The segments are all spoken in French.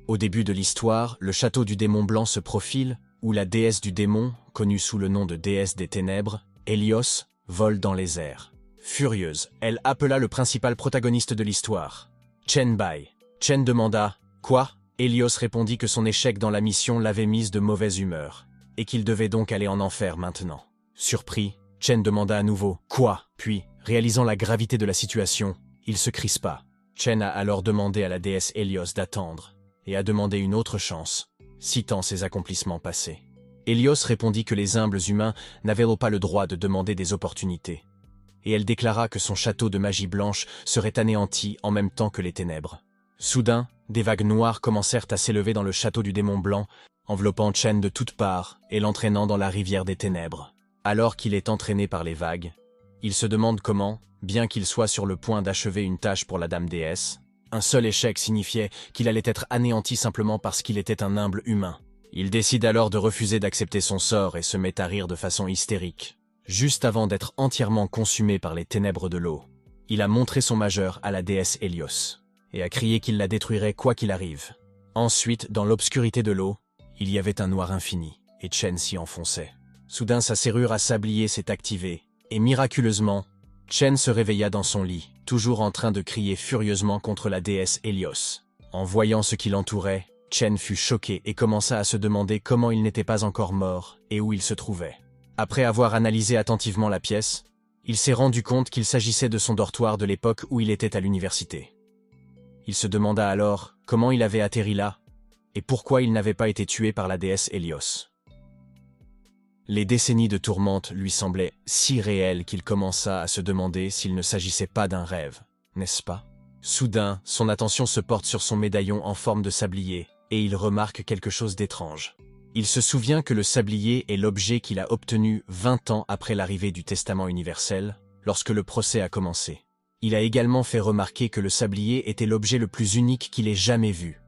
Au début de l'histoire, le château du démon blanc se profile, où la déesse du démon, connue sous le nom de déesse des ténèbres, Hélios, vole dans les airs. Furieuse, elle appela le principal protagoniste de l'histoire, Chen Bai. Chen demanda « Quoi ?» Hélios répondit que son échec dans la mission l'avait mise de mauvaise humeur, et qu'il devait donc aller en enfer maintenant. Surpris, Chen demanda à nouveau « Quoi ?» Puis, réalisant la gravité de la situation, il se crispa. Chen a alors demandé à la déesse Hélios d'attendre, et a demandé une autre chance, citant ses accomplissements passés. Hélios répondit que les humbles humains n'avaient pas le droit de demander des opportunités, et elle déclara que son château de magie blanche serait anéanti en même temps que les ténèbres. Soudain, des vagues noires commencèrent à s'élever dans le château du démon blanc, enveloppant Chen de toutes parts et l'entraînant dans la rivière des ténèbres. Alors qu'il est entraîné par les vagues, il se demande comment, bien qu'il soit sur le point d'achever une tâche pour la dame déesse, un seul échec signifiait qu'il allait être anéanti simplement parce qu'il était un humble humain. Il décide alors de refuser d'accepter son sort et se met à rire de façon hystérique. Juste avant d'être entièrement consumé par les ténèbres de l'eau, il a montré son majeur à la déesse Hélios, et a crié qu'il la détruirait quoi qu'il arrive. Ensuite, dans l'obscurité de l'eau, il y avait un noir infini, et Chen s'y enfonçait. Soudain, sa serrure à sablier s'est activée, et miraculeusement, Chen se réveilla dans son lit, toujours en train de crier furieusement contre la déesse Hélios. En voyant ce qui l'entourait, Chen fut choqué et commença à se demander comment il n'était pas encore mort et où il se trouvait. Après avoir analysé attentivement la pièce, il s'est rendu compte qu'il s'agissait de son dortoir de l'époque où il était à l'université. Il se demanda alors comment il avait atterri là et pourquoi il n'avait pas été tué par la déesse Hélios. Les décennies de tourmente lui semblaient si réelles qu'il commença à se demander s'il ne s'agissait pas d'un rêve, n'est-ce pas? Soudain, son attention se porte sur son médaillon en forme de sablier, et il remarque quelque chose d'étrange. Il se souvient que le sablier est l'objet qu'il a obtenu 20 ans après l'arrivée du Testament universel, lorsque le procès a commencé. Il a également fait remarquer que le sablier était l'objet le plus unique qu'il ait jamais vu.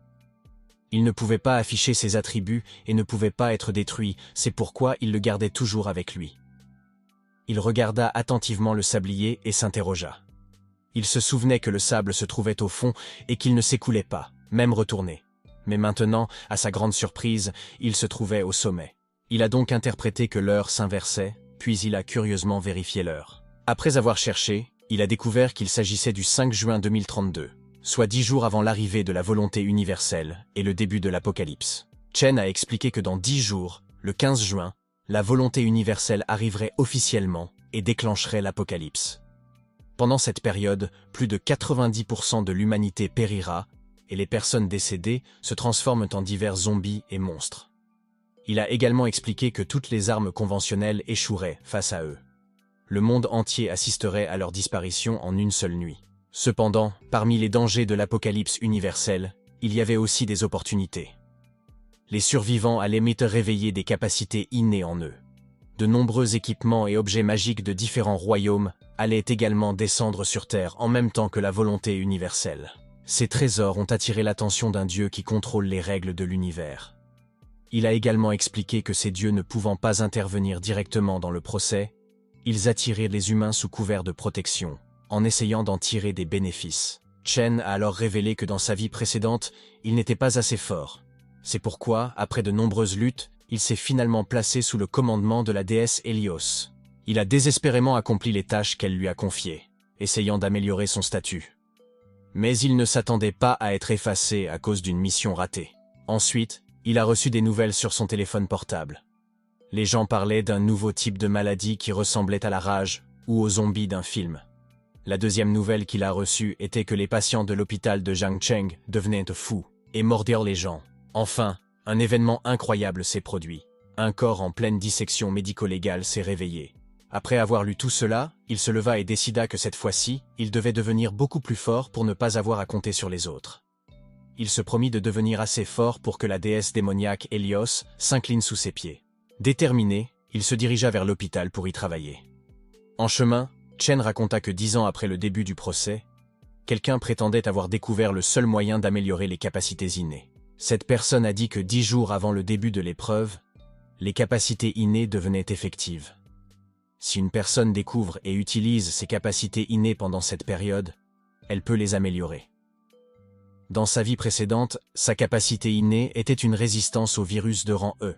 Il ne pouvait pas afficher ses attributs et ne pouvait pas être détruit, c'est pourquoi il le gardait toujours avec lui. Il regarda attentivement le sablier et s'interrogea. Il se souvenait que le sable se trouvait au fond et qu'il ne s'écoulait pas, même retourné. Mais maintenant, à sa grande surprise, il se trouvait au sommet. Il a donc interprété que l'heure s'inversait, puis il a curieusement vérifié l'heure. Après avoir cherché, il a découvert qu'il s'agissait du 5 juin 2032, soit 10 jours avant l'arrivée de la volonté universelle et le début de l'Apocalypse. Chen a expliqué que dans 10 jours, le 15 juin, la volonté universelle arriverait officiellement et déclencherait l'Apocalypse. Pendant cette période, plus de 90% de l'humanité périra, et les personnes décédées se transforment en divers zombies et monstres. Il a également expliqué que toutes les armes conventionnelles échoueraient face à eux. Le monde entier assisterait à leur disparition en une seule nuit. Cependant, parmi les dangers de l'apocalypse universelle, il y avait aussi des opportunités. Les survivants allaient réveiller des capacités innées en eux. De nombreux équipements et objets magiques de différents royaumes allaient également descendre sur Terre en même temps que la volonté universelle. Ces trésors ont attiré l'attention d'un dieu qui contrôle les règles de l'univers. Il a également expliqué que ces dieux ne pouvant pas intervenir directement dans le procès, ils attiraient les humains sous couvert de protection, en essayant d'en tirer des bénéfices. Chen a alors révélé que dans sa vie précédente, il n'était pas assez fort. C'est pourquoi, après de nombreuses luttes, il s'est finalement placé sous le commandement de la déesse Hélios. Il a désespérément accompli les tâches qu'elle lui a confiées, essayant d'améliorer son statut. Mais il ne s'attendait pas à être effacé à cause d'une mission ratée. Ensuite, il a reçu des nouvelles sur son téléphone portable. Les gens parlaient d'un nouveau type de maladie qui ressemblait à la rage ou aux zombies d'un film. La deuxième nouvelle qu'il a reçue était que les patients de l'hôpital de Jiangcheng devenaient fous et mordirent les gens. Enfin, un événement incroyable s'est produit. Un corps en pleine dissection médico-légale s'est réveillé. Après avoir lu tout cela, il se leva et décida que cette fois-ci, il devait devenir beaucoup plus fort pour ne pas avoir à compter sur les autres. Il se promit de devenir assez fort pour que la déesse démoniaque Hélios s'incline sous ses pieds. Déterminé, il se dirigea vers l'hôpital pour y travailler. En chemin, Chen raconta que 10 ans après le début du procès, quelqu'un prétendait avoir découvert le seul moyen d'améliorer les capacités innées. Cette personne a dit que 10 jours avant le début de l'épreuve, les capacités innées devenaient effectives. Si une personne découvre et utilise ses capacités innées pendant cette période, elle peut les améliorer. Dans sa vie précédente, sa capacité innée était une résistance au virus de rang E.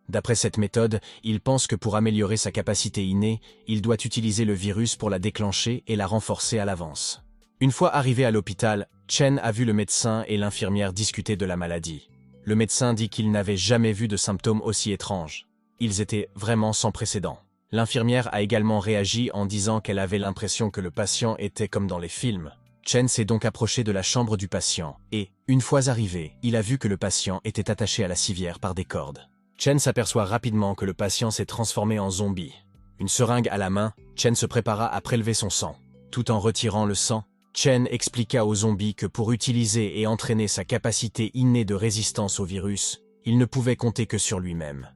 D'après cette méthode, il pense que pour améliorer sa capacité innée, il doit utiliser le virus pour la déclencher et la renforcer à l'avance. Une fois arrivé à l'hôpital, Chen a vu le médecin et l'infirmière discuter de la maladie. Le médecin dit qu'il n'avait jamais vu de symptômes aussi étranges. Ils étaient vraiment sans précédent. L'infirmière a également réagi en disant qu'elle avait l'impression que le patient était comme dans les films. Chen s'est donc approché de la chambre du patient et, une fois arrivé, il a vu que le patient était attaché à la civière par des cordes. Chen s'aperçoit rapidement que le patient s'est transformé en zombie. Une seringue à la main, Chen se prépara à prélever son sang. Tout en retirant le sang, Chen expliqua au zombie que pour utiliser et entraîner sa capacité innée de résistance au virus, il ne pouvait compter que sur lui-même.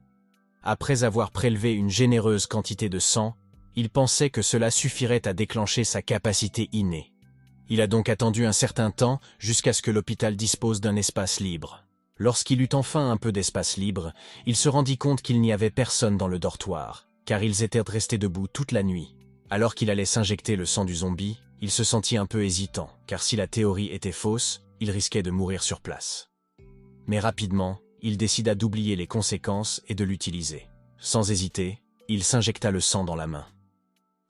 Après avoir prélevé une généreuse quantité de sang, il pensait que cela suffirait à déclencher sa capacité innée. Il a donc attendu un certain temps jusqu'à ce que l'hôpital dispose d'un espace libre. Lorsqu'il eut enfin un peu d'espace libre, il se rendit compte qu'il n'y avait personne dans le dortoir, car ils étaient restés debout toute la nuit. Alors qu'il allait s'injecter le sang du zombie, il se sentit un peu hésitant, car si la théorie était fausse, il risquait de mourir sur place. Mais rapidement, il décida d'oublier les conséquences et de l'utiliser. Sans hésiter, il s'injecta le sang dans la main.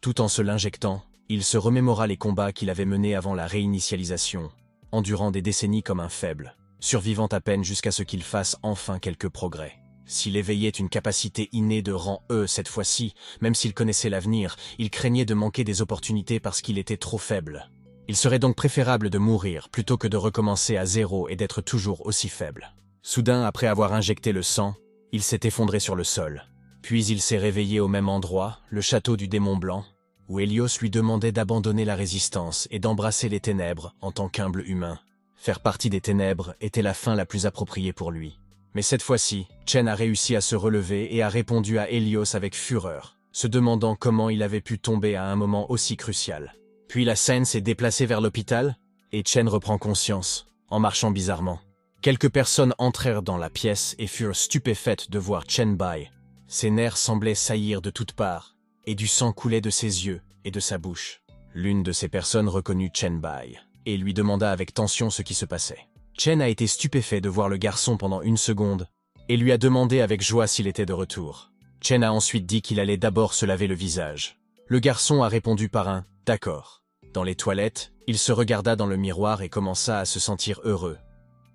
Tout en se l'injectant, il se remémora les combats qu'il avait menés avant la réinitialisation, endurant des décennies comme un faible, survivant à peine jusqu'à ce qu'il fasse enfin quelques progrès. S'il éveillait une capacité innée de rang E cette fois-ci, même s'il connaissait l'avenir, il craignait de manquer des opportunités parce qu'il était trop faible. Il serait donc préférable de mourir plutôt que de recommencer à zéro et d'être toujours aussi faible. Soudain, après avoir injecté le sang, il s'est effondré sur le sol. Puis il s'est réveillé au même endroit, le château du démon blanc, où Helios lui demandait d'abandonner la résistance et d'embrasser les ténèbres en tant qu'humble humain. Faire partie des ténèbres était la fin la plus appropriée pour lui. Mais cette fois-ci, Chen a réussi à se relever et a répondu à Helios avec fureur, se demandant comment il avait pu tomber à un moment aussi crucial. Puis la scène s'est déplacée vers l'hôpital, et Chen reprend conscience, en marchant bizarrement. Quelques personnes entrèrent dans la pièce et furent stupéfaites de voir Chen Bai. Ses nerfs semblaient saillir de toutes parts, et du sang coulait de ses yeux et de sa bouche. L'une de ces personnes reconnut Chen Bai, et lui demanda avec tension ce qui se passait. Chen a été stupéfait de voir le garçon pendant une seconde, et lui a demandé avec joie s'il était de retour. Chen a ensuite dit qu'il allait d'abord se laver le visage. Le garçon a répondu par un « d'accord ». Dans les toilettes, il se regarda dans le miroir et commença à se sentir heureux,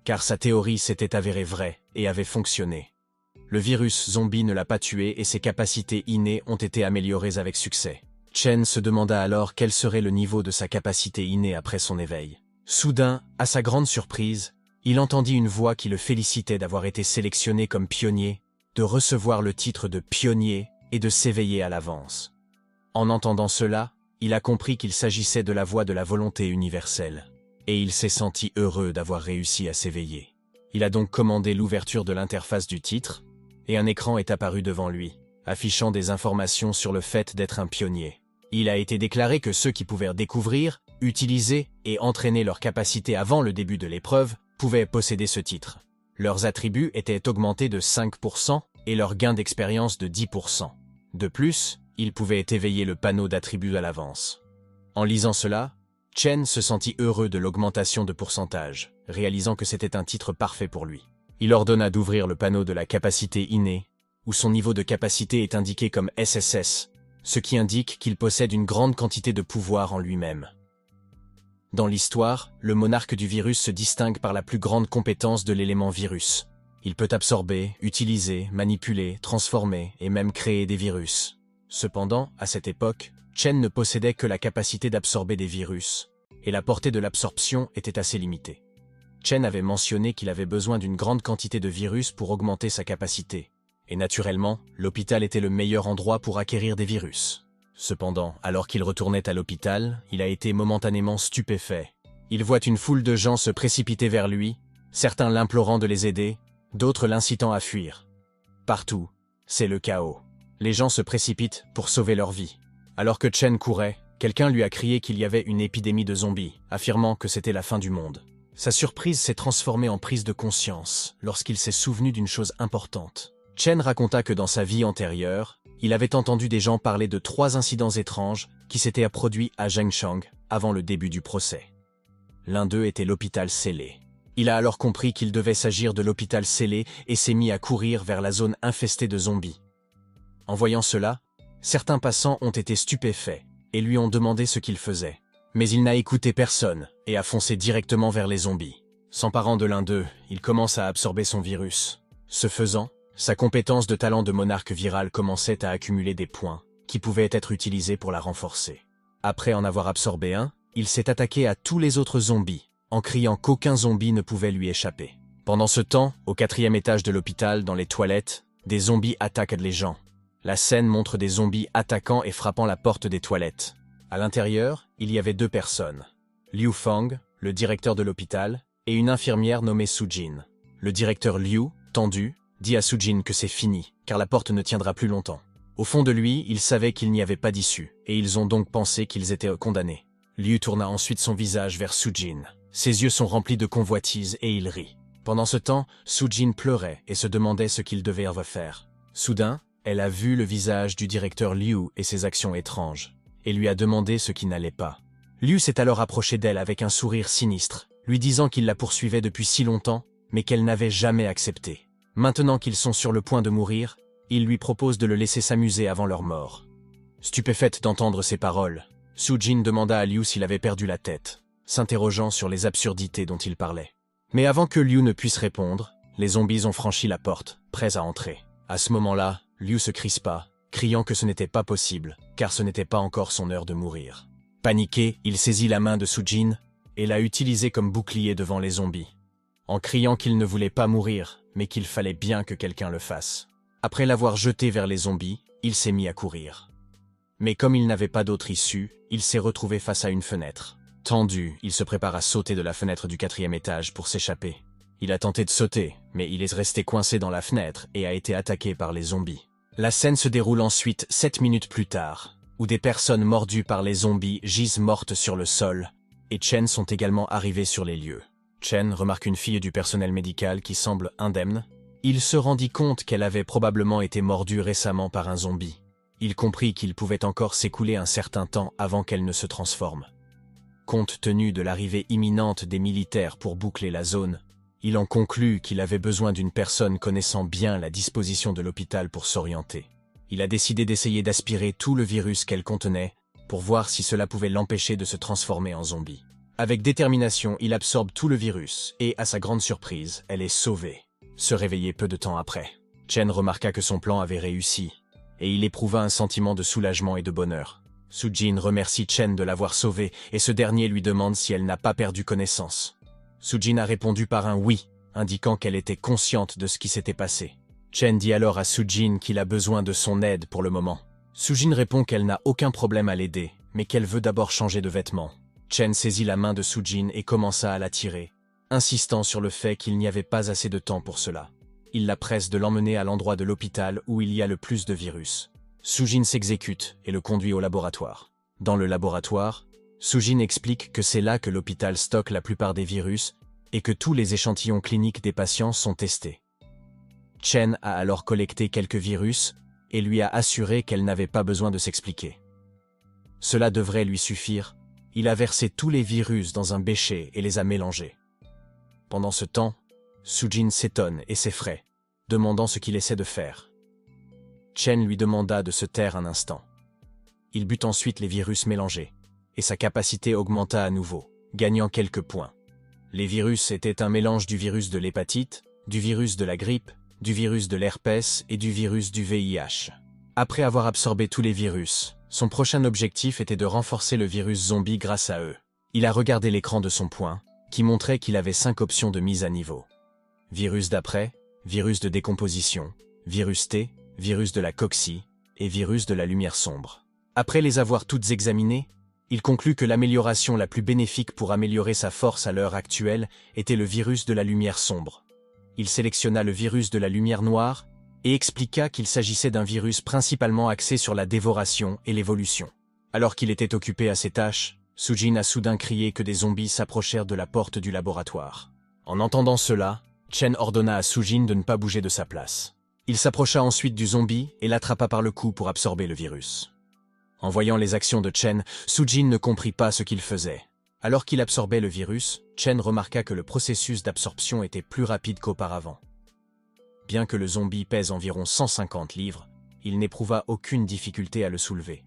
car sa théorie s'était avérée vraie et avait fonctionné. Le virus zombie ne l'a pas tué et ses capacités innées ont été améliorées avec succès. Chen se demanda alors quel serait le niveau de sa capacité innée après son éveil. Soudain, à sa grande surprise, il entendit une voix qui le félicitait d'avoir été sélectionné comme pionnier, de recevoir le titre de pionnier et de s'éveiller à l'avance. En entendant cela, il a compris qu'il s'agissait de la voix de la volonté universelle, et il s'est senti heureux d'avoir réussi à s'éveiller. Il a donc commandé l'ouverture de l'interface du titre, et un écran est apparu devant lui, affichant des informations sur le fait d'être un pionnier. Il a été déclaré que ceux qui pouvaient découvrir, utiliser et entraîner leurs capacités avant le début de l'épreuve pouvaient posséder ce titre. Leurs attributs étaient augmentés de 5% et leur gain d'expérience de 10%. De plus, ils pouvaient éveiller le panneau d'attributs à l'avance. En lisant cela, Chen se sentit heureux de l'augmentation de pourcentage, réalisant que c'était un titre parfait pour lui. Il ordonna d'ouvrir le panneau de la capacité innée, où son niveau de capacité est indiqué comme SSS, ce qui indique qu'il possède une grande quantité de pouvoir en lui-même. Dans l'histoire, le monarque du virus se distingue par la plus grande compétence de l'élément virus. Il peut absorber, utiliser, manipuler, transformer et même créer des virus. Cependant, à cette époque, Chen ne possédait que la capacité d'absorber des virus, et la portée de l'absorption était assez limitée. Chen avait mentionné qu'il avait besoin d'une grande quantité de virus pour augmenter sa capacité, et naturellement, l'hôpital était le meilleur endroit pour acquérir des virus. Cependant, alors qu'il retournait à l'hôpital, il a été momentanément stupéfait. Il voit une foule de gens se précipiter vers lui, certains l'implorant de les aider, d'autres l'incitant à fuir. Partout, c'est le chaos. Les gens se précipitent pour sauver leur vie. Alors que Chen courait, quelqu'un lui a crié qu'il y avait une épidémie de zombies, affirmant que c'était la fin du monde. Sa surprise s'est transformée en prise de conscience lorsqu'il s'est souvenu d'une chose importante. Chen raconta que dans sa vie antérieure, il avait entendu des gens parler de 3 incidents étranges qui s'étaient produits à Zhengshang avant le début du procès. L'un d'eux était l'hôpital scellé. Il a alors compris qu'il devait s'agir de l'hôpital scellé et s'est mis à courir vers la zone infestée de zombies. En voyant cela, certains passants ont été stupéfaits et lui ont demandé ce qu'il faisait. Mais il n'a écouté personne et a foncé directement vers les zombies. S'emparant de l'un d'eux, il commence à absorber son virus. Ce faisant, sa compétence de talent de monarque viral commençait à accumuler des points qui pouvaient être utilisés pour la renforcer. Après en avoir absorbé un, il s'est attaqué à tous les autres zombies, en criant qu'aucun zombie ne pouvait lui échapper. Pendant ce temps, au 4e étage de l'hôpital, dans les toilettes, des zombies attaquent les gens. La scène montre des zombies attaquant et frappant la porte des toilettes. À l'intérieur, il y avait 2 personnes. Liu Fang, le directeur de l'hôpital, et une infirmière nommée Sujin. Le directeur Liu, tendu, dit à Sujin que c'est fini, car la porte ne tiendra plus longtemps. Au fond de lui, il savait qu'il n'y avait pas d'issue, et ils ont donc pensé qu'ils étaient condamnés. Liu tourna ensuite son visage vers Sujin. Ses yeux sont remplis de convoitise et il rit. Pendant ce temps, Sujin pleurait et se demandait ce qu'il devait faire. Soudain, elle a vu le visage du directeur Liu et ses actions étranges, et lui a demandé ce qui n'allait pas. Liu s'est alors approché d'elle avec un sourire sinistre, lui disant qu'il la poursuivait depuis si longtemps, mais qu'elle n'avait jamais accepté. Maintenant qu'ils sont sur le point de mourir, il lui propose de le laisser s'amuser avant leur mort. Stupéfaite d'entendre ces paroles, Sujin demanda à Liu s'il avait perdu la tête, s'interrogeant sur les absurdités dont il parlait. Mais avant que Liu ne puisse répondre, les zombies ont franchi la porte, prêts à entrer. À ce moment-là, Liu se crispa, criant que ce n'était pas possible, car ce n'était pas encore son heure de mourir. Paniqué, il saisit la main de Sujin et l'a utilisée comme bouclier devant les zombies, en criant qu'il ne voulait pas mourir, mais qu'il fallait bien que quelqu'un le fasse. Après l'avoir jeté vers les zombies, il s'est mis à courir. Mais comme il n'avait pas d'autre issue, il s'est retrouvé face à une fenêtre. Tendu, il se prépare à sauter de la fenêtre du 4e étage pour s'échapper. Il a tenté de sauter, mais il est resté coincé dans la fenêtre et a été attaqué par les zombies. La scène se déroule ensuite 7 minutes plus tard, où des personnes mordues par les zombies gisent mortes sur le sol, et Chen sont également arrivés sur les lieux. Chen remarque une fille du personnel médical qui semble indemne. Il se rendit compte qu'elle avait probablement été mordue récemment par un zombie. Il comprit qu'il pouvait encore s'écouler un certain temps avant qu'elle ne se transforme. Compte tenu de l'arrivée imminente des militaires pour boucler la zone, il en conclut qu'il avait besoin d'une personne connaissant bien la disposition de l'hôpital pour s'orienter. Il a décidé d'essayer d'aspirer tout le virus qu'elle contenait pour voir si cela pouvait l'empêcher de se transformer en zombie. Avec détermination, il absorbe tout le virus et, à sa grande surprise, elle est sauvée. Se réveiller peu de temps après. Chen remarqua que son plan avait réussi, et il éprouva un sentiment de soulagement et de bonheur. Sujin remercie Chen de l'avoir sauvée et ce dernier lui demande si elle n'a pas perdu connaissance. Sujin a répondu par un oui, indiquant qu'elle était consciente de ce qui s'était passé. Chen dit alors à Sujin qu'il a besoin de son aide pour le moment. Sujin répond qu'elle n'a aucun problème à l'aider, mais qu'elle veut d'abord changer de vêtements. Chen saisit la main de Sujin et commença à la tirer, insistant sur le fait qu'il n'y avait pas assez de temps pour cela. Il la presse de l'emmener à l'endroit de l'hôpital où il y a le plus de virus. Sujin s'exécute et le conduit au laboratoire. Dans le laboratoire, Sujin explique que c'est là que l'hôpital stocke la plupart des virus et que tous les échantillons cliniques des patients sont testés. Chen a alors collecté quelques virus et lui a assuré qu'elle n'avait pas besoin de s'expliquer. Cela devrait lui suffire. Il a versé tous les virus dans un bécher et les a mélangés. Pendant ce temps, Sujin s'étonne et s'effraie, demandant ce qu'il essaie de faire. Chen lui demanda de se taire un instant. Il but ensuite les virus mélangés, et sa capacité augmenta à nouveau, gagnant quelques points. Les virus étaient un mélange du virus de l'hépatite, du virus de la grippe, du virus de l'herpès et du virus du VIH. Après avoir absorbé tous les virus, son prochain objectif était de renforcer le virus zombie grâce à eux. Il a regardé l'écran de son poing, qui montrait qu'il avait 5 options de mise à niveau. Virus d'après, virus de décomposition, virus T, virus de la coccie et virus de la lumière sombre. Après les avoir toutes examinées, il conclut que l'amélioration la plus bénéfique pour améliorer sa force à l'heure actuelle était le virus de la lumière sombre. Il sélectionna le virus de la lumière noire et expliqua qu'il s'agissait d'un virus principalement axé sur la dévoration et l'évolution. Alors qu'il était occupé à ses tâches, Sujin a soudain crié que des zombies s'approchèrent de la porte du laboratoire. En entendant cela, Chen ordonna à Sujin de ne pas bouger de sa place. Il s'approcha ensuite du zombie et l'attrapa par le cou pour absorber le virus. En voyant les actions de Chen, Sujin ne comprit pas ce qu'il faisait. Alors qu'il absorbait le virus, Chen remarqua que le processus d'absorption était plus rapide qu'auparavant. Bien que le zombie pèse environ 150 livres, il n'éprouva aucune difficulté à le soulever.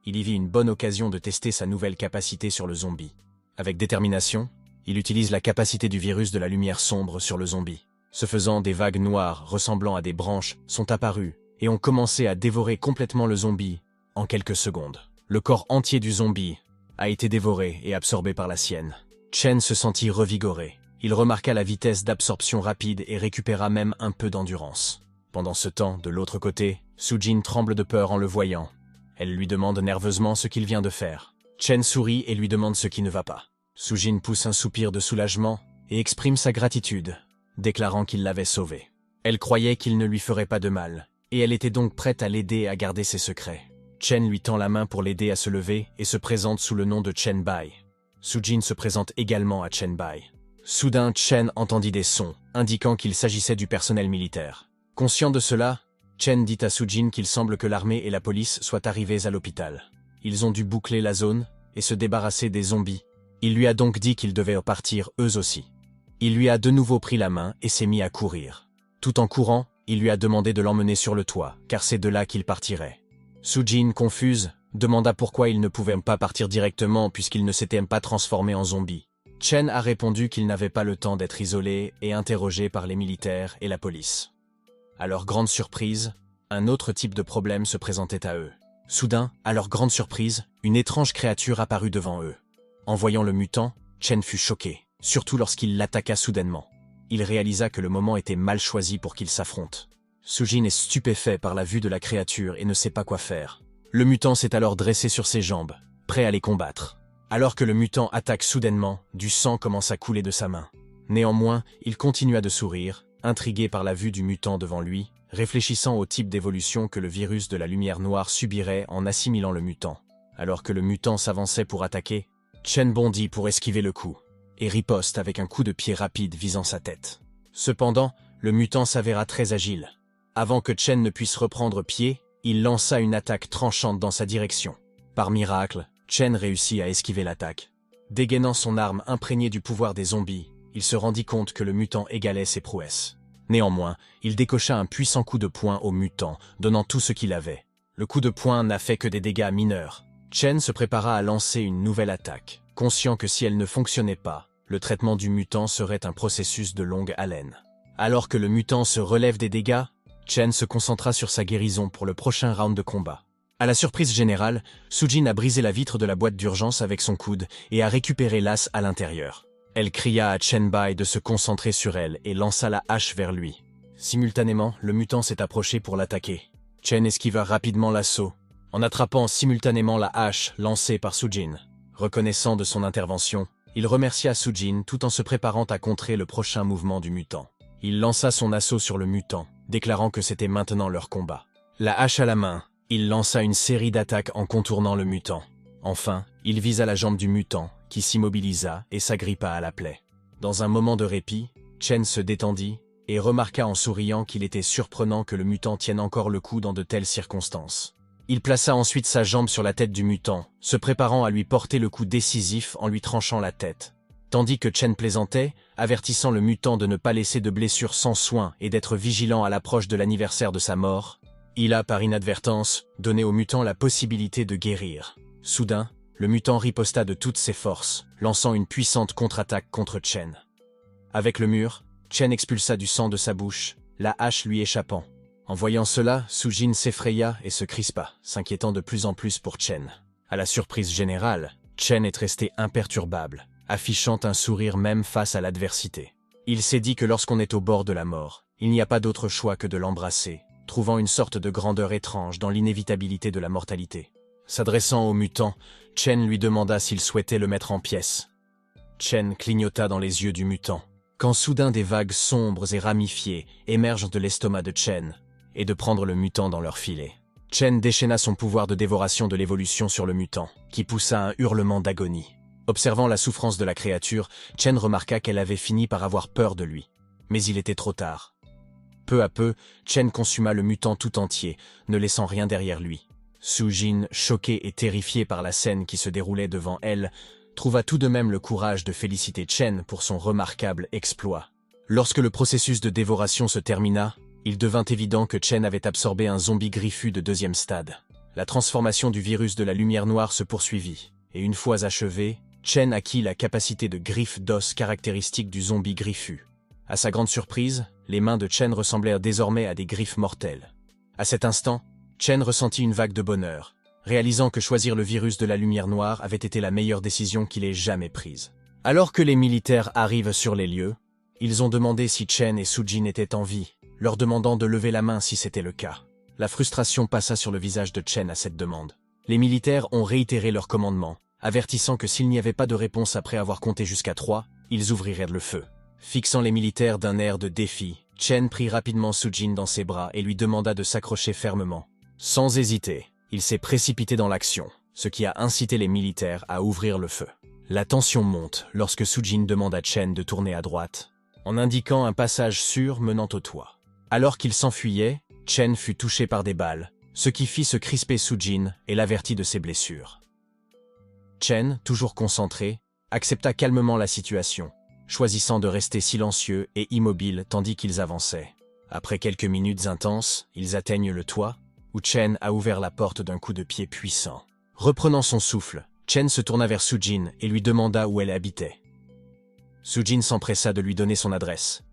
Il y vit une bonne occasion de tester sa nouvelle capacité sur le zombie. Avec détermination, il utilise la capacité du virus de la lumière sombre sur le zombie. Ce faisant, des vagues noires ressemblant à des branches sont apparues et ont commencé à dévorer complètement le zombie en quelques secondes. Le corps entier du zombie a été dévoré et absorbé par la sienne. Chen se sentit revigoré. Il remarqua la vitesse d'absorption rapide et récupéra même un peu d'endurance. Pendant ce temps, de l'autre côté, Sujin tremble de peur en le voyant. Elle lui demande nerveusement ce qu'il vient de faire. Chen sourit et lui demande ce qui ne va pas. Sujin pousse un soupir de soulagement et exprime sa gratitude, déclarant qu'il l'avait sauvé. Elle croyait qu'il ne lui ferait pas de mal, et elle était donc prête à l'aider à garder ses secrets. Chen lui tend la main pour l'aider à se lever et se présente sous le nom de Chen Bai. Sujin se présente également à Chen Bai. Soudain, Chen entendit des sons, indiquant qu'il s'agissait du personnel militaire. Conscient de cela, Chen dit à Sujin qu'il semble que l'armée et la police soient arrivés à l'hôpital. Ils ont dû boucler la zone et se débarrasser des zombies. Il lui a donc dit qu'ils devaient partir eux aussi. Il lui a de nouveau pris la main et s'est mis à courir. Tout en courant, il lui a demandé de l'emmener sur le toit, car c'est de là qu'il partirait. Sujin, confuse, demanda pourquoi il ne pouvait pas partir directement puisqu'il ne s'était pas transformé en zombie. Chen a répondu qu'il n'avait pas le temps d'être isolé et interrogé par les militaires et la police. À leur grande surprise, un autre type de problème se présentait à eux. Soudain, à leur grande surprise, une étrange créature apparut devant eux. En voyant le mutant, Chen fut choqué, surtout lorsqu'il l'attaqua soudainement. Il réalisa que le moment était mal choisi pour qu'ils s'affrontent. Sujin est stupéfait par la vue de la créature et ne sait pas quoi faire. Le mutant s'est alors dressé sur ses jambes, prêt à les combattre. Alors que le mutant attaque soudainement, du sang commence à couler de sa main. Néanmoins, il continua de sourire, intrigué par la vue du mutant devant lui, réfléchissant au type d'évolution que le virus de la lumière noire subirait en assimilant le mutant. Alors que le mutant s'avançait pour attaquer, Chen bondit pour esquiver le coup, et riposte avec un coup de pied rapide visant sa tête. Cependant, le mutant s'avéra très agile. Avant que Chen ne puisse reprendre pied, il lança une attaque tranchante dans sa direction. Par miracle, Chen réussit à esquiver l'attaque. Dégainant son arme imprégnée du pouvoir des zombies, il se rendit compte que le mutant égalait ses prouesses. Néanmoins, il décocha un puissant coup de poing au mutant, donnant tout ce qu'il avait. Le coup de poing n'a fait que des dégâts mineurs. Chen se prépara à lancer une nouvelle attaque, conscient que si elle ne fonctionnait pas, le traitement du mutant serait un processus de longue haleine. Alors que le mutant se relève des dégâts, Chen se concentra sur sa guérison pour le prochain round de combat. À la surprise générale, Sujin a brisé la vitre de la boîte d'urgence avec son coude et a récupéré l'as à l'intérieur. Elle cria à Chen Bai de se concentrer sur elle et lança la hache vers lui. Simultanément, le mutant s'est approché pour l'attaquer. Chen esquiva rapidement l'assaut, en attrapant simultanément la hache lancée par Sujin. Reconnaissant de son intervention, il remercia Sujin tout en se préparant à contrer le prochain mouvement du mutant. Il lança son assaut sur le mutant, déclarant que c'était maintenant leur combat. La hache à la main, il lança une série d'attaques en contournant le mutant. Enfin, il visa la jambe du mutant, qui s'immobilisa et s'agrippa à la plaie. Dans un moment de répit, Chen se détendit et remarqua en souriant qu'il était surprenant que le mutant tienne encore le coup dans de telles circonstances. Il plaça ensuite sa jambe sur la tête du mutant, se préparant à lui porter le coup décisif en lui tranchant la tête. Tandis que Chen plaisantait, avertissant le mutant de ne pas laisser de blessure sans soin et d'être vigilant à l'approche de l'anniversaire de sa mort, il a, par inadvertance, donné au mutant la possibilité de guérir. Soudain, le mutant riposta de toutes ses forces, lançant une puissante contre-attaque contre Chen. Avec le mur, Chen expulsa du sang de sa bouche, la hache lui échappant. En voyant cela, Sujin s'effraya et se crispa, s'inquiétant de plus en plus pour Chen. À la surprise générale, Chen est resté imperturbable, affichant un sourire même face à l'adversité. Il s'est dit que lorsqu'on est au bord de la mort, il n'y a pas d'autre choix que de l'embrasser, trouvant une sorte de grandeur étrange dans l'inévitabilité de la mortalité. S'adressant au mutant, Chen lui demanda s'il souhaitait le mettre en pièces. Chen clignota dans les yeux du mutant, quand soudain des vagues sombres et ramifiées émergent de l'estomac de Chen, et de prendre le mutant dans leur filet. Chen déchaîna son pouvoir de dévoration de l'évolution sur le mutant, qui poussa un hurlement d'agonie. Observant la souffrance de la créature, Chen remarqua qu'elle avait fini par avoir peur de lui. Mais il était trop tard. Peu à peu, Chen consuma le mutant tout entier, ne laissant rien derrière lui. Sujin, choquée et terrifiée par la scène qui se déroulait devant elle, trouva tout de même le courage de féliciter Chen pour son remarquable exploit. Lorsque le processus de dévoration se termina, il devint évident que Chen avait absorbé un zombie griffu de 2e stade. La transformation du virus de la lumière noire se poursuivit, et une fois achevée, Chen acquit la capacité de griffe d'os caractéristique du zombie griffu. À sa grande surprise, les mains de Chen ressemblèrent désormais à des griffes mortelles. À cet instant, Chen ressentit une vague de bonheur, réalisant que choisir le virus de la lumière noire avait été la meilleure décision qu'il ait jamais prise. Alors que les militaires arrivent sur les lieux, ils ont demandé si Chen et Su-jin étaient en vie, leur demandant de lever la main si c'était le cas. La frustration passa sur le visage de Chen à cette demande. Les militaires ont réitéré leur commandement, avertissant que s'il n'y avait pas de réponse après avoir compté jusqu'à 3, ils ouvriraient le feu. Fixant les militaires d'un air de défi, Chen prit rapidement Su-jin dans ses bras et lui demanda de s'accrocher fermement. Sans hésiter, il s'est précipité dans l'action, ce qui a incité les militaires à ouvrir le feu. La tension monte lorsque Su-jin demande à Chen de tourner à droite, en indiquant un passage sûr menant au toit. Alors qu'il s'enfuyait, Chen fut touché par des balles, ce qui fit se crisper Su-jin et l'avertit de ses blessures. Chen, toujours concentré, accepta calmement la situation, choisissant de rester silencieux et immobile tandis qu'ils avançaient. Après quelques minutes intenses, ils atteignent le toit, où Chen a ouvert la porte d'un coup de pied puissant. Reprenant son souffle, Chen se tourna vers Su-jin et lui demanda où elle habitait. Su-jin s'empressa de lui donner son adresse.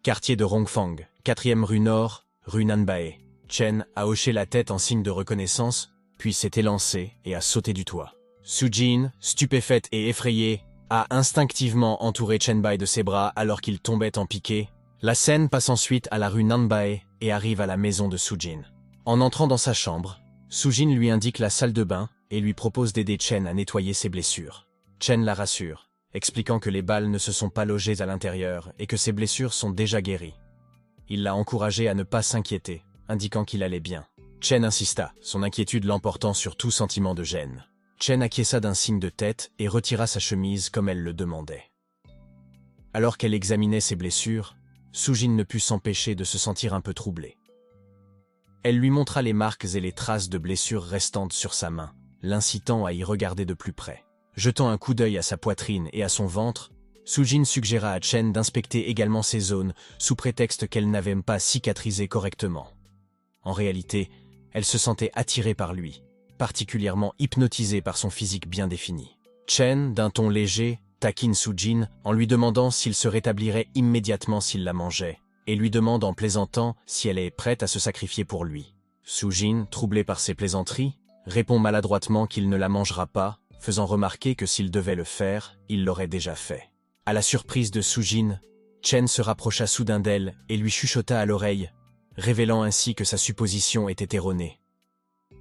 Quartier de Rongfang, 4e rue Nord, rue Nanbae. Chen a hoché la tête en signe de reconnaissance, puis s'est élancé et a sauté du toit. Su-jin, stupéfaite et effrayée, a instinctivement entouré Chen-bai de ses bras alors qu'il tombait en piqué. La scène passe ensuite à la rue Nanbae et arrive à la maison de Su-jin. En entrant dans sa chambre, Su-jin lui indique la salle de bain et lui propose d'aider Chen à nettoyer ses blessures. Chen la rassure, expliquant que les balles ne se sont pas logées à l'intérieur et que ses blessures sont déjà guéries. Il l'a encouragé à ne pas s'inquiéter, indiquant qu'il allait bien. Chen insista, son inquiétude l'emportant sur tout sentiment de gêne. Chen acquiesça d'un signe de tête et retira sa chemise comme elle le demandait. Alors qu'elle examinait ses blessures, Su-jin ne put s'empêcher de se sentir un peu troublée. Elle lui montra les marques et les traces de blessures restantes sur sa main, l'incitant à y regarder de plus près. Jetant un coup d'œil à sa poitrine et à son ventre, Su-jin suggéra à Chen d'inspecter également ces zones sous prétexte qu'elles n'avaient pas cicatrisé correctement. En réalité, elle se sentait attirée par lui, particulièrement hypnotisée par son physique bien défini. Chen, d'un ton léger, taquine Su-jin en lui demandant s'il se rétablirait immédiatement s'il la mangeait, et lui demande en plaisantant si elle est prête à se sacrifier pour lui. Su-jin, troublé par ses plaisanteries, répond maladroitement qu'il ne la mangera pas, faisant remarquer que s'il devait le faire, il l'aurait déjà fait. À la surprise de Su-jin, Chen se rapprocha soudain d'elle et lui chuchota à l'oreille, révélant ainsi que sa supposition était erronée.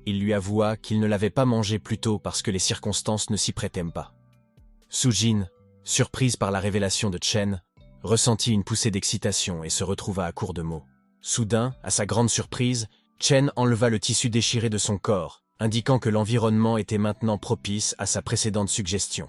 Il lui avoua qu'il ne l'avait pas mangée plus tôt parce que les circonstances ne s'y prêtaient pas. Su-jin, surprise par la révélation de Chen, ressentit une poussée d'excitation et se retrouva à court de mots. Soudain, à sa grande surprise, Chen enleva le tissu déchiré de son corps, indiquant que l'environnement était maintenant propice à sa précédente suggestion.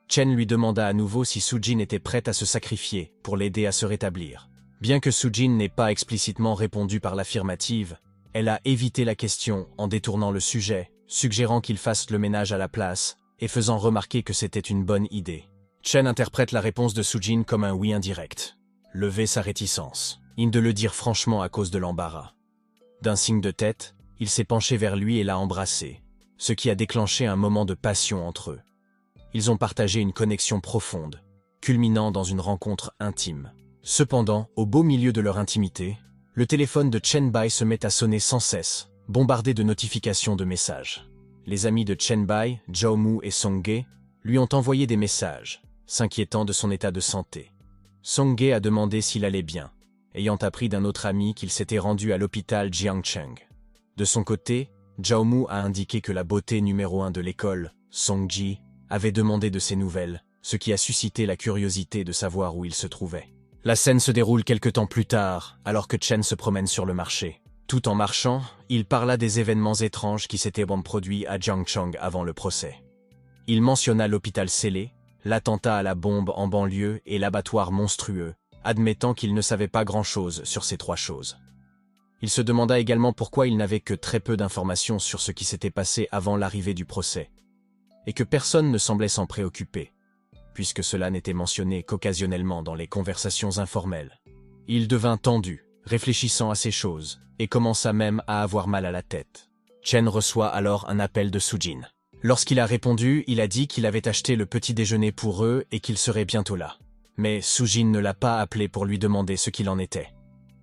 Chen lui demanda à nouveau si Su-jin était prête à se sacrifier pour l'aider à se rétablir. Bien que Su-jin n'ait pas explicitement répondu par l'affirmative, elle a évité la question en détournant le sujet, suggérant qu'il fasse le ménage à la place et faisant remarquer que c'était une bonne idée. Chen interprète la réponse de Su-jin comme un oui indirect. Lever sa réticence, de le dire franchement à cause de l'embarras. D'un signe de tête, il s'est penché vers lui et l'a embrassé, ce qui a déclenché un moment de passion entre eux. Ils ont partagé une connexion profonde, culminant dans une rencontre intime. Cependant, au beau milieu de leur intimité, le téléphone de Chen-bai se met à sonner sans cesse, bombardé de notifications de messages. Les amis de Chen-bai, Zhao-mu et Song-ge, lui ont envoyé des messages, s'inquiétant de son état de santé. Song-ge a demandé s'il allait bien, ayant appris d'un autre ami qu'il s'était rendu à l'hôpital Jiangcheng. De son côté, Zhao-mu a indiqué que la beauté numéro 1 de l'école, Song-ji, avait demandé de ses nouvelles, ce qui a suscité la curiosité de savoir où il se trouvait. La scène se déroule quelque temps plus tard, alors que Chen se promène sur le marché. Tout en marchant, il parla des événements étranges qui s'étaient produits à Jiangcheng avant le procès. Il mentionna l'hôpital scellé, l'attentat à la bombe en banlieue et l'abattoir monstrueux, admettant qu'il ne savait pas grand-chose sur ces 3 choses. Il se demanda également pourquoi il n'avait que très peu d'informations sur ce qui s'était passé avant l'arrivée du procès. et que personne ne semblait s'en préoccuper, puisque cela n'était mentionné qu'occasionnellement dans les conversations informelles. Il devint tendu, réfléchissant à ces choses, et commença même à avoir mal à la tête. Chen reçoit alors un appel de Soo-jin. Lorsqu'il a répondu, il a dit qu'il avait acheté le petit déjeuner pour eux et qu'il serait bientôt là. Mais Soo-jin ne l'a pas appelé pour lui demander ce qu'il en était.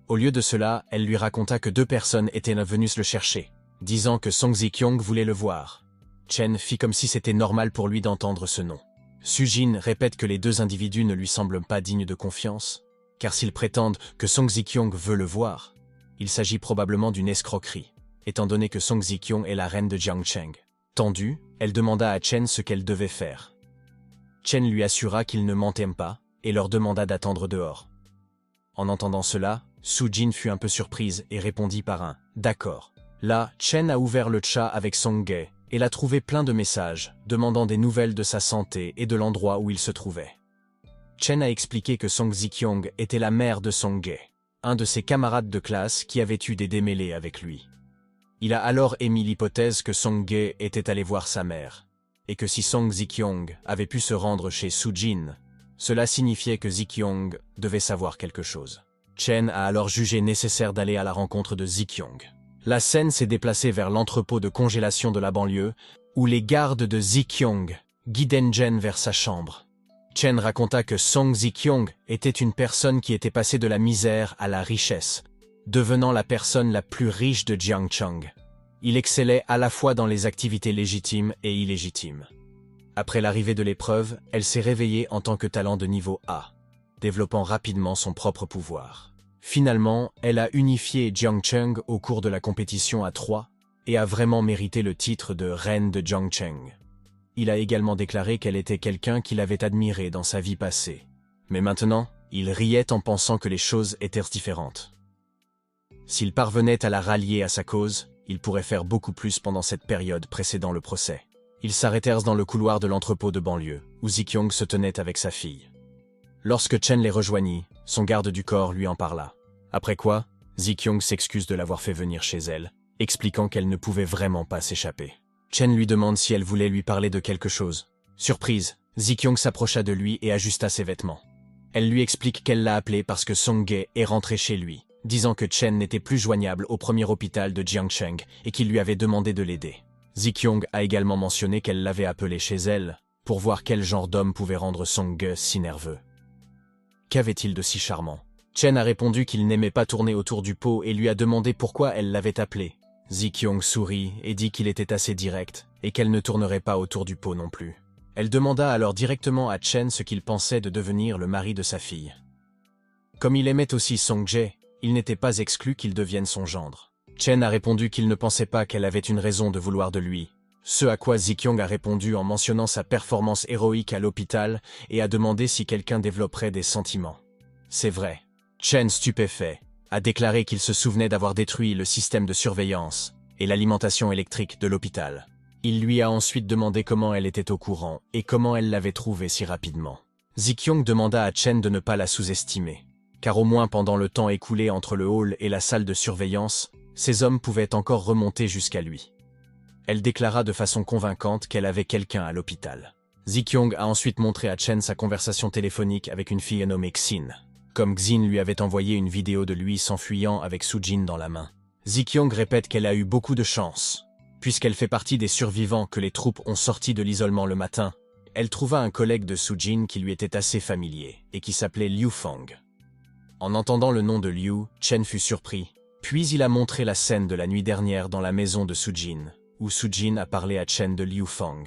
Au lieu de cela, elle lui raconta que 2 personnes étaient venues le chercher, disant que Song Ji-kyung voulait le voir. Chen fit comme si c'était normal pour lui d'entendre ce nom. Soo-jin répète que les 2 individus ne lui semblent pas dignes de confiance, car s'ils prétendent que Song Ji-kyung veut le voir, il s'agit probablement d'une escroquerie, étant donné que Song Ji-kyung est la reine de Jiangcheng. Tendue, elle demanda à Chen ce qu'elle devait faire. Chen lui assura qu'il ne mentait pas, et leur demanda d'attendre dehors. En entendant cela, Soo-jin fut un peu surprise et répondit par un « d'accord ». Là, Chen a ouvert le chat avec Song-gae et l'a trouvé plein de messages, demandant des nouvelles de sa santé et de l'endroit où il se trouvait. Chen a expliqué que Song Ji-kyung était la mère de Song-gae, un de ses camarades de classe qui avait eu des démêlés avec lui. Il a alors émis l'hypothèse que Song-gae était allé voir sa mère, et que si Song Ji-kyung avait pu se rendre chez Soo-jin, cela signifiait que Ji-kyung devait savoir quelque chose. Chen a alors jugé nécessaire d'aller à la rencontre de Ji-kyung. La scène s'est déplacée vers l'entrepôt de congélation de la banlieue, où les gardes de Ji-kyung guidaient Jen vers sa chambre. Chen raconta que Song Ji-kyung était une personne qui était passée de la misère à la richesse, devenant la personne la plus riche de Jiangcheng. Il excellait à la fois dans les activités légitimes et illégitimes. Après l'arrivée de l'épreuve, elle s'est réveillée en tant que talent de niveau A, développant rapidement son propre pouvoir. Finalement, elle a unifié Jiangcheng au cours de la compétition à 3 et a vraiment mérité le titre de reine de Jiangcheng. Il a également déclaré qu'elle était quelqu'un qu'il avait admiré dans sa vie passée. Mais maintenant, il riait en pensant que les choses étaient différentes. S'il parvenait à la rallier à sa cause, il pourrait faire beaucoup plus pendant cette période précédant le procès. Ils s'arrêtèrent dans le couloir de l'entrepôt de banlieue, où Ji-kyung se tenait avec sa fille. Lorsque Chen les rejoignit, son garde du corps lui en parla. Après quoi, Ji-kyung s'excuse de l'avoir fait venir chez elle, expliquant qu'elle ne pouvait vraiment pas s'échapper. Chen lui demande si elle voulait lui parler de quelque chose. Surprise, Ji-kyung s'approcha de lui et ajusta ses vêtements. Elle lui explique qu'elle l'a appelé parce que Song-gae est rentré chez lui, disant que Chen n'était plus joignable au premier hôpital de Jiangcheng et qu'il lui avait demandé de l'aider. Ji-kyung a également mentionné qu'elle l'avait appelé chez elle pour voir quel genre d'homme pouvait rendre Song-gae si nerveux. Qu'avait-il de si charmant? Chen a répondu qu'il n'aimait pas tourner autour du pot et lui a demandé pourquoi elle l'avait appelé. Ji-kyung sourit et dit qu'il était assez direct et qu'elle ne tournerait pas autour du pot non plus. Elle demanda alors directement à Chen ce qu'il pensait de devenir le mari de sa fille. Comme il aimait aussi Song-jae, il n'était pas exclu qu'il devienne son gendre. Chen a répondu qu'il ne pensait pas qu'elle avait une raison de vouloir de lui, ce à quoi Ji-kyung a répondu en mentionnant sa performance héroïque à l'hôpital et a demandé si quelqu'un développerait des sentiments. C'est vrai. Chen, stupéfait, a déclaré qu'il se souvenait d'avoir détruit le système de surveillance et l'alimentation électrique de l'hôpital. Il lui a ensuite demandé comment elle était au courant et comment elle l'avait trouvé si rapidement. Ji-kyung demanda à Chen de ne pas la sous-estimer, car au moins pendant le temps écoulé entre le hall et la salle de surveillance, ces hommes pouvaient encore remonter jusqu'à lui. Elle déclara de façon convaincante qu'elle avait quelqu'un à l'hôpital. Ji-kyung a ensuite montré à Chen sa conversation téléphonique avec une fille nommée Xin, comme Xin lui avait envoyé une vidéo de lui s'enfuyant avec Soo-jin dans la main. Ji-kyung répète qu'elle a eu beaucoup de chance. Puisqu'elle fait partie des survivants que les troupes ont sortis de l'isolement le matin, elle trouva un collègue de Soo-jin qui lui était assez familier et qui s'appelait Liu Fang. En entendant le nom de Liu, Chen fut surpris, puis il a montré la scène de la nuit dernière dans la maison de Soo-jin, où Soo-jin a parlé à Chen de Liu Fang.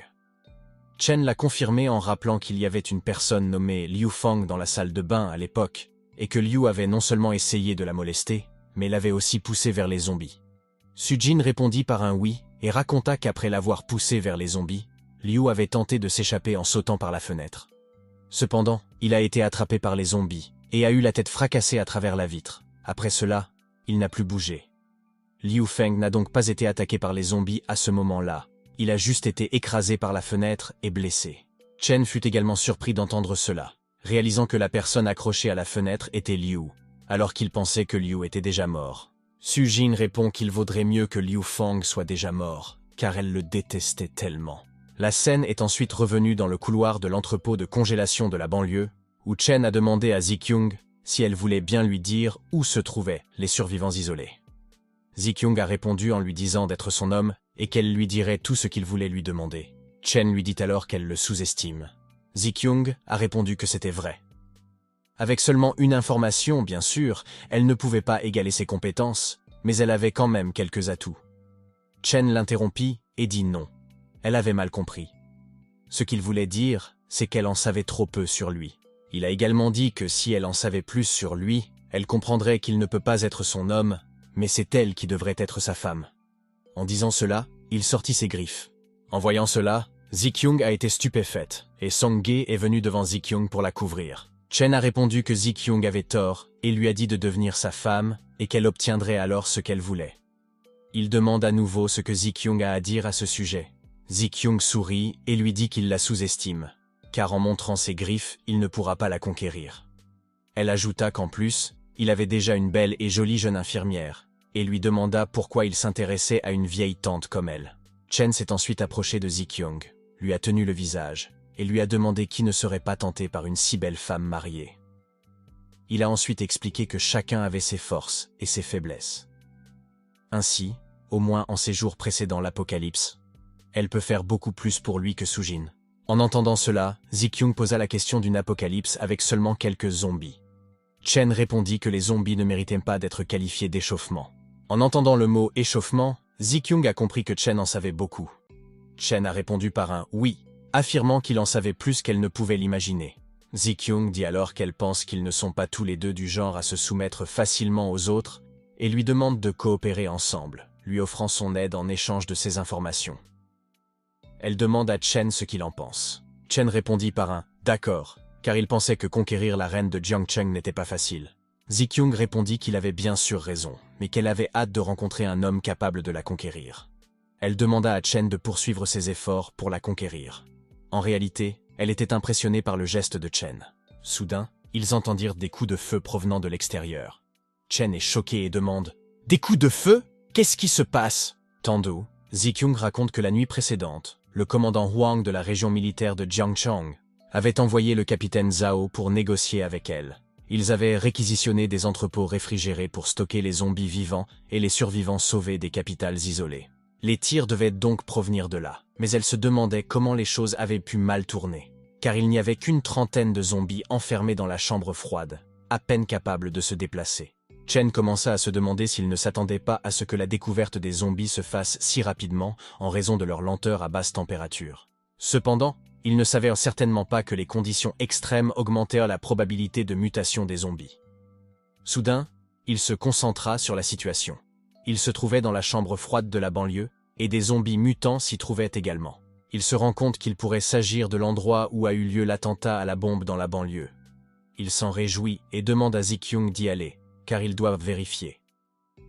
Chen l'a confirmé en rappelant qu'il y avait une personne nommée Liu Fang dans la salle de bain à l'époque, et que Liu avait non seulement essayé de la molester, mais l'avait aussi poussée vers les zombies. Soo-jin répondit par un oui, et raconta qu'après l'avoir poussée vers les zombies, Liu avait tenté de s'échapper en sautant par la fenêtre. Cependant, il a été attrapé par les zombies, et a eu la tête fracassée à travers la vitre. Après cela, il n'a plus bougé. Liu Feng n'a donc pas été attaqué par les zombies à ce moment-là, il a juste été écrasé par la fenêtre et blessé. Chen fut également surpris d'entendre cela, réalisant que la personne accrochée à la fenêtre était Liu, alors qu'il pensait que Liu était déjà mort. Soo-jin répond qu'il vaudrait mieux que Liu Fang soit déjà mort, car elle le détestait tellement. La scène est ensuite revenue dans le couloir de l'entrepôt de congélation de la banlieue, où Chen a demandé à Zi-Kyung si elle voulait bien lui dire où se trouvaient les survivants isolés. Zi-Kyung a répondu en lui disant d'être son homme et qu'elle lui dirait tout ce qu'il voulait lui demander. Chen lui dit alors qu'elle le sous-estime. Zi-Kyung a répondu que c'était vrai. Avec seulement une information, bien sûr, elle ne pouvait pas égaler ses compétences, mais elle avait quand même quelques atouts. Chen l'interrompit et dit non. Elle avait mal compris. Ce qu'il voulait dire, c'est qu'elle en savait trop peu sur lui. Il a également dit que si elle en savait plus sur lui, elle comprendrait qu'il ne peut pas être son homme, mais c'est elle qui devrait être sa femme. En disant cela, il sortit ses griffes. En voyant cela, Zi-Kyung a été stupéfaite, et Song-Ge est venu devant Zi-Kyung pour la couvrir. Chen a répondu que Zi-Kyung avait tort et lui a dit de devenir sa femme et qu'elle obtiendrait alors ce qu'elle voulait. Il demande à nouveau ce que Zi-Kyung a à dire à ce sujet. Zi-Kyung sourit et lui dit qu'il la sous-estime, car en montrant ses griffes, il ne pourra pas la conquérir. Elle ajouta qu'en plus, il avait déjà une belle et jolie jeune infirmière, et lui demanda pourquoi il s'intéressait à une vieille tante comme elle. Chen s'est ensuite approché de Zi-Kyung, lui a tenu le visage, et lui a demandé qui ne serait pas tenté par une si belle femme mariée. Il a ensuite expliqué que chacun avait ses forces et ses faiblesses. Ainsi, au moins en ses jours précédant l'Apocalypse, elle peut faire beaucoup plus pour lui que Sujin. En entendant cela, Zi-Kyung posa la question d'une apocalypse avec seulement quelques zombies. Chen répondit que les zombies ne méritaient pas d'être qualifiés d'échauffement. En entendant le mot « échauffement », Zi-Kyung a compris que Chen en savait beaucoup. Chen a répondu par un « oui », affirmant qu'il en savait plus qu'elle ne pouvait l'imaginer. Zi-Kyung dit alors qu'elle pense qu'ils ne sont pas tous les deux du genre à se soumettre facilement aux autres et lui demande de coopérer ensemble, lui offrant son aide en échange de ses informations. Elle demande à Chen ce qu'il en pense. Chen répondit par un « d'accord », car il pensait que conquérir la reine de Jiangcheng n'était pas facile. Zi-Kyung répondit qu'il avait bien sûr raison, mais qu'elle avait hâte de rencontrer un homme capable de la conquérir. Elle demanda à Chen de poursuivre ses efforts pour la conquérir. En réalité, elle était impressionnée par le geste de Chen. Soudain, ils entendirent des coups de feu provenant de l'extérieur. Chen est choqué et demande « Des coups de feu? Qu'est-ce qui se passe ?» Tandis, Zi-Kyung raconte que la nuit précédente, le commandant Huang de la région militaire de Jiangcheng avait envoyé le capitaine Zhao pour négocier avec elle. Ils avaient réquisitionné des entrepôts réfrigérés pour stocker les zombies vivants et les survivants sauvés des capitales isolées. Les tirs devaient donc provenir de là, mais elle se demandait comment les choses avaient pu mal tourner, car il n'y avait qu'une trentaine de zombies enfermés dans la chambre froide, à peine capables de se déplacer. Chen commença à se demander s'il ne s'attendait pas à ce que la découverte des zombies se fasse si rapidement en raison de leur lenteur à basse température. Cependant, il ne savait certainement pas que les conditions extrêmes augmentèrent la probabilité de mutation des zombies. Soudain, il se concentra sur la situation. Il se trouvait dans la chambre froide de la banlieue, et des zombies mutants s'y trouvaient également. Il se rend compte qu'il pourrait s'agir de l'endroit où a eu lieu l'attentat à la bombe dans la banlieue. Il s'en réjouit et demande à Zi-Kyung d'y aller, car ils doivent vérifier.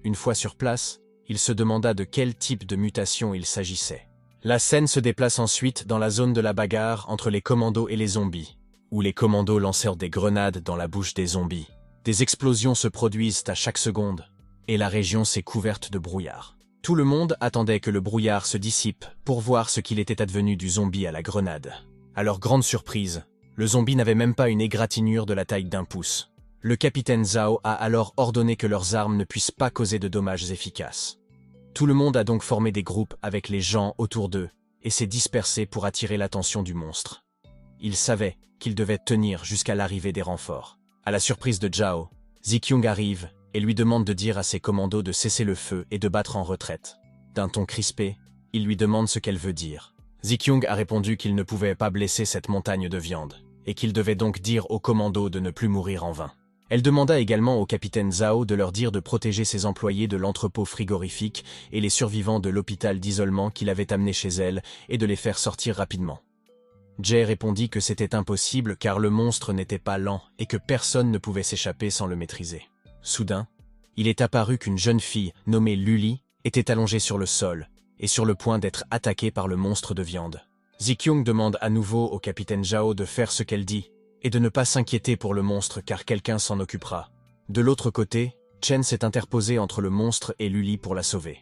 Une fois sur place, il se demanda de quel type de mutation il s'agissait. La scène se déplace ensuite dans la zone de la bagarre entre les commandos et les zombies, où les commandos lancèrent des grenades dans la bouche des zombies. Des explosions se produisent à chaque seconde, et la région s'est couverte de brouillard. Tout le monde attendait que le brouillard se dissipe pour voir ce qu'il était advenu du zombie à la grenade. À leur grande surprise, le zombie n'avait même pas une égratignure de la taille d'un pouce. Le capitaine Zhao a alors ordonné que leurs armes ne puissent pas causer de dommages efficaces. Tout le monde a donc formé des groupes avec les gens autour d'eux et s'est dispersé pour attirer l'attention du monstre. Ils savaient qu'ils devaient tenir jusqu'à l'arrivée des renforts. À la surprise de Zhao, Zi-Kyung arrive et lui demande de dire à ses commandos de cesser le feu et de battre en retraite. D'un ton crispé, il lui demande ce qu'elle veut dire. Zi-Kyung a répondu qu'il ne pouvait pas blesser cette montagne de viande et qu'il devait donc dire aux commandos de ne plus mourir en vain. Elle demanda également au capitaine Zhao de leur dire de protéger ses employés de l'entrepôt frigorifique et les survivants de l'hôpital d'isolement qu'il avait amenés chez elle et de les faire sortir rapidement. Jay répondit que c'était impossible car le monstre n'était pas lent et que personne ne pouvait s'échapper sans le maîtriser. Soudain, il est apparu qu'une jeune fille nommée Luli était allongée sur le sol et sur le point d'être attaquée par le monstre de viande. Zi-Kyung demande à nouveau au capitaine Zhao de faire ce qu'elle dit et de ne pas s'inquiéter pour le monstre car quelqu'un s'en occupera. De l'autre côté, Chen s'est interposé entre le monstre et Luli pour la sauver.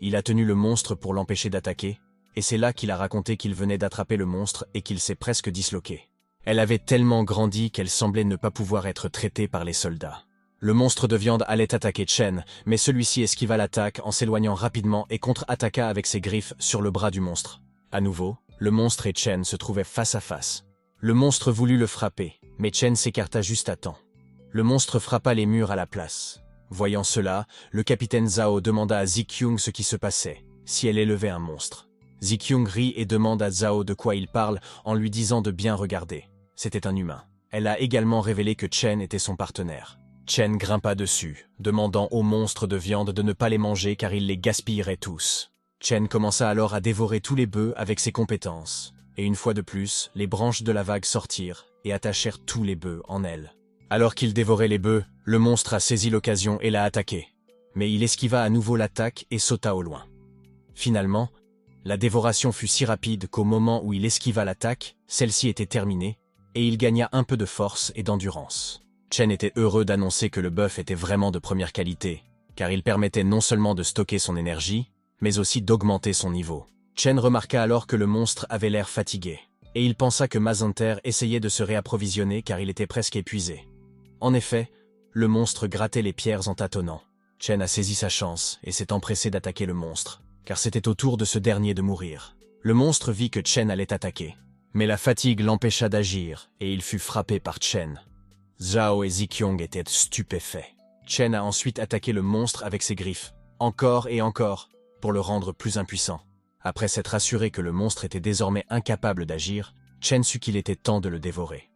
Il a tenu le monstre pour l'empêcher d'attaquer, et c'est là qu'il a raconté qu'il venait d'attraper le monstre et qu'il s'est presque disloqué. Elle avait tellement grandi qu'elle semblait ne pas pouvoir être traitée par les soldats. Le monstre de viande allait attaquer Chen, mais celui-ci esquiva l'attaque en s'éloignant rapidement et contre-attaqua avec ses griffes sur le bras du monstre. À nouveau, le monstre et Chen se trouvaient face à face. Le monstre voulut le frapper, mais Chen s'écarta juste à temps. Le monstre frappa les murs à la place. Voyant cela, le capitaine Zhao demanda à Zikyung ce qui se passait, si elle élevait un monstre. Zikyung rit et demande à Zhao de quoi il parle en lui disant de bien regarder. C'était un humain. Elle a également révélé que Chen était son partenaire. Chen grimpa dessus, demandant au monstre de viande de ne pas les manger car il les gaspillerait tous. Chen commença alors à dévorer tous les bœufs avec ses compétences. Et une fois de plus, les branches de la vague sortirent et attachèrent tous les bœufs en elle. Alors qu'il dévorait les bœufs, le monstre a saisi l'occasion et l'a attaqué. Mais il esquiva à nouveau l'attaque et sauta au loin. Finalement, la dévoration fut si rapide qu'au moment où il esquiva l'attaque, celle-ci était terminée, et il gagna un peu de force et d'endurance. Chen était heureux d'annoncer que le bœuf était vraiment de première qualité, car il permettait non seulement de stocker son énergie, mais aussi d'augmenter son niveau. Chen remarqua alors que le monstre avait l'air fatigué, et il pensa que Mazanter essayait de se réapprovisionner car il était presque épuisé. En effet, le monstre grattait les pierres en tâtonnant. Chen a saisi sa chance et s'est empressé d'attaquer le monstre, car c'était au tour de ce dernier de mourir. Le monstre vit que Chen allait attaquer, mais la fatigue l'empêcha d'agir et il fut frappé par Chen. Zhao et Zikyung étaient stupéfaits. Chen a ensuite attaqué le monstre avec ses griffes, encore et encore, pour le rendre plus impuissant. Après s'être assuré que le monstre était désormais incapable d'agir, Chen sut qu'il était temps de le dévorer.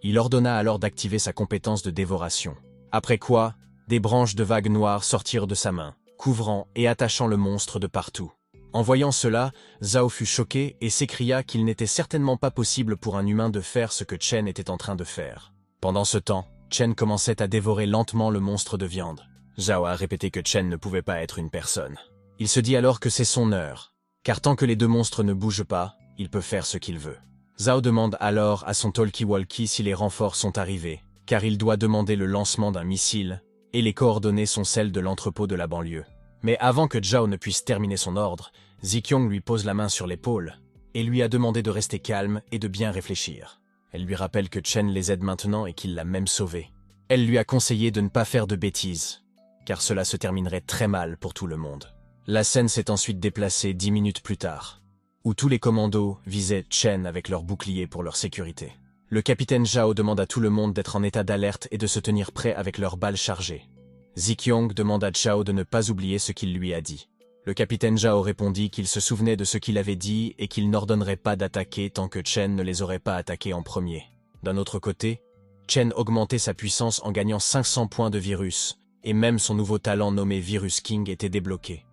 Il ordonna alors d'activer sa compétence de dévoration. Après quoi, des branches de vagues noires sortirent de sa main, couvrant et attachant le monstre de partout. En voyant cela, Zhao fut choqué et s'écria qu'il n'était certainement pas possible pour un humain de faire ce que Chen était en train de faire. Pendant ce temps, Chen commençait à dévorer lentement le monstre de viande. Zhao a répété que Chen ne pouvait pas être une personne. Il se dit alors que c'est son heure, car tant que les deux monstres ne bougent pas, il peut faire ce qu'il veut. Zhao demande alors à son talkie-walkie si les renforts sont arrivés, car il doit demander le lancement d'un missile, et les coordonnées sont celles de l'entrepôt de la banlieue. Mais avant que Zhao ne puisse terminer son ordre, Zikyung lui pose la main sur l'épaule, et lui a demandé de rester calme et de bien réfléchir. Elle lui rappelle que Chen les aide maintenant et qu'il l'a même sauvé. Elle lui a conseillé de ne pas faire de bêtises, car cela se terminerait très mal pour tout le monde. La scène s'est ensuite déplacée 10 minutes plus tard, où tous les commandos visaient Chen avec leurs boucliers pour leur sécurité. Le capitaine Zhao demande à tout le monde d'être en état d'alerte et de se tenir prêt avec leurs balles chargées. Zikyung demande à Zhao de ne pas oublier ce qu'il lui a dit. Le capitaine Zhao répondit qu'il se souvenait de ce qu'il avait dit et qu'il n'ordonnerait pas d'attaquer tant que Chen ne les aurait pas attaqués en premier. D'un autre côté, Chen augmentait sa puissance en gagnant 500 points de virus, et même son nouveau talent nommé Virus King était débloqué.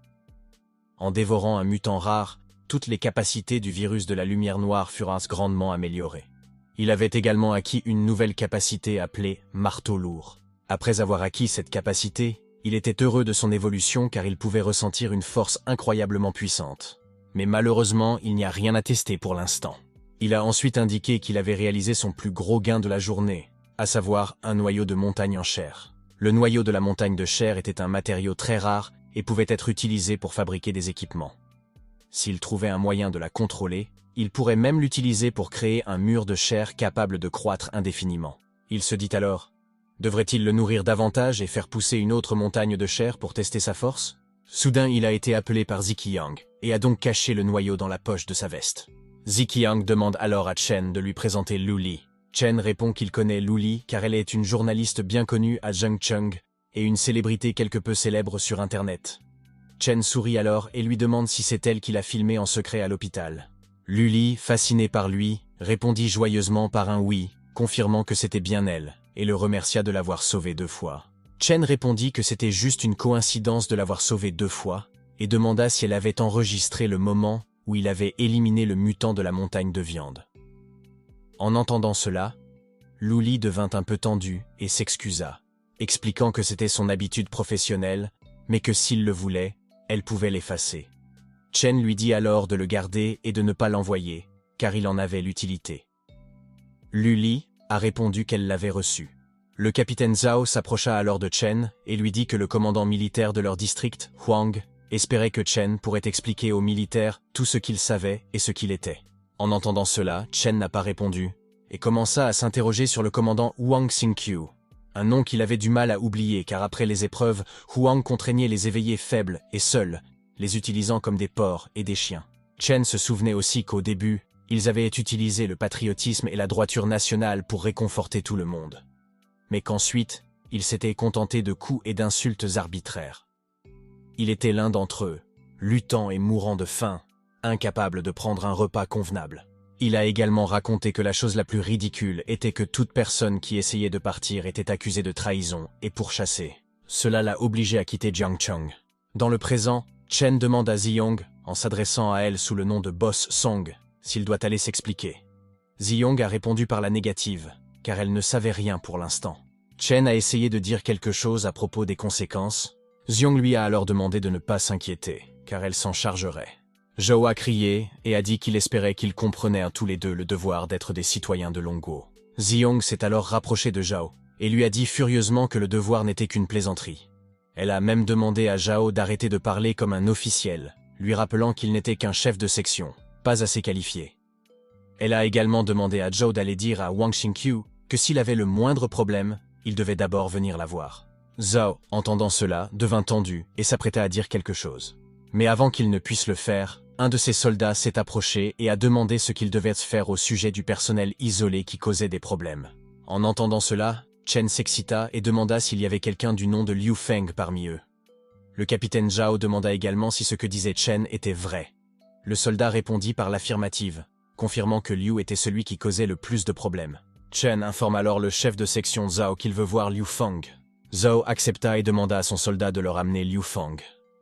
En dévorant un mutant rare, toutes les capacités du virus de la lumière noire furent grandement améliorées. Il avait également acquis une nouvelle capacité appelée Marteau lourd. Après avoir acquis cette capacité, il était heureux de son évolution car il pouvait ressentir une force incroyablement puissante. Mais malheureusement, il n'y a rien à tester pour l'instant. Il a ensuite indiqué qu'il avait réalisé son plus gros gain de la journée, à savoir un noyau de montagne en chair. Le noyau de la montagne de chair était un matériau très rare et pouvait être utilisé pour fabriquer des équipements. S'il trouvait un moyen de la contrôler, il pourrait même l'utiliser pour créer un mur de chair capable de croître indéfiniment. Il se dit alors: devrait-il le nourrir davantage et faire pousser une autre montagne de chair pour tester sa force? Soudain, il a été appelé par Zikyung et a donc caché le noyau dans la poche de sa veste. Zikyung demande alors à Chen de lui présenter Lu Li. Chen répond qu'il connaît Lu Li car elle est une journaliste bien connue à Zhengcheng et une célébrité quelque peu célèbre sur Internet. Chen sourit alors et lui demande si c'est elle qui l'a filmé en secret à l'hôpital. Lu Li, fascinée par lui, répondit joyeusement par un oui, confirmant que c'était bien elle, et le remercia de l'avoir sauvé 2 fois. Chen répondit que c'était juste une coïncidence de l'avoir sauvé 2 fois, et demanda si elle avait enregistré le moment où il avait éliminé le mutant de la montagne de viande. En entendant cela, Lu Li devint un peu tendue et s'excusa, expliquant que c'était son habitude professionnelle, mais que s'il le voulait, elle pouvait l'effacer. Chen lui dit alors de le garder et de ne pas l'envoyer, car il en avait l'utilité. Lu Li a répondu qu'elle l'avait reçu. Le capitaine Zhao s'approcha alors de Chen et lui dit que le commandant militaire de leur district, Huang, espérait que Chen pourrait expliquer aux militaires tout ce qu'il savait et ce qu'il était. En entendant cela, Chen n'a pas répondu, et commença à s'interroger sur le commandant Huang Xingqiu, un nom qu'il avait du mal à oublier car après les épreuves, Huang contraignait les éveillés faibles et seuls, les utilisant comme des porcs et des chiens. Chen se souvenait aussi qu'au début, ils avaient utilisé le patriotisme et la droiture nationale pour réconforter tout le monde. Mais qu'ensuite, ils s'étaient contentés de coups et d'insultes arbitraires. Il était l'un d'entre eux, luttant et mourant de faim, incapable de prendre un repas convenable. Il a également raconté que la chose la plus ridicule était que toute personne qui essayait de partir était accusée de trahison et pourchassée. Cela l'a obligé à quitter Jiangcheng. Dans le présent, Chen demande à Ziyong, en s'adressant à elle sous le nom de Boss Song, s'il doit aller s'expliquer. Ziyong a répondu par la négative, car elle ne savait rien pour l'instant. Chen a essayé de dire quelque chose à propos des conséquences. Ziyong lui a alors demandé de ne pas s'inquiéter, car elle s'en chargerait. Zhao a crié et a dit qu'il espérait qu'ils comprenaient tous les deux le devoir d'être des citoyens de Longguo. Ziyong s'est alors rapproché de Zhao et lui a dit furieusement que le devoir n'était qu'une plaisanterie. Elle a même demandé à Zhao d'arrêter de parler comme un officiel, lui rappelant qu'il n'était qu'un chef de section, pas assez qualifié. Elle a également demandé à Zhao d'aller dire à Huang Xingqiu que s'il avait le moindre problème, il devait d'abord venir la voir. Zhao, entendant cela, devint tendu et s'apprêta à dire quelque chose. Mais avant qu'il ne puisse le faire, un de ses soldats s'est approché et a demandé ce qu'il devait faire au sujet du personnel isolé qui causait des problèmes. En entendant cela, Chen s'excita et demanda s'il y avait quelqu'un du nom de Liu Feng parmi eux. Le capitaine Zhao demanda également si ce que disait Chen était vrai. Le soldat répondit par l'affirmative, confirmant que Liu était celui qui causait le plus de problèmes. Chen informe alors le chef de section Zhao qu'il veut voir Liu Feng. Zhao accepta et demanda à son soldat de leur amener Liu Feng.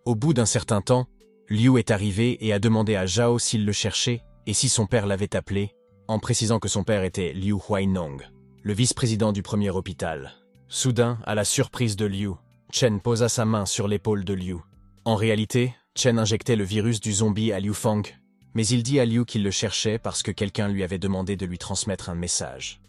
Au bout d'un certain temps, Liu est arrivé et a demandé à Zhao s'il le cherchait et si son père l'avait appelé, en précisant que son père était Liu Huainong, le vice-président du premier hôpital. Soudain, à la surprise de Liu, Chen posa sa main sur l'épaule de Liu. En réalité, Chen injectait le virus du zombie à Liu Feng, mais il dit à Liu qu'il le cherchait parce que quelqu'un lui avait demandé de lui transmettre un message.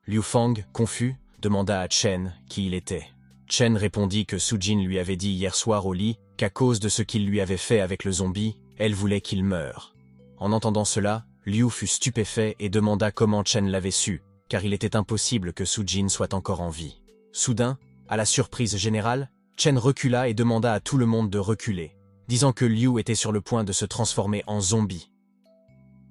Liu Feng, confus, demanda à Chen qui il était. Chen répondit que Su Jin lui avait dit hier soir au lit qu'à cause de ce qu'il lui avait fait avec le zombie, elle voulait qu'il meure. En entendant cela, Liu fut stupéfait et demanda comment Chen l'avait su, car il était impossible que Su Jin soit encore en vie. Soudain, à la surprise générale, Chen recula et demanda à tout le monde de reculer, disant que Liu était sur le point de se transformer en zombie.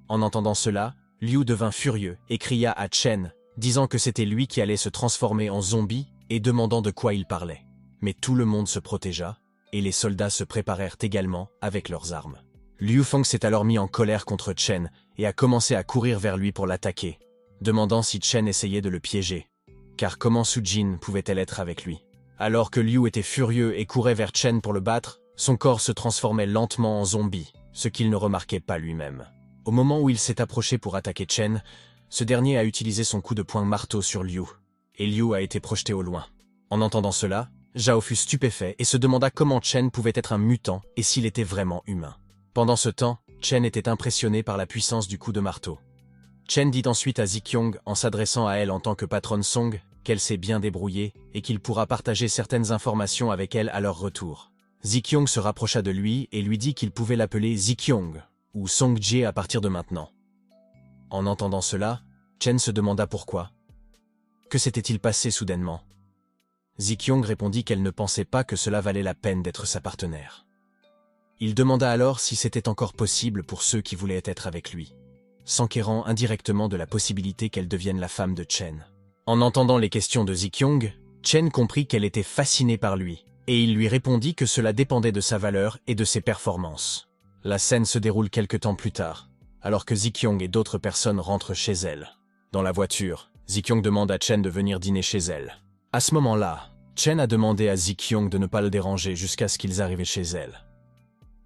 En entendant cela, Liu devint furieux et cria à Chen, disant que c'était lui qui allait se transformer en zombie et demandant de quoi il parlait. Mais tout le monde se protégea, et les soldats se préparèrent également avec leurs armes. Liu Feng s'est alors mis en colère contre Chen et a commencé à courir vers lui pour l'attaquer, demandant si Chen essayait de le piéger. Car comment Su Jin pouvait-elle être avec lui? Alors que Liu était furieux et courait vers Chen pour le battre, son corps se transformait lentement en zombie, ce qu'il ne remarquait pas lui-même. Au moment où il s'est approché pour attaquer Chen, ce dernier a utilisé son coup de poing marteau sur Liu, et Liu a été projeté au loin. En entendant cela, Zhao fut stupéfait et se demanda comment Chen pouvait être un mutant et s'il était vraiment humain. Pendant ce temps, Chen était impressionné par la puissance du coup de marteau. Chen dit ensuite à Ziqiong, en s'adressant à elle en tant que patronne Song, qu'elle s'est bien débrouillée et qu'il pourra partager certaines informations avec elle à leur retour. Ziqiong se rapprocha de lui et lui dit qu'il pouvait l'appeler Ziqiong, ou Song Jie à partir de maintenant. En entendant cela, Chen se demanda pourquoi. Que s'était-il passé soudainement? Ziqiong répondit qu'elle ne pensait pas que cela valait la peine d'être sa partenaire. Il demanda alors si c'était encore possible pour ceux qui voulaient être avec lui, s'enquérant indirectement de la possibilité qu'elle devienne la femme de Chen. En entendant les questions de Ziqiong, Chen comprit qu'elle était fascinée par lui, et il lui répondit que cela dépendait de sa valeur et de ses performances. La scène se déroule quelque temps plus tard, alors que Ziqiong et d'autres personnes rentrent chez elle. Dans la voiture, Ziqiong demande à Chen de venir dîner chez elle. À ce moment-là, Chen a demandé à Ziqiong de ne pas le déranger jusqu'à ce qu'ils arrivent chez elle.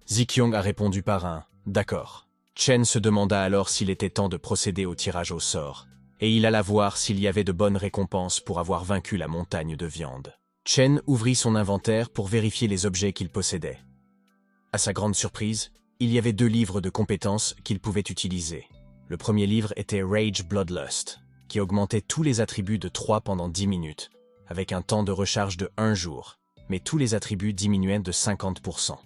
Ziqiong a répondu par un « d'accord ». Chen se demanda alors s'il était temps de procéder au tirage au sort, et il alla voir s'il y avait de bonnes récompenses pour avoir vaincu la montagne de viande. Chen ouvrit son inventaire pour vérifier les objets qu'il possédait. À sa grande surprise, il y avait 2 livres de compétences qu'il pouvait utiliser. Le premier livre était Rage Bloodlust, qui augmentait tous les attributs de 3 pendant 10 minutes, avec un temps de recharge de 1 jour, mais tous les attributs diminuaient de 50%.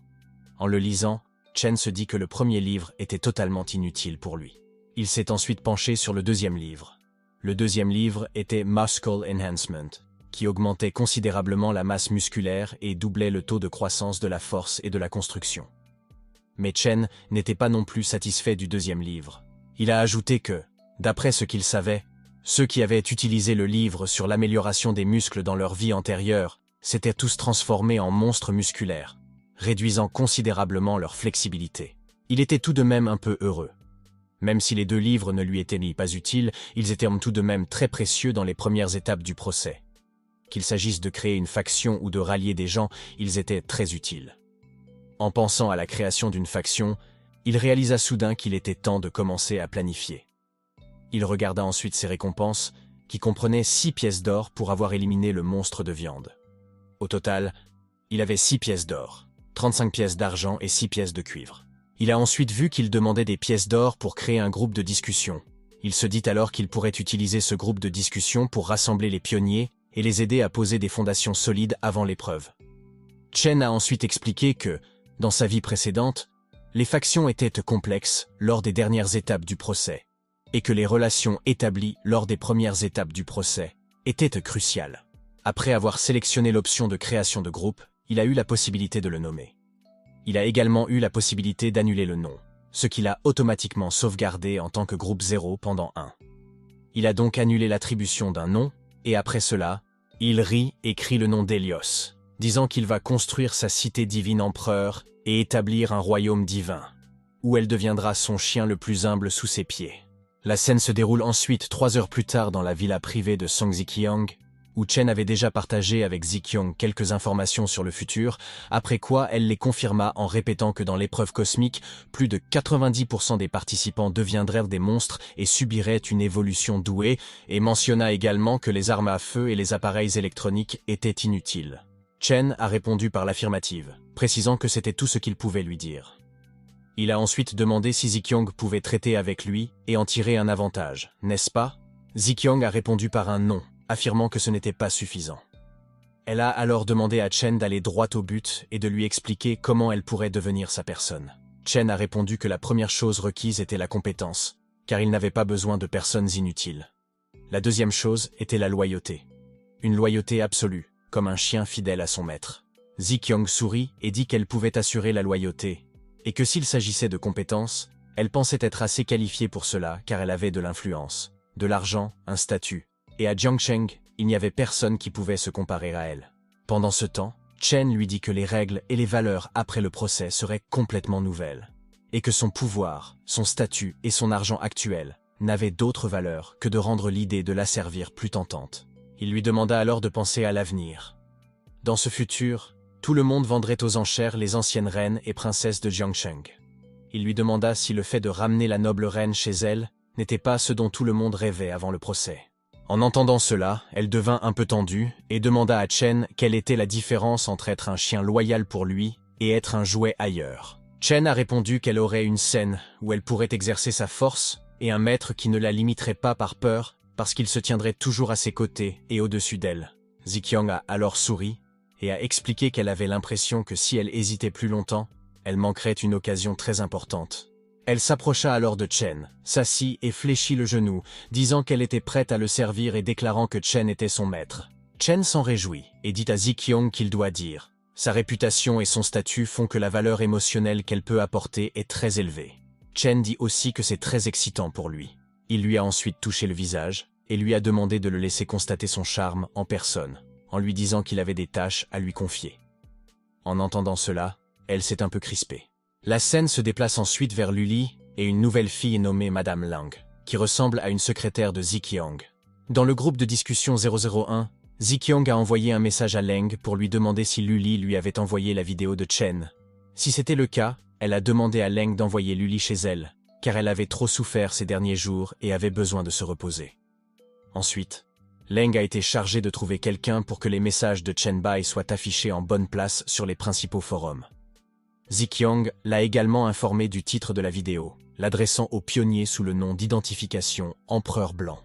En le lisant, Chen se dit que le premier livre était totalement inutile pour lui. Il s'est ensuite penché sur le deuxième livre. Le deuxième livre était Muscle Enhancement, qui augmentait considérablement la masse musculaire et doublait le taux de croissance de la force et de la construction. Mais Chen n'était pas non plus satisfait du deuxième livre. Il a ajouté que, d'après ce qu'il savait, ceux qui avaient utilisé le livre sur l'amélioration des muscles dans leur vie antérieure s'étaient tous transformés en monstres musculaires, réduisant considérablement leur flexibilité. Il était tout de même un peu heureux. Même si les deux livres ne lui étaient pas utiles, ils étaient tout de même très précieux dans les premières étapes du procès. Qu'il s'agisse de créer une faction ou de rallier des gens, ils étaient très utiles. En pensant à la création d'une faction, il réalisa soudain qu'il était temps de commencer à planifier. Il regarda ensuite ses récompenses, qui comprenaient 6 pièces d'or pour avoir éliminé le monstre de viande. Au total, il avait 6 pièces d'or, 35 pièces d'argent et 6 pièces de cuivre. Il a ensuite vu qu'il demandait des pièces d'or pour créer un groupe de discussion. Il se dit alors qu'il pourrait utiliser ce groupe de discussion pour rassembler les pionniers et les aider à poser des fondations solides avant l'épreuve. Chen a ensuite expliqué que, dans sa vie précédente, les factions étaient complexes lors des dernières étapes du procès, et que les relations établies lors des premières étapes du procès étaient cruciales. Après avoir sélectionné l'option de création de groupe, il a eu la possibilité de le nommer. Il a également eu la possibilité d'annuler le nom, ce qu'il a automatiquement sauvegardé en tant que groupe 0 pendant 1. Il a donc annulé l'attribution d'un nom, et après cela, il rit et crie le nom d'Hélios, disant qu'il va construire sa cité divine empereur et établir un royaume divin, où elle deviendra son chien le plus humble sous ses pieds. La scène se déroule ensuite 3 heures plus tard dans la villa privée de Song Ziqiang, où Chen avait déjà partagé avec Ziqiang quelques informations sur le futur, après quoi elle les confirma en répétant que dans l'épreuve cosmique, plus de 90% des participants deviendraient des monstres et subiraient une évolution douée, et mentionna également que les armes à feu et les appareils électroniques étaient inutiles. Chen a répondu par l'affirmative, précisant que c'était tout ce qu'il pouvait lui dire. Il a ensuite demandé si Ziqiang pouvait traiter avec lui et en tirer un avantage, n'est-ce pas? Ziqiang a répondu par un non, affirmant que ce n'était pas suffisant. Elle a alors demandé à Chen d'aller droit au but et de lui expliquer comment elle pourrait devenir sa personne. Chen a répondu que la première chose requise était la compétence, car il n'avait pas besoin de personnes inutiles. La deuxième chose était la loyauté. Une loyauté absolue, comme un chien fidèle à son maître. Ziqiang sourit et dit qu'elle pouvait assurer la loyauté, et que s'il s'agissait de compétences, elle pensait être assez qualifiée pour cela car elle avait de l'influence, de l'argent, un statut, et à Jiangsheng, il n'y avait personne qui pouvait se comparer à elle. Pendant ce temps, Chen lui dit que les règles et les valeurs après le procès seraient complètement nouvelles, et que son pouvoir, son statut et son argent actuel n'avaient d'autre valeur que de rendre l'idée de la servir plus tentante. Il lui demanda alors de penser à l'avenir. Dans ce futur, tout le monde vendrait aux enchères les anciennes reines et princesses de Jiangsheng. Il lui demanda si le fait de ramener la noble reine chez elle n'était pas ce dont tout le monde rêvait avant le procès. En entendant cela, elle devint un peu tendue et demanda à Chen quelle était la différence entre être un chien loyal pour lui et être un jouet ailleurs. Chen a répondu qu'elle aurait une scène où elle pourrait exercer sa force et un maître qui ne la limiterait pas par peur parce qu'il se tiendrait toujours à ses côtés et au-dessus d'elle. Ziqiang a alors souri et a expliqué qu'elle avait l'impression que si elle hésitait plus longtemps, elle manquerait une occasion très importante. Elle s'approcha alors de Chen, s'assit et fléchit le genou, disant qu'elle était prête à le servir et déclarant que Chen était son maître. Chen s'en réjouit et dit à Ziqiang qu'il doit dire. Sa réputation et son statut font que la valeur émotionnelle qu'elle peut apporter est très élevée. Chen dit aussi que c'est très excitant pour lui. Il lui a ensuite touché le visage et lui a demandé de le laisser constater son charme en personne, en lui disant qu'il avait des tâches à lui confier. En entendant cela, elle s'est un peu crispée. La scène se déplace ensuite vers Luli et une nouvelle fille nommée Madame Lang, qui ressemble à une secrétaire de Ziqiang. Dans le groupe de discussion 001, Ziqiang a envoyé un message à Leng pour lui demander si Luli lui avait envoyé la vidéo de Chen. Si c'était le cas, elle a demandé à Leng d'envoyer Luli chez elle, car elle avait trop souffert ces derniers jours et avait besoin de se reposer. Ensuite, Leng a été chargé de trouver quelqu'un pour que les messages de Chen Bai soient affichés en bonne place sur les principaux forums. Ziqiang l'a également informé du titre de la vidéo, l'adressant aux pionniers sous le nom d'identification Empereur Blanc.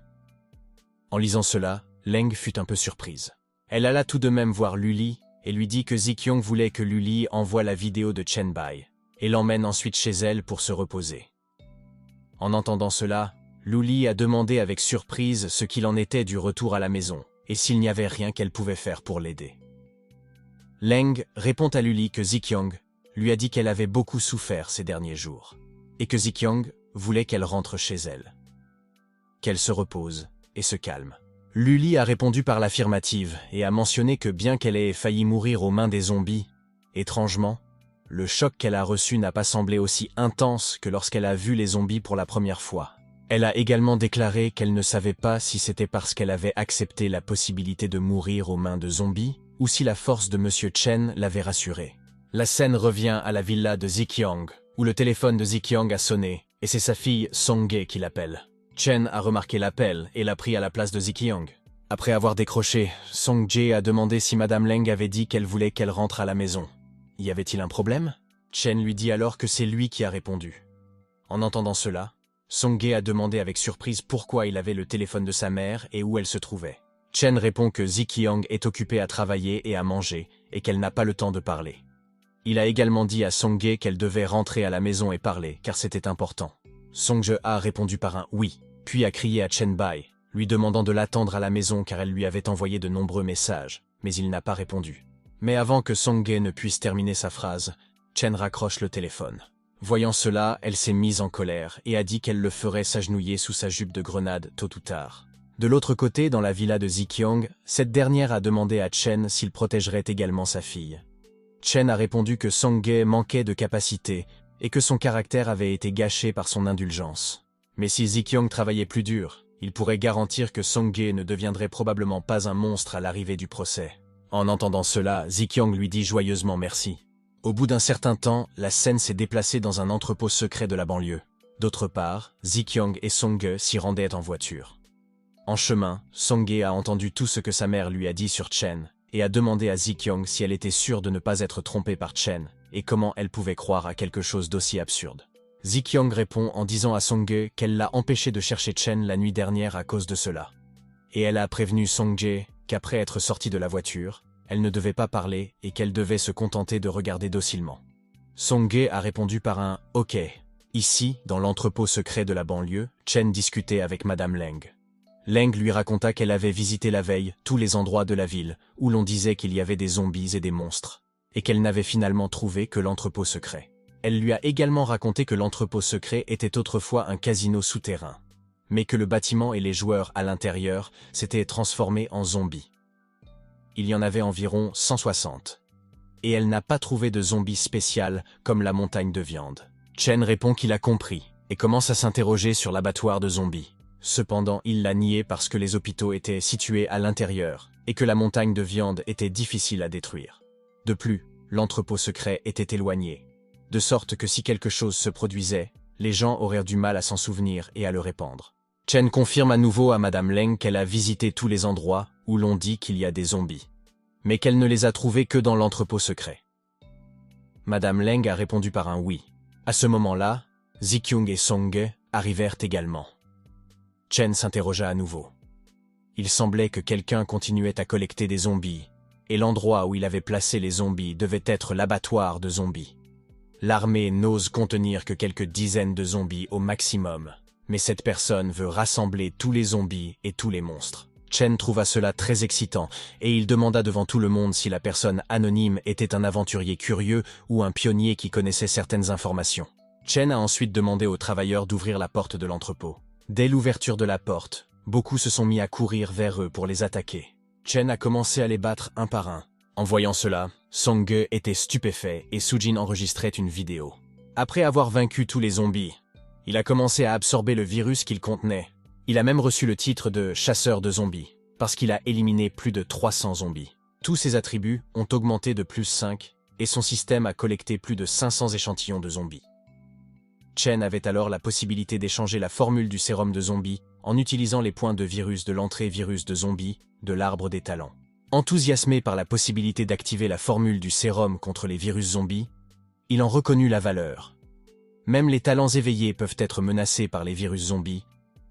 En lisant cela, Leng fut un peu surprise. Elle alla tout de même voir Luli et lui dit que Zikyong voulait que Luli envoie la vidéo de Chen Bai, et l'emmène ensuite chez elle pour se reposer. En entendant cela, Luli a demandé avec surprise ce qu'il en était du retour à la maison, et s'il n'y avait rien qu'elle pouvait faire pour l'aider. Leng répond à Luli que Zikyong lui a dit qu'elle avait beaucoup souffert ces derniers jours, et que Zikyong voulait qu'elle rentre chez elle, qu'elle se repose et se calme. Luli a répondu par l'affirmative et a mentionné que bien qu'elle ait failli mourir aux mains des zombies, étrangement, le choc qu'elle a reçu n'a pas semblé aussi intense que lorsqu'elle a vu les zombies pour la première fois. Elle a également déclaré qu'elle ne savait pas si c'était parce qu'elle avait accepté la possibilité de mourir aux mains de zombies ou si la force de Monsieur Chen l'avait rassurée. La scène revient à la villa de Zikyong, où le téléphone de Zikyong a sonné, et c'est sa fille Song-ge qui l'appelle. Chen a remarqué l'appel et l'a pris à la place de Zikyong. Après avoir décroché, Song-ge a demandé si Madame Leng avait dit qu'elle voulait qu'elle rentre à la maison. Y avait-il un problème? Chen lui dit alors que c'est lui qui a répondu. En entendant cela, Song-ge a demandé avec surprise pourquoi il avait le téléphone de sa mère et où elle se trouvait. Chen répond que Zikyong est occupée à travailler et à manger et qu'elle n'a pas le temps de parler. Il a également dit à Song-ge qu'elle devait rentrer à la maison et parler car c'était important. Song-ge a répondu par un « oui », puis a crié à Chen Bai, lui demandant de l'attendre à la maison car elle lui avait envoyé de nombreux messages, mais il n'a pas répondu. Mais avant que Song-ge ne puisse terminer sa phrase, Chen raccroche le téléphone. Voyant cela, elle s'est mise en colère et a dit qu'elle le ferait s'agenouiller sous sa jupe de grenade tôt ou tard. De l'autre côté, dans la villa de Zikyong, cette dernière a demandé à Chen s'il protégerait également sa fille. Chen a répondu que Song-ge manquait de capacité et que son caractère avait été gâché par son indulgence. Mais si Zikyong travaillait plus dur, il pourrait garantir que Song-ge ne deviendrait probablement pas un monstre à l'arrivée du procès. En entendant cela, Zikyong lui dit joyeusement merci. Au bout d'un certain temps, la scène s'est déplacée dans un entrepôt secret de la banlieue. D'autre part, Zikyong et Song-ge s'y rendaient en voiture. En chemin, Song-ge a entendu tout ce que sa mère lui a dit sur Chen et a demandé à Zikyong si elle était sûre de ne pas être trompée par Chen et comment elle pouvait croire à quelque chose d'aussi absurde. Zikyong répond en disant à Song-ge qu'elle l'a empêché de chercher Chen la nuit dernière à cause de cela. Et elle a prévenu Song-ge qu'après être sortie de la voiture, elle ne devait pas parler et qu'elle devait se contenter de regarder docilement. Song-ge a répondu par un « ok ». Ici, dans l'entrepôt secret de la banlieue, Chen discutait avec Madame Leng. Leng lui raconta qu'elle avait visité la veille tous les endroits de la ville où l'on disait qu'il y avait des zombies et des monstres, et qu'elle n'avait finalement trouvé que l'entrepôt secret. Elle lui a également raconté que l'entrepôt secret était autrefois un casino souterrain, mais que le bâtiment et les joueurs à l'intérieur s'étaient transformés en zombies. Il y en avait environ 160. Et elle n'a pas trouvé de zombie spécial comme la montagne de viande. Chen répond qu'il a compris et commence à s'interroger sur l'abattoir de zombies. Cependant, il l'a nié parce que les hôpitaux étaient situés à l'intérieur et que la montagne de viande était difficile à détruire. De plus, l'entrepôt secret était éloigné, de sorte que si quelque chose se produisait, les gens auraient du mal à s'en souvenir et à le répandre. Chen confirme à nouveau à Madame Leng qu'elle a visité tous les endroits où l'on dit qu'il y a des zombies, mais qu'elle ne les a trouvés que dans l'entrepôt secret. Madame Leng a répondu par un oui. À ce moment-là, Zikyong et Song-ge arrivèrent également. Chen s'interrogea à nouveau. Il semblait que quelqu'un continuait à collecter des zombies, et l'endroit où il avait placé les zombies devait être l'abattoir de zombies. L'armée n'ose contenir que quelques dizaines de zombies au maximum, mais cette personne veut rassembler tous les zombies et tous les monstres. Chen trouva cela très excitant et il demanda devant tout le monde si la personne anonyme était un aventurier curieux ou un pionnier qui connaissait certaines informations. Chen a ensuite demandé aux travailleurs d'ouvrir la porte de l'entrepôt. Dès l'ouverture de la porte, beaucoup se sont mis à courir vers eux pour les attaquer. Chen a commencé à les battre un par un. En voyant cela, Song-ge était stupéfait et Sujin enregistrait une vidéo. Après avoir vaincu tous les zombies, il a commencé à absorber le virus qu'il contenait. Il a même reçu le titre de chasseur de zombies, parce qu'il a éliminé plus de 300 zombies. Tous ses attributs ont augmenté de plus 5, et son système a collecté plus de 500 échantillons de zombies. Chen avait alors la possibilité d'échanger la formule du sérum de zombies en utilisant les points de virus de l'entrée virus de zombies de l'arbre des talents. Enthousiasmé par la possibilité d'activer la formule du sérum contre les virus zombies, il en reconnut la valeur. Même les talents éveillés peuvent être menacés par les virus zombies,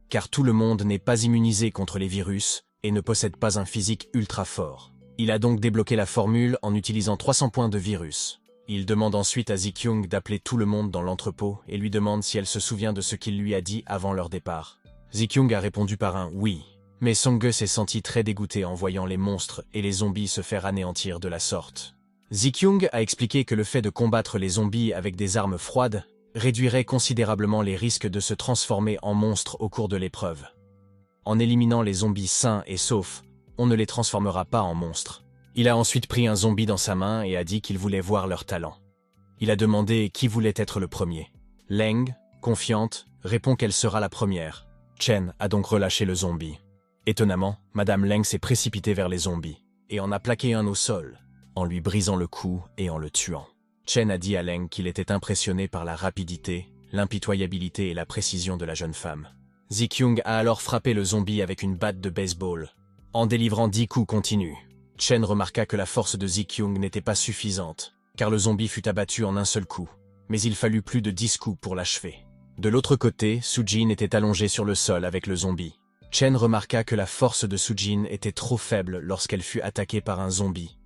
car tout le monde n'est pas immunisé contre les virus et ne possède pas un physique ultra fort. Il a donc débloqué la formule en utilisant 300 points de virus. Il demande ensuite à Zi-Kyung d'appeler tout le monde dans l'entrepôt et lui demande si elle se souvient de ce qu'il lui a dit avant leur départ. Zi-Kyung a répondu par un « oui ». Mais Song-ge s'est senti très dégoûté en voyant les monstres et les zombies se faire anéantir de la sorte. Zi-Kyung a expliqué que le fait de combattre les zombies avec des armes froides réduirait considérablement les risques de se transformer en monstres au cours de l'épreuve. En éliminant les zombies sains et saufs, on ne les transformera pas en monstres. Il a ensuite pris un zombie dans sa main et a dit qu'il voulait voir leur talent. Il a demandé qui voulait être le premier. Leng, confiante, répond qu'elle sera la première. Chen a donc relâché le zombie. Étonnamment, Madame Leng s'est précipitée vers les zombies et en a plaqué un au sol, en lui brisant le cou et en le tuant. Chen a dit à Leng qu'il était impressionné par la rapidité, l'impitoyabilité et la précision de la jeune femme. Zi-Kyung a alors frappé le zombie avec une batte de baseball, en délivrant 10 coups continus. Chen remarqua que la force de Zi-Kyung n'était pas suffisante, car le zombie fut abattu en un seul coup, mais il fallut plus de 10 coups pour l'achever. De l'autre côté, Sujin était allongé sur le sol avec le zombie. Chen remarqua que la force de Sujin était trop faible lorsqu'elle fut attaquée par un zombie,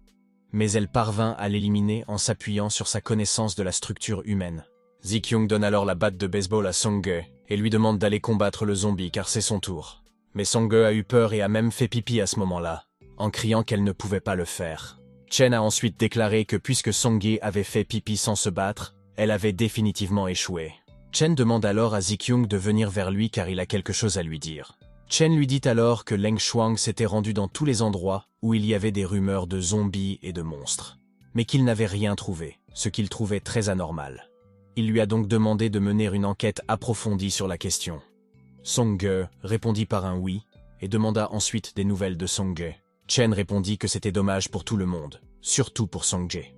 mais elle parvint à l'éliminer en s'appuyant sur sa connaissance de la structure humaine. Zi-Kyung donne alors la batte de baseball à Song-ge et lui demande d'aller combattre le zombie car c'est son tour. Mais Song-ge a eu peur et a même fait pipi à ce moment-là, en criant qu'elle ne pouvait pas le faire. Chen a ensuite déclaré que puisque Song-ge avait fait pipi sans se battre, elle avait définitivement échoué. Chen demande alors à Zi-Kyung de venir vers lui car il a quelque chose à lui dire. Chen lui dit alors que Leng Shuang s'était rendu dans tous les endroits où il y avait des rumeurs de zombies et de monstres, mais qu'il n'avait rien trouvé, ce qu'il trouvait très anormal. Il lui a donc demandé de mener une enquête approfondie sur la question. Song-ge répondit par un oui et demanda ensuite des nouvelles de Song-ge. Chen répondit que c'était dommage pour tout le monde, surtout pour Song-ge.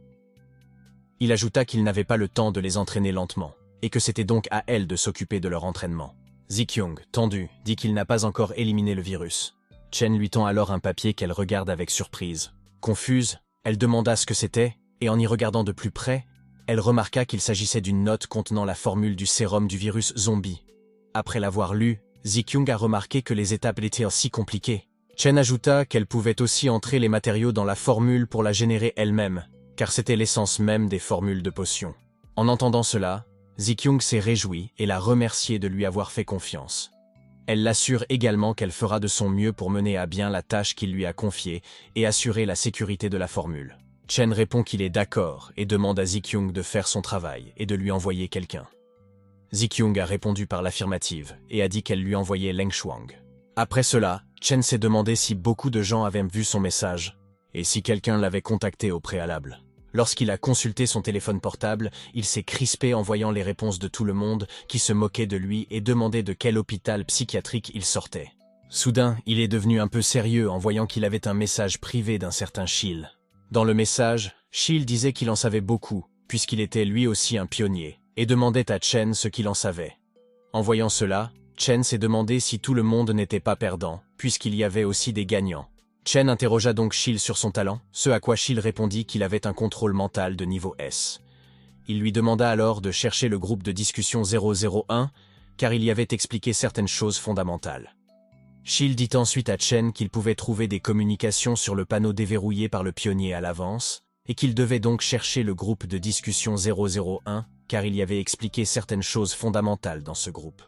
Il ajouta qu'il n'avait pas le temps de les entraîner lentement, et que c'était donc à elle de s'occuper de leur entraînement. Zi-Kyung, tendu, dit qu'il n'a pas encore éliminé le virus. Chen lui tend alors un papier qu'elle regarde avec surprise. Confuse, elle demanda ce que c'était, et en y regardant de plus près, elle remarqua qu'il s'agissait d'une note contenant la formule du sérum du virus zombie. Après l'avoir lu, Zi-Kyung a remarqué que les étapes étaient si compliquées. Chen ajouta qu'elle pouvait aussi entrer les matériaux dans la formule pour la générer elle-même, car c'était l'essence même des formules de potions. En entendant cela, Zi-Kyung s'est réjouie et l'a remercié de lui avoir fait confiance. Elle l'assure également qu'elle fera de son mieux pour mener à bien la tâche qu'il lui a confiée et assurer la sécurité de la formule. Chen répond qu'il est d'accord et demande à Zi-Kyung de faire son travail et de lui envoyer quelqu'un. Zi-Kyung a répondu par l'affirmative et a dit qu'elle lui envoyait Leng Shuang. Après cela, Chen s'est demandé si beaucoup de gens avaient vu son message et si quelqu'un l'avait contacté au préalable. Lorsqu'il a consulté son téléphone portable, il s'est crispé en voyant les réponses de tout le monde qui se moquait de lui et demandait de quel hôpital psychiatrique il sortait. Soudain, il est devenu un peu sérieux en voyant qu'il avait un message privé d'un certain Shil. Dans le message, Shil disait qu'il en savait beaucoup, puisqu'il était lui aussi un pionnier, et demandait à Chen ce qu'il en savait. En voyant cela, Chen s'est demandé si tout le monde n'était pas perdant, puisqu'il y avait aussi des gagnants. Chen interrogea donc Shil sur son talent, ce à quoi Shil répondit qu'il avait un contrôle mental de niveau S. Il lui demanda alors de chercher le groupe de discussion 001, car il y avait expliqué certaines choses fondamentales. Shil dit ensuite à Chen qu'il pouvait trouver des communications sur le panneau déverrouillé par le pionnier à l'avance, et qu'il devait donc chercher le groupe de discussion 001, car il y avait expliqué certaines choses fondamentales dans ce groupe.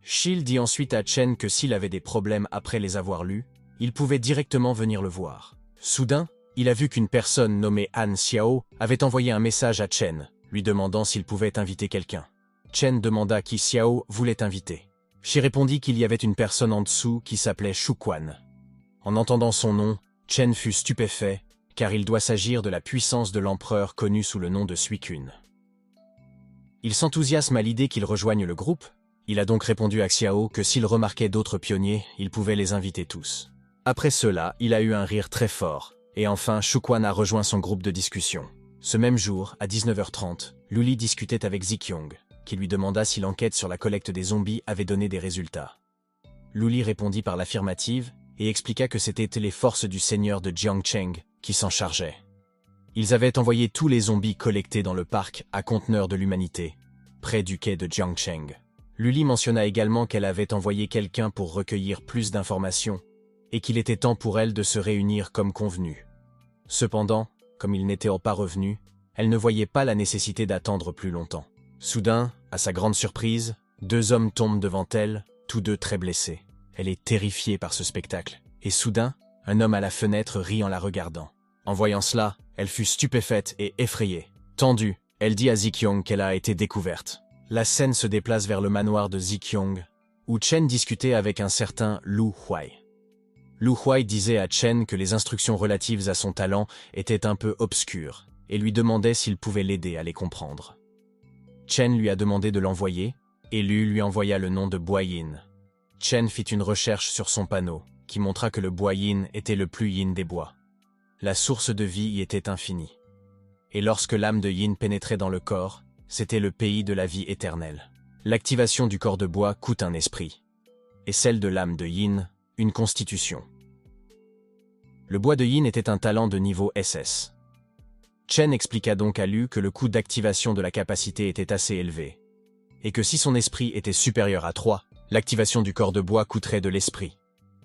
Shil dit ensuite à Chen que s'il avait des problèmes après les avoir lus, il pouvait directement venir le voir. Soudain, il a vu qu'une personne nommée Han Xiao avait envoyé un message à Chen, lui demandant s'il pouvait inviter quelqu'un. Chen demanda qui Xiao voulait inviter. Shi répondit qu'il y avait une personne en dessous qui s'appelait Shuquan. En entendant son nom, Chen fut stupéfait, car il doit s'agir de la puissance de l'empereur connu sous le nom de Suicune. Il s'enthousiasme à l'idée qu'il rejoigne le groupe. Il a donc répondu à Xiao que s'il remarquait d'autres pionniers, il pouvait les inviter tous. Après cela, il a eu un rire très fort, et enfin Shuquan a rejoint son groupe de discussion. Ce même jour, à 19h30, Luli discutait avec Zi-Kyung, qui lui demanda si l'enquête sur la collecte des zombies avait donné des résultats. Luli répondit par l'affirmative et expliqua que c'était les forces du seigneur de Jiangcheng qui s'en chargeaient. Ils avaient envoyé tous les zombies collectés dans le parc à conteneur de l'humanité, près du quai de Jiangcheng. Luli mentionna également qu'elle avait envoyé quelqu'un pour recueillir plus d'informations, et qu'il était temps pour elle de se réunir comme convenu. Cependant, comme il n'était pas revenu, elle ne voyait pas la nécessité d'attendre plus longtemps. Soudain, à sa grande surprise, 2 hommes tombent devant elle, tous 2 très blessés. Elle est terrifiée par ce spectacle, et soudain, un homme à la fenêtre rit en la regardant. En voyant cela, elle fut stupéfaite et effrayée. Tendue, elle dit à Zikyong qu'elle a été découverte. La scène se déplace vers le manoir de Zikyong, où Chen discutait avec un certain Lu Huai. Lu Huai disait à Chen que les instructions relatives à son talent étaient un peu obscures, et lui demandait s'il pouvait l'aider à les comprendre. Chen lui a demandé de l'envoyer, et Lu lui envoya le nom de Bois-Yin. Chen fit une recherche sur son panneau, qui montra que le Bois-Yin était le plus yin des bois. La source de vie y était infinie. Et lorsque l'âme de Yin pénétrait dans le corps, c'était le pays de la vie éternelle. L'activation du corps de bois coûte un esprit, et celle de l'âme de Yin, une constitution. Le bois de Yin était un talent de niveau SS. Chen expliqua donc à Lu que le coût d'activation de la capacité était assez élevé, et que si son esprit était supérieur à 3, l'activation du corps de bois coûterait de l'esprit.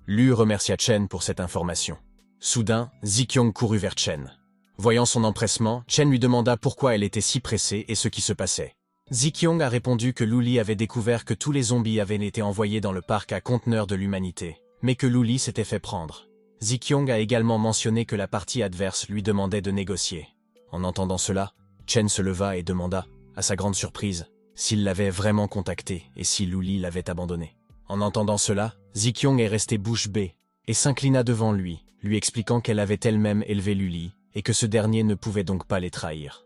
Lu remercia Chen pour cette information. Soudain, Zikyong courut vers Chen. Voyant son empressement, Chen lui demanda pourquoi elle était si pressée et ce qui se passait. Zikyong a répondu que Lu Li avait découvert que tous les zombies avaient été envoyés dans le parc à conteneur de l'humanité, mais que Lu Li s'était fait prendre. Zikyong a également mentionné que la partie adverse lui demandait de négocier. En entendant cela, Chen se leva et demanda, à sa grande surprise, s'il l'avait vraiment contacté et si Lu Li l'avait abandonné. En entendant cela, Zikyong est resté bouche bée et s'inclina devant lui, lui expliquant qu'elle avait elle-même élevé Lu Li et que ce dernier ne pouvait donc pas les trahir.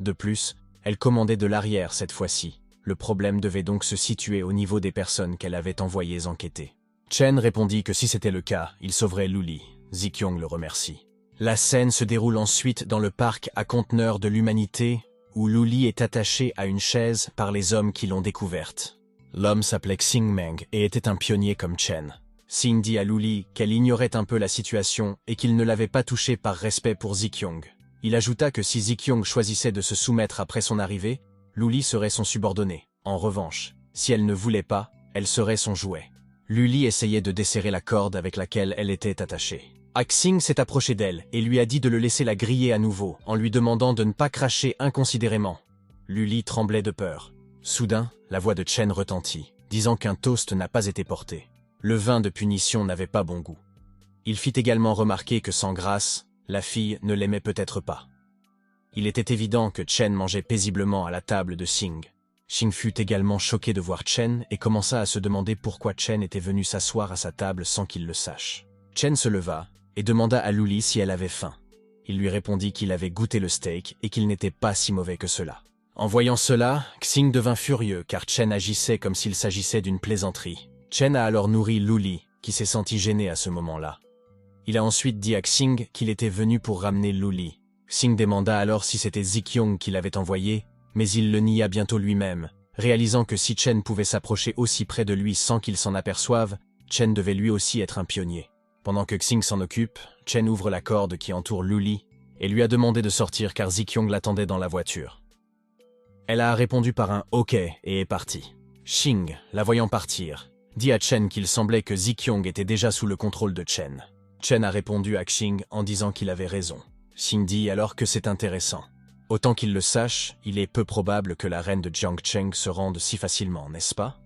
De plus, elle commandait de l'arrière cette fois-ci. Le problème devait donc se situer au niveau des personnes qu'elle avait envoyées enquêter. Chen répondit que si c'était le cas, il sauverait Lu Li. Zikyong le remercie. La scène se déroule ensuite dans le parc à conteneur de l'humanité, où Lu Li est attachée à une chaise par les hommes qui l'ont découverte. L'homme s'appelait Xing Meng et était un pionnier comme Chen. Xing dit à Lu Li qu'elle ignorait un peu la situation et qu'il ne l'avait pas touchée par respect pour Zikyong. Il ajouta que si Zikyong choisissait de se soumettre après son arrivée, Lu Li serait son subordonné. En revanche, si elle ne voulait pas, elle serait son jouet. Lu Li essayait de desserrer la corde avec laquelle elle était attachée. Xing s'est approché d'elle et lui a dit de le laisser la griller à nouveau, en lui demandant de ne pas cracher inconsidérément. Lu Li tremblait de peur. Soudain, la voix de Chen retentit, disant qu'un toast n'a pas été porté. Le vin de punition n'avait pas bon goût. Il fit également remarquer que sans grâce, la fille ne l'aimait peut-être pas. Il était évident que Chen mangeait paisiblement à la table de Xing. Xing fut également choqué de voir Chen et commença à se demander pourquoi Chen était venu s'asseoir à sa table sans qu'il le sache. Chen se leva et demanda à Lu Li si elle avait faim. Il lui répondit qu'il avait goûté le steak et qu'il n'était pas si mauvais que cela. En voyant cela, Xing devint furieux car Chen agissait comme s'il s'agissait d'une plaisanterie. Chen a alors nourri Lu Li, qui s'est senti gêné à ce moment-là. Il a ensuite dit à Xing qu'il était venu pour ramener Lu Li. Xing demanda alors si c'était Zikyong qui l'avait envoyé, mais il le nia bientôt lui-même, réalisant que si Chen pouvait s'approcher aussi près de lui sans qu'il s'en aperçoive, Chen devait lui aussi être un pionnier. Pendant que Xing s'en occupe, Chen ouvre la corde qui entoure Lu Li et lui a demandé de sortir car Zikyong l'attendait dans la voiture. Elle a répondu par un « OK » et est partie. Xing, la voyant partir, dit à Chen qu'il semblait que Zikyong était déjà sous le contrôle de Chen. Chen a répondu à Xing en disant qu'il avait raison. Xing dit alors que c'est intéressant. Autant qu'il le sache, il est peu probable que la reine de Jiangcheng se rende si facilement, n'est-ce pas?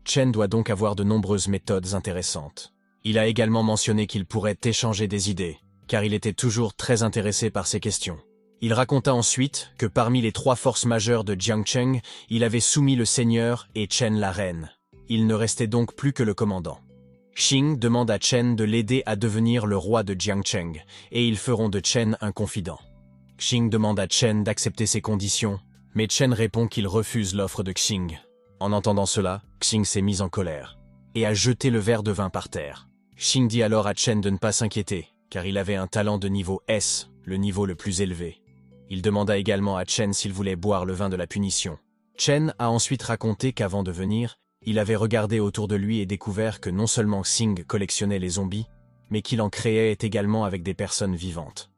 Chen doit donc avoir de nombreuses méthodes intéressantes. Il a également mentionné qu'il pourrait échanger des idées, car il était toujours très intéressé par ces questions. Il raconta ensuite que parmi les 3 forces majeures de Jiangcheng, il avait soumis le seigneur et Chen la reine. Il ne restait donc plus que le commandant. Xing demande à Chen de l'aider à devenir le roi de Jiangcheng, et ils feront de Chen un confident. Xing demande à Chen d'accepter ses conditions, mais Chen répond qu'il refuse l'offre de Xing. En entendant cela, Xing s'est mis en colère, et a jeté le verre de vin par terre. Xing dit alors à Chen de ne pas s'inquiéter, car il avait un talent de niveau S, le niveau le plus élevé. Il demanda également à Chen s'il voulait boire le vin de la punition. Chen a ensuite raconté qu'avant de venir, il avait regardé autour de lui et découvert que non seulement Xing collectionnait les zombies, mais qu'il en créait également avec des personnes vivantes.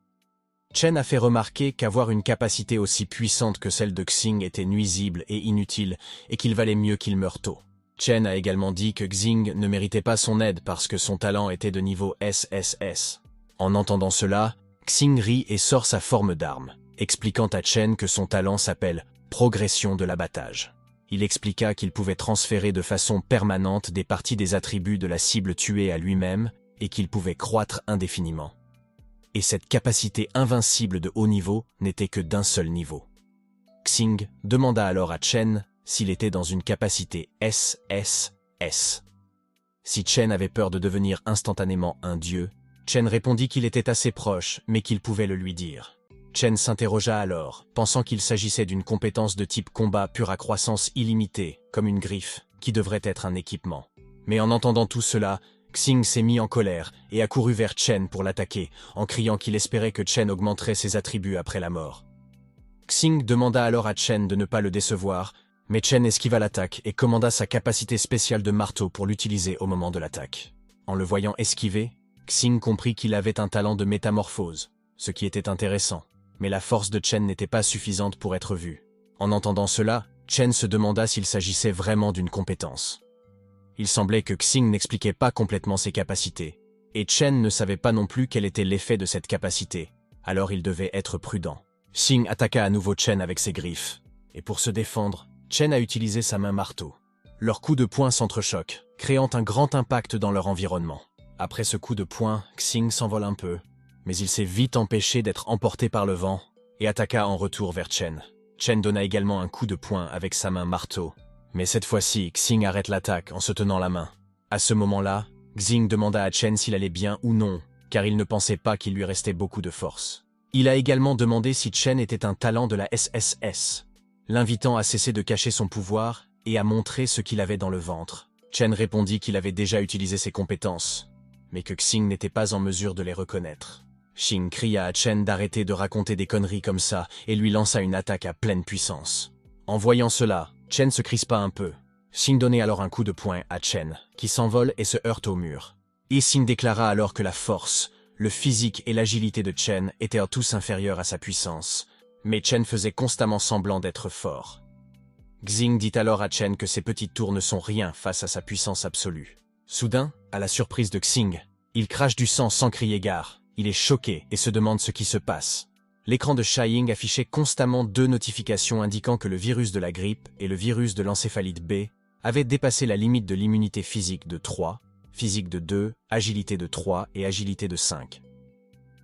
Chen a fait remarquer qu'avoir une capacité aussi puissante que celle de Xing était nuisible et inutile, et qu'il valait mieux qu'il meure tôt. Chen a également dit que Xing ne méritait pas son aide parce que son talent était de niveau SSS. En entendant cela, Xing rit et sort sa forme d'arme, expliquant à Chen que son talent s'appelle « progression de l'abattage ». Il expliqua qu'il pouvait transférer de façon permanente des parties des attributs de la cible tuée à lui-même et qu'il pouvait croître indéfiniment. Et cette capacité invincible de haut niveau n'était que d'un seul niveau. Xing demanda alors à Chen s'il était dans une capacité SSS. Si Chen avait peur de devenir instantanément un dieu, Chen répondit qu'il était assez proche, mais qu'il pouvait le lui dire. Chen s'interrogea alors, pensant qu'il s'agissait d'une compétence de type combat pure à croissance illimitée, comme une griffe, qui devrait être un équipement. Mais en entendant tout cela, Xing s'est mis en colère et a couru vers Chen pour l'attaquer, en criant qu'il espérait que Chen augmenterait ses attributs après la mort. Xing demanda alors à Chen de ne pas le décevoir, mais Chen esquiva l'attaque et commanda sa capacité spéciale de marteau pour l'utiliser au moment de l'attaque. En le voyant esquiver, Xing comprit qu'il avait un talent de métamorphose, ce qui était intéressant, mais la force de Chen n'était pas suffisante pour être vue. En entendant cela, Chen se demanda s'il s'agissait vraiment d'une compétence. Il semblait que Xing n'expliquait pas complètement ses capacités, et Chen ne savait pas non plus quel était l'effet de cette capacité, alors il devait être prudent. Xing attaqua à nouveau Chen avec ses griffes, et pour se défendre, Chen a utilisé sa main marteau. Leurs coups de poing s'entrechoquent, créant un grand impact dans leur environnement. Après ce coup de poing, Xing s'envole un peu, mais il s'est vite empêché d'être emporté par le vent et attaqua en retour vers Chen. Chen donna également un coup de poing avec sa main marteau, mais cette fois-ci, Xing arrête l'attaque en se tenant la main. À ce moment-là, Xing demanda à Chen s'il allait bien ou non, car il ne pensait pas qu'il lui restait beaucoup de force. Il a également demandé si Chen était un talent de la SSS, l'invitant à cesser de cacher son pouvoir et à montrer ce qu'il avait dans le ventre. Chen répondit qu'il avait déjà utilisé ses compétences, mais que Xing n'était pas en mesure de les reconnaître. Xing cria à Chen d'arrêter de raconter des conneries comme ça et lui lança une attaque à pleine puissance. En voyant cela, Chen se crispa un peu. Xing donnait alors un coup de poing à Chen, qui s'envole et se heurte au mur. Et Xing déclara alors que la force, le physique et l'agilité de Chen étaient tous inférieurs à sa puissance, mais Chen faisait constamment semblant d'être fort. Xing dit alors à Chen que ses petites tours ne sont rien face à sa puissance absolue. Soudain, à la surprise de Xing, il crache du sang sans crier gare. Il est choqué et se demande ce qui se passe. L'écran de Shaying affichait constamment 2 notifications indiquant que le virus de la grippe et le virus de l'encéphalite B avaient dépassé la limite de l'immunité physique de 3, physique de 2, agilité de 3 et agilité de 5.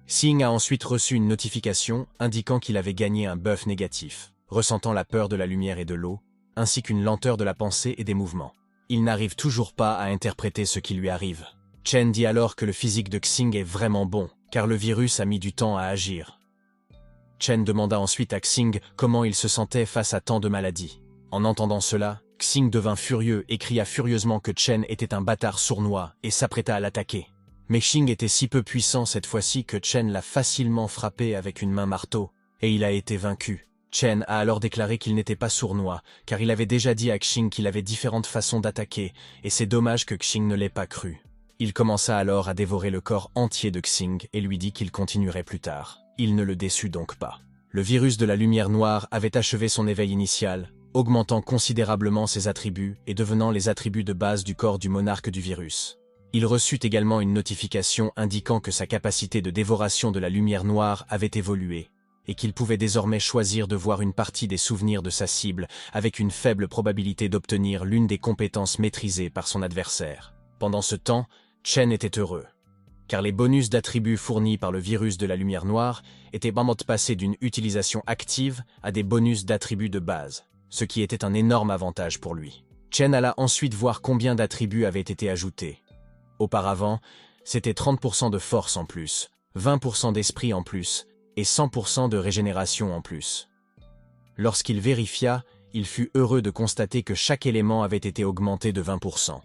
Xing a ensuite reçu une notification indiquant qu'il avait gagné un buff négatif, ressentant la peur de la lumière et de l'eau, ainsi qu'une lenteur de la pensée et des mouvements. Il n'arrive toujours pas à interpréter ce qui lui arrive. Chen dit alors que le physique de Xing est vraiment bon, car le virus a mis du temps à agir. Chen demanda ensuite à Xing comment il se sentait face à tant de maladies. En entendant cela, Xing devint furieux et cria furieusement que Chen était un bâtard sournois et s'apprêta à l'attaquer. Mais Xing était si peu puissant cette fois-ci que Chen l'a facilement frappé avec une main marteau, et il a été vaincu. Chen a alors déclaré qu'il n'était pas sournois, car il avait déjà dit à Xing qu'il avait différentes façons d'attaquer, et c'est dommage que Xing ne l'ait pas cru. Il commença alors à dévorer le corps entier de Xing et lui dit qu'il continuerait plus tard. Il ne le déçut donc pas. Le virus de la lumière noire avait achevé son éveil initial, augmentant considérablement ses attributs et devenant les attributs de base du corps du monarque du virus. Il reçut également une notification indiquant que sa capacité de dévoration de la lumière noire avait évolué, et qu'il pouvait désormais choisir de voir une partie des souvenirs de sa cible avec une faible probabilité d'obtenir l'une des compétences maîtrisées par son adversaire. Pendant ce temps, Chen était heureux, car les bonus d'attributs fournis par le virus de la lumière noire étaient passés d'une utilisation active à des bonus d'attributs de base, ce qui était un énorme avantage pour lui. Chen alla ensuite voir combien d'attributs avaient été ajoutés. Auparavant, c'était 30% de force en plus, 20% d'esprit en plus, et 100% de régénération en plus. Lorsqu'il vérifia, il fut heureux de constater que chaque élément avait été augmenté de 20%.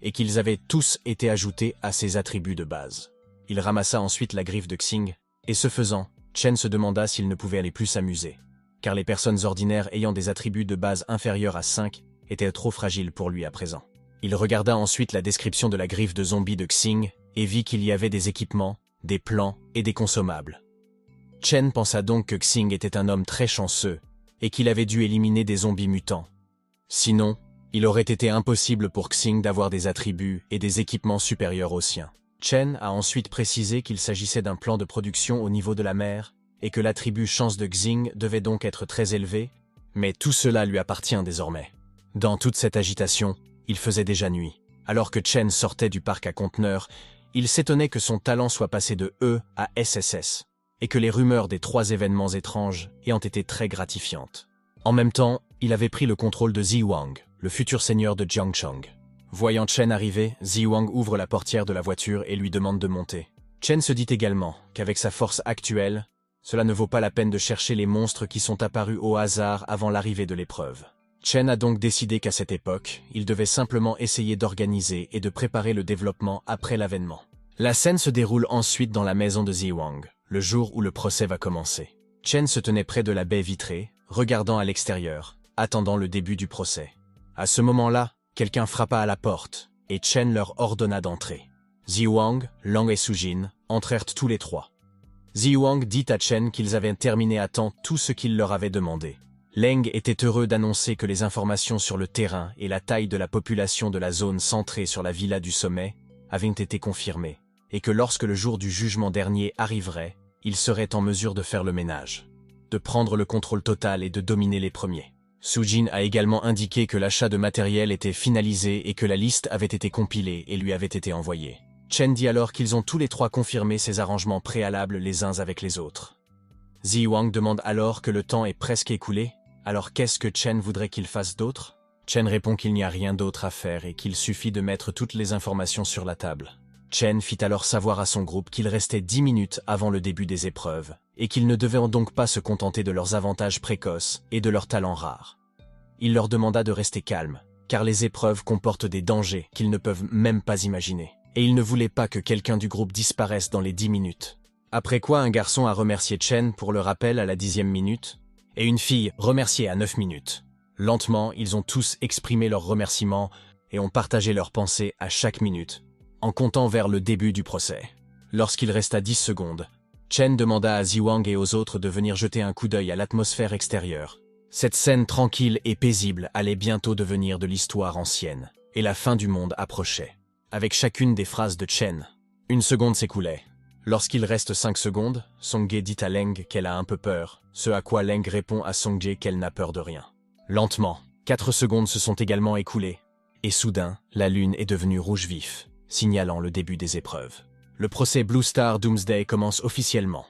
Et qu'ils avaient tous été ajoutés à ses attributs de base. Il ramassa ensuite la griffe de Xing, et ce faisant, Chen se demanda s'il ne pouvait aller plus s'amuser, car les personnes ordinaires ayant des attributs de base inférieurs à 5 étaient trop fragiles pour lui à présent. Il regarda ensuite la description de la griffe de zombie de Xing et vit qu'il y avait des équipements, des plans et des consommables. Chen pensa donc que Xing était un homme très chanceux et qu'il avait dû éliminer des zombies mutants. Sinon, il aurait été impossible pour Xing d'avoir des attributs et des équipements supérieurs aux siens. Chen a ensuite précisé qu'il s'agissait d'un plan de production au niveau de la mer, et que l'attribut chance de Xing devait donc être très élevé, mais tout cela lui appartient désormais. Dans toute cette agitation, il faisait déjà nuit. Alors que Chen sortait du parc à conteneurs, il s'étonnait que son talent soit passé de E à SSS, et que les rumeurs des 3 événements étranges ayant été très gratifiantes. En même temps, il avait pris le contrôle de Ziwang, le futur seigneur de Jiangchang. Voyant Chen arriver, Ziwang ouvre la portière de la voiture et lui demande de monter. Chen se dit également qu'avec sa force actuelle, cela ne vaut pas la peine de chercher les monstres qui sont apparus au hasard avant l'arrivée de l'épreuve. Chen a donc décidé qu'à cette époque, il devait simplement essayer d'organiser et de préparer le développement après l'avènement. La scène se déroule ensuite dans la maison de Ziwang, le jour où le procès va commencer. Chen se tenait près de la baie vitrée, regardant à l'extérieur, attendant le début du procès. À ce moment-là, quelqu'un frappa à la porte, et Chen leur ordonna d'entrer. Ziwang, Lang et Sujin entrèrent tous les 3. Ziwang dit à Chen qu'ils avaient terminé à temps tout ce qu'il leur avait demandé. Leng était heureux d'annoncer que les informations sur le terrain et la taille de la population de la zone centrée sur la villa du sommet avaient été confirmées, et que lorsque le jour du jugement dernier arriverait, ils seraient en mesure de faire le ménage, de prendre le contrôle total et de dominer les premiers. Sujin a également indiqué que l'achat de matériel était finalisé et que la liste avait été compilée et lui avait été envoyée. Chen dit alors qu'ils ont tous les 3 confirmé ces arrangements préalables les uns avec les autres. Ziwang demande alors que le temps est presque écoulé. Alors qu'est-ce que Chen voudrait qu'il fasse d'autre? Chen répond qu'il n'y a rien d'autre à faire et qu'il suffit de mettre toutes les informations sur la table. Chen fit alors savoir à son groupe qu'il restait 10 minutes avant le début des épreuves, et qu'ils ne devaient donc pas se contenter de leurs avantages précoces et de leurs talents rares. Il leur demanda de rester calmes, car les épreuves comportent des dangers qu'ils ne peuvent même pas imaginer, et il ne voulait pas que quelqu'un du groupe disparaisse dans les 10 minutes. Après quoi un garçon a remercié Chen pour le rappel à la 10e minute, et une fille remerciée à 9 minutes. Lentement, ils ont tous exprimé leurs remerciements et ont partagé leurs pensées à chaque minute, en comptant vers le début du procès. Lorsqu'il resta 10 secondes, Chen demanda à Ziwang et aux autres de venir jeter un coup d'œil à l'atmosphère extérieure. Cette scène tranquille et paisible allait bientôt devenir de l'histoire ancienne, et la fin du monde approchait. Avec chacune des phrases de Chen, 1 seconde s'écoulait. Lorsqu'il reste 5 secondes, Songjae dit à Leng qu'elle a un peu peur, ce à quoi Leng répond à Songjae qu'elle n'a peur de rien. Lentement, 4 secondes se sont également écoulées, et soudain, la lune est devenue rouge vif, signalant le début des épreuves. Le procès Blue Star Doomsday commence officiellement.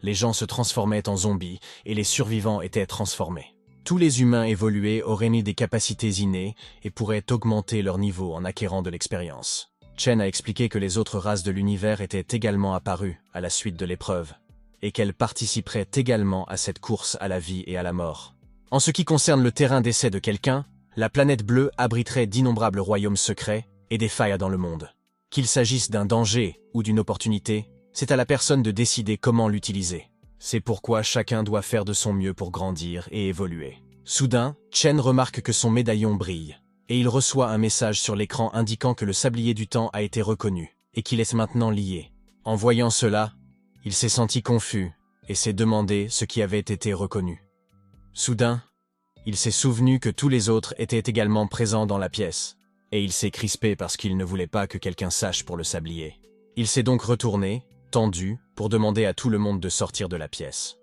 Les gens se transformaient en zombies, et les survivants étaient transformés. Tous les humains évolués auraient mis des capacités innées et pourraient augmenter leur niveau en acquérant de l'expérience. Chen a expliqué que les autres races de l'univers étaient également apparues à la suite de l'épreuve, et qu'elles participeraient également à cette course à la vie et à la mort. En ce qui concerne le terrain d'essai de quelqu'un, la planète bleue abriterait d'innombrables royaumes secrets et des failles dans le monde. Qu'il s'agisse d'un danger ou d'une opportunité, c'est à la personne de décider comment l'utiliser. C'est pourquoi chacun doit faire de son mieux pour grandir et évoluer. Soudain, Chen remarque que son médaillon brille, et il reçoit un message sur l'écran indiquant que le sablier du temps a été reconnu, et qu'il est maintenant lié. En voyant cela, il s'est senti confus, et s'est demandé ce qui avait été reconnu. Soudain, il s'est souvenu que tous les autres étaient également présents dans la pièce, et il s'est crispé parce qu'il ne voulait pas que quelqu'un sache pour le sablier. Il s'est donc retourné, tendu, pour demander à tout le monde de sortir de la pièce.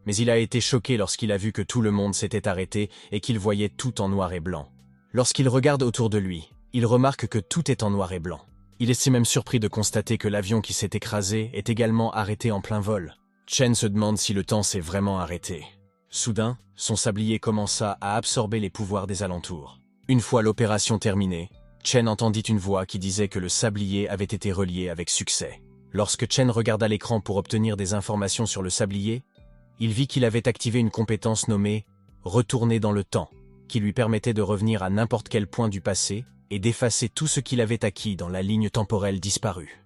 Mais il a été choqué lorsqu'il a vu que tout le monde s'était arrêté et qu'il voyait tout en noir et blanc. Lorsqu'il regarde autour de lui, il remarque que tout est en noir et blanc. Il est même surpris de constater que l'avion qui s'est écrasé est également arrêté en plein vol. Chen se demande si le temps s'est vraiment arrêté. Soudain, son sablier commença à absorber les pouvoirs des alentours. Une fois l'opération terminée, Chen entendit une voix qui disait que le sablier avait été relié avec succès. Lorsque Chen regarda l'écran pour obtenir des informations sur le sablier, il vit qu'il avait activé une compétence nommée « Retourner dans le temps », qui lui permettait de revenir à n'importe quel point du passé et d'effacer tout ce qu'il avait acquis dans la ligne temporelle disparue.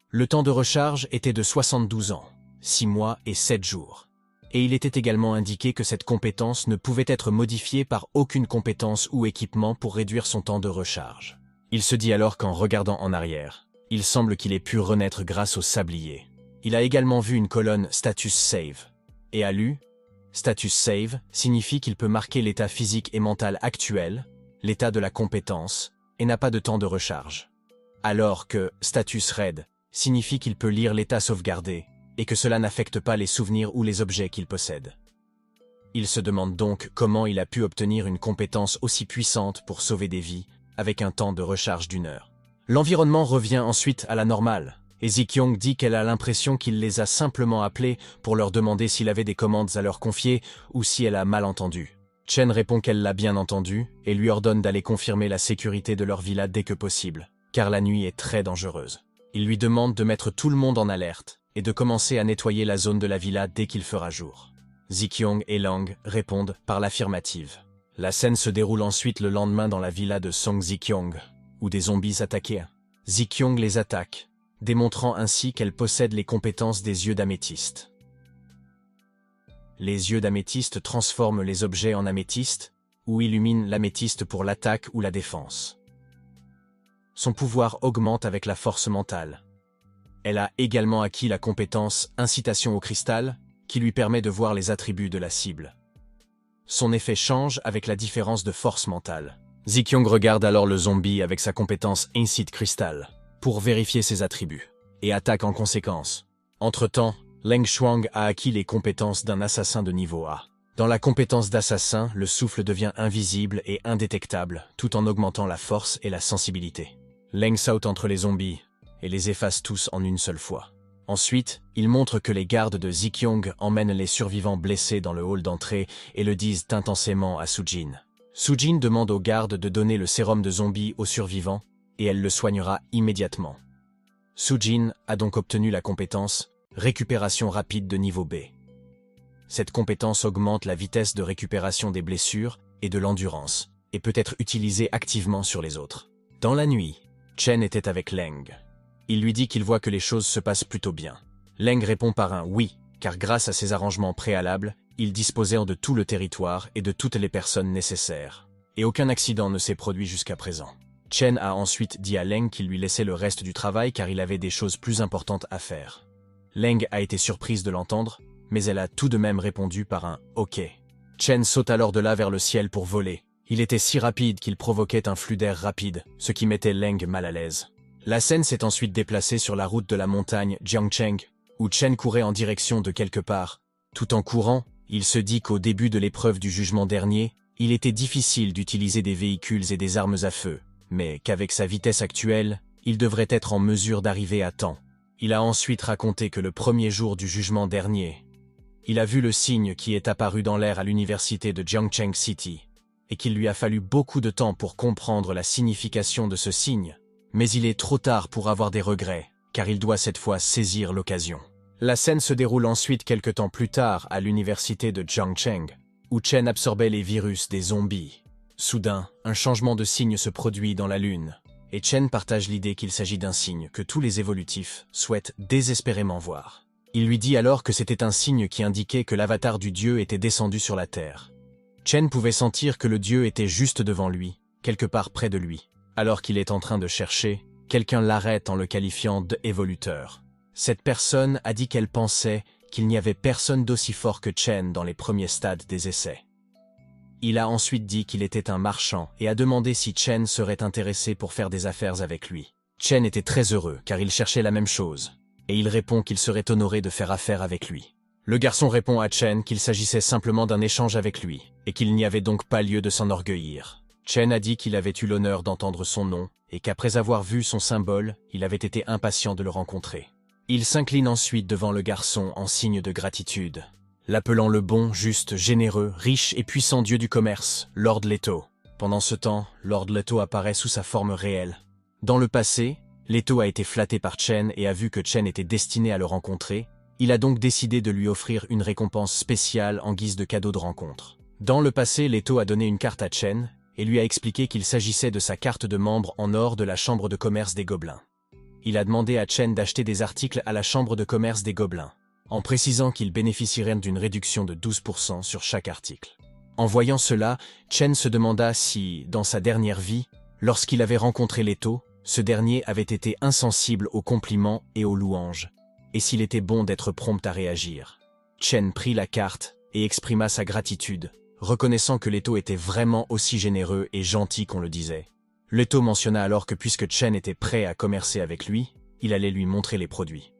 Le temps de recharge était de 72 ans, 6 mois et 7 jours. Et il était également indiqué que cette compétence ne pouvait être modifiée par aucune compétence ou équipement pour réduire son temps de recharge. Il se dit alors qu'en regardant en arrière, il semble qu'il ait pu renaître grâce au sablier. Il a également vu une colonne « Status Save » et a lu « Status Save » signifie qu'il peut marquer l'état physique et mental actuel, l'état de la compétence, et n'a pas de temps de recharge. alors que status raid signifie qu'il peut lire l'état sauvegardé et que cela n'affecte pas les souvenirs ou les objets qu'il possède. Il se demande donc comment il a pu obtenir une compétence aussi puissante pour sauver des vies avec un temps de recharge d'1 heure. L'environnement revient ensuite à la normale, et Zi-Kyung dit qu'elle a l'impression qu'il les a simplement appelés pour leur demander s'il avait des commandes à leur confier ou si elle a mal entendu. Chen répond qu'elle l'a bien entendu et lui ordonne d'aller confirmer la sécurité de leur villa dès que possible, car la nuit est très dangereuse. Il lui demande de mettre tout le monde en alerte et de commencer à nettoyer la zone de la villa dès qu'il fera jour. Zi-Kyung et Lang répondent par l'affirmative. La scène se déroule ensuite le lendemain dans la villa de Song Zi-Kyung, où des zombies attaquaient. Zi-Kyung les attaque, démontrant ainsi qu'elle possède les compétences des yeux d'améthyste. Les yeux d'améthyste transforment les objets en améthyste, ou illuminent l'améthyste pour l'attaque ou la défense. Son pouvoir augmente avec la force mentale. Elle a également acquis la compétence Incitation au cristal, qui lui permet de voir les attributs de la cible. Son effet change avec la différence de force mentale. Zi-Kyung regarde alors le zombie avec sa compétence Incite Crystal pour vérifier ses attributs, et attaque en conséquence. Entre-temps, Leng Shuang a acquis les compétences d'un assassin de niveau A. Dans la compétence d'assassin, le souffle devient invisible et indétectable, tout en augmentant la force et la sensibilité. Leng saute entre les zombies et les efface tous en une seule fois. Ensuite, il montre que les gardes de Zi-Kyung emmènent les survivants blessés dans le hall d'entrée et le disent intensément à Sujin. Sujin demande aux gardes de donner le sérum de zombie aux survivants et elle le soignera immédiatement. Sujin a donc obtenu la compétence Récupération rapide de niveau B. Cette compétence augmente la vitesse de récupération des blessures et de l'endurance et peut être utilisée activement sur les autres. Dans la nuit, Chen était avec Leng. Il lui dit qu'il voit que les choses se passent plutôt bien. Leng répond par un oui, car grâce à ses arrangements préalables, il disposait de tout le territoire et de toutes les personnes nécessaires. Et aucun accident ne s'est produit jusqu'à présent. Chen a ensuite dit à Leng qu'il lui laissait le reste du travail car il avait des choses plus importantes à faire. Leng a été surprise de l'entendre, mais elle a tout de même répondu par un « OK ». Chen saute alors de là vers le ciel pour voler. Il était si rapide qu'il provoquait un flux d'air rapide, ce qui mettait Leng mal à l'aise. La scène s'est ensuite déplacée sur la route de la montagne Jiangcheng, où Chen courait en direction de quelque part. Tout en courant, il se dit qu'au début de l'épreuve du jugement dernier, il était difficile d'utiliser des véhicules et des armes à feu, mais qu'avec sa vitesse actuelle, il devrait être en mesure d'arriver à temps. Il a ensuite raconté que le premier jour du jugement dernier, il a vu le signe qui est apparu dans l'air à l'université de Jiangcheng City, et qu'il lui a fallu beaucoup de temps pour comprendre la signification de ce signe. Mais il est trop tard pour avoir des regrets, car il doit cette fois saisir l'occasion. La scène se déroule ensuite quelque temps plus tard à l'université de Jiangcheng, où Chen absorbait les virus des zombies. Soudain, un changement de signe se produit dans la Lune, et Chen partage l'idée qu'il s'agit d'un signe que tous les évolutifs souhaitent désespérément voir. Il lui dit alors que c'était un signe qui indiquait que l'avatar du dieu était descendu sur la Terre. Chen pouvait sentir que le dieu était juste devant lui, quelque part près de lui. Alors qu'il est en train de chercher, quelqu'un l'arrête en le qualifiant d'évoluteur. Cette personne a dit qu'elle pensait qu'il n'y avait personne d'aussi fort que Chen dans les premiers stades des essais. Il a ensuite dit qu'il était un marchand et a demandé si Chen serait intéressé pour faire des affaires avec lui. Chen était très heureux car il cherchait la même chose, et il répond qu'il serait honoré de faire affaire avec lui. Le garçon répond à Chen qu'il s'agissait simplement d'un échange avec lui, et qu'il n'y avait donc pas lieu de s'enorgueillir. Chen a dit qu'il avait eu l'honneur d'entendre son nom, et qu'après avoir vu son symbole, il avait été impatient de le rencontrer. Il s'incline ensuite devant le garçon en signe de gratitude, l'appelant le bon, juste, généreux, riche et puissant dieu du commerce, Lord Leto. Pendant ce temps, Lord Leto apparaît sous sa forme réelle. Dans le passé, Leto a été flatté par Chen et a vu que Chen était destiné à le rencontrer. Il a donc décidé de lui offrir une récompense spéciale en guise de cadeau de rencontre. Dans le passé, Leto a donné une carte à Chen et lui a expliqué qu'il s'agissait de sa carte de membre en or de la Chambre de commerce des Gobelins. Il a demandé à Chen d'acheter des articles à la Chambre de commerce des Gobelins, en précisant qu'il bénéficierait d'une réduction de 12% sur chaque article. En voyant cela, Chen se demanda si, dans sa dernière vie, lorsqu'il avait rencontré Leto, ce dernier avait été insensible aux compliments et aux louanges, et s'il était bon d'être prompt à réagir. Chen prit la carte et exprima sa gratitude, reconnaissant que Leto était vraiment aussi généreux et gentil qu'on le disait. Leto mentionna alors que puisque Chen était prêt à commercer avec lui, il allait lui montrer les produits.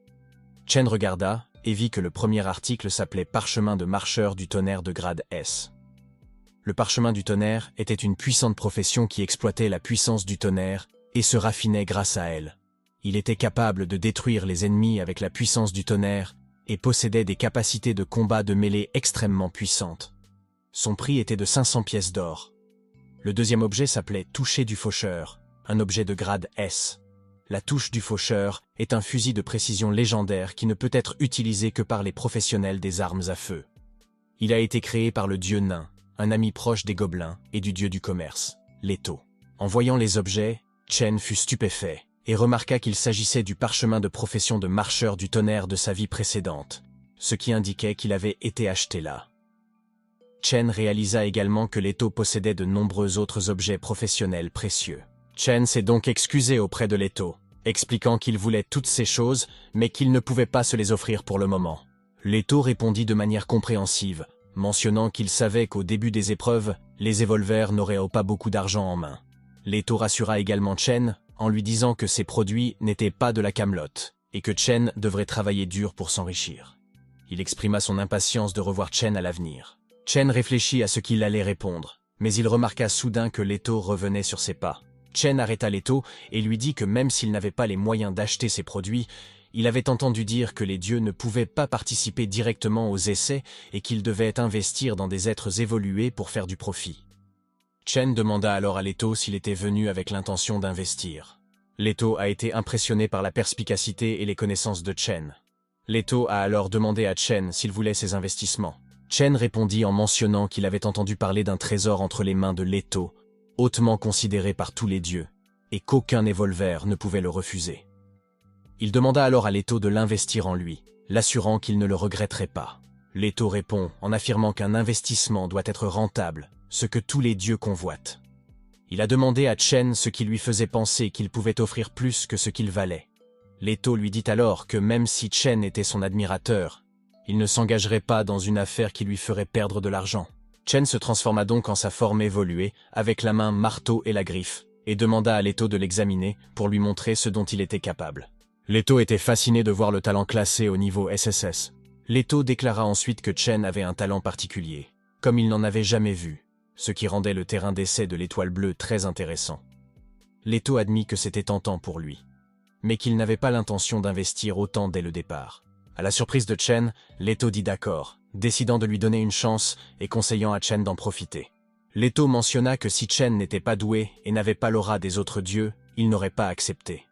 Chen regarda et vit que le premier article s'appelait Parchemin de marcheur du tonnerre de grade S. Le parchemin du tonnerre était une puissante profession qui exploitait la puissance du tonnerre et se raffinait grâce à elle. Il était capable de détruire les ennemis avec la puissance du tonnerre et possédait des capacités de combat de mêlée extrêmement puissantes. Son prix était de 500 pièces d'or. Le deuxième objet s'appelait Toucher du faucheur, un objet de grade S. La touche du faucheur est un fusil de précision légendaire qui ne peut être utilisé que par les professionnels des armes à feu. Il a été créé par le dieu nain, un ami proche des gobelins et du dieu du commerce, Leto. En voyant les objets, Chen fut stupéfait et remarqua qu'il s'agissait du parchemin de profession de marcheur du tonnerre de sa vie précédente, ce qui indiquait qu'il avait été acheté là. Chen réalisa également que Leto possédait de nombreux autres objets professionnels précieux. Chen s'est donc excusé auprès de Leto, expliquant qu'il voulait toutes ces choses, mais qu'il ne pouvait pas se les offrir pour le moment. Leto répondit de manière compréhensive, mentionnant qu'il savait qu'au début des épreuves, les évolvers n'auraient pas beaucoup d'argent en main. Leto rassura également Chen en lui disant que ces produits n'étaient pas de la camelote et que Chen devrait travailler dur pour s'enrichir. Il exprima son impatience de revoir Chen à l'avenir. Chen réfléchit à ce qu'il allait répondre, mais il remarqua soudain que Leto revenait sur ses pas. Chen arrêta Leto et lui dit que même s'il n'avait pas les moyens d'acheter ces produits, il avait entendu dire que les dieux ne pouvaient pas participer directement aux essais et qu'ils devaient investir dans des êtres évolués pour faire du profit. Chen demanda alors à Leto s'il était venu avec l'intention d'investir. Leto a été impressionné par la perspicacité et les connaissances de Chen. Leto a alors demandé à Chen s'il voulait ses investissements. Chen répondit en mentionnant qu'il avait entendu parler d'un trésor entre les mains de Leto, hautement considéré par tous les dieux, et qu'aucun évolver ne pouvait le refuser. Il demanda alors à Leto de l'investir en lui, l'assurant qu'il ne le regretterait pas. Leto répond en affirmant qu'un investissement doit être rentable, ce que tous les dieux convoitent. Il a demandé à Chen ce qui lui faisait penser qu'il pouvait offrir plus que ce qu'il valait. Leto lui dit alors que même si Chen était son admirateur, il ne s'engagerait pas dans une affaire qui lui ferait perdre de l'argent. Chen se transforma donc en sa forme évoluée, avec la main marteau et la griffe, et demanda à Leto de l'examiner pour lui montrer ce dont il était capable. Leto était fasciné de voir le talent classé au niveau SSS. Leto déclara ensuite que Chen avait un talent particulier, comme il n'en avait jamais vu, ce qui rendait le terrain d'essai de l'étoile bleue très intéressant. Leto admit que c'était tentant pour lui, mais qu'il n'avait pas l'intention d'investir autant dès le départ. À la surprise de Chen, Leto dit d'accord, décidant de lui donner une chance et conseillant à Chen d'en profiter. Leto mentionna que si Chen n'était pas doué et n'avait pas l'aura des autres dieux, il n'aurait pas accepté.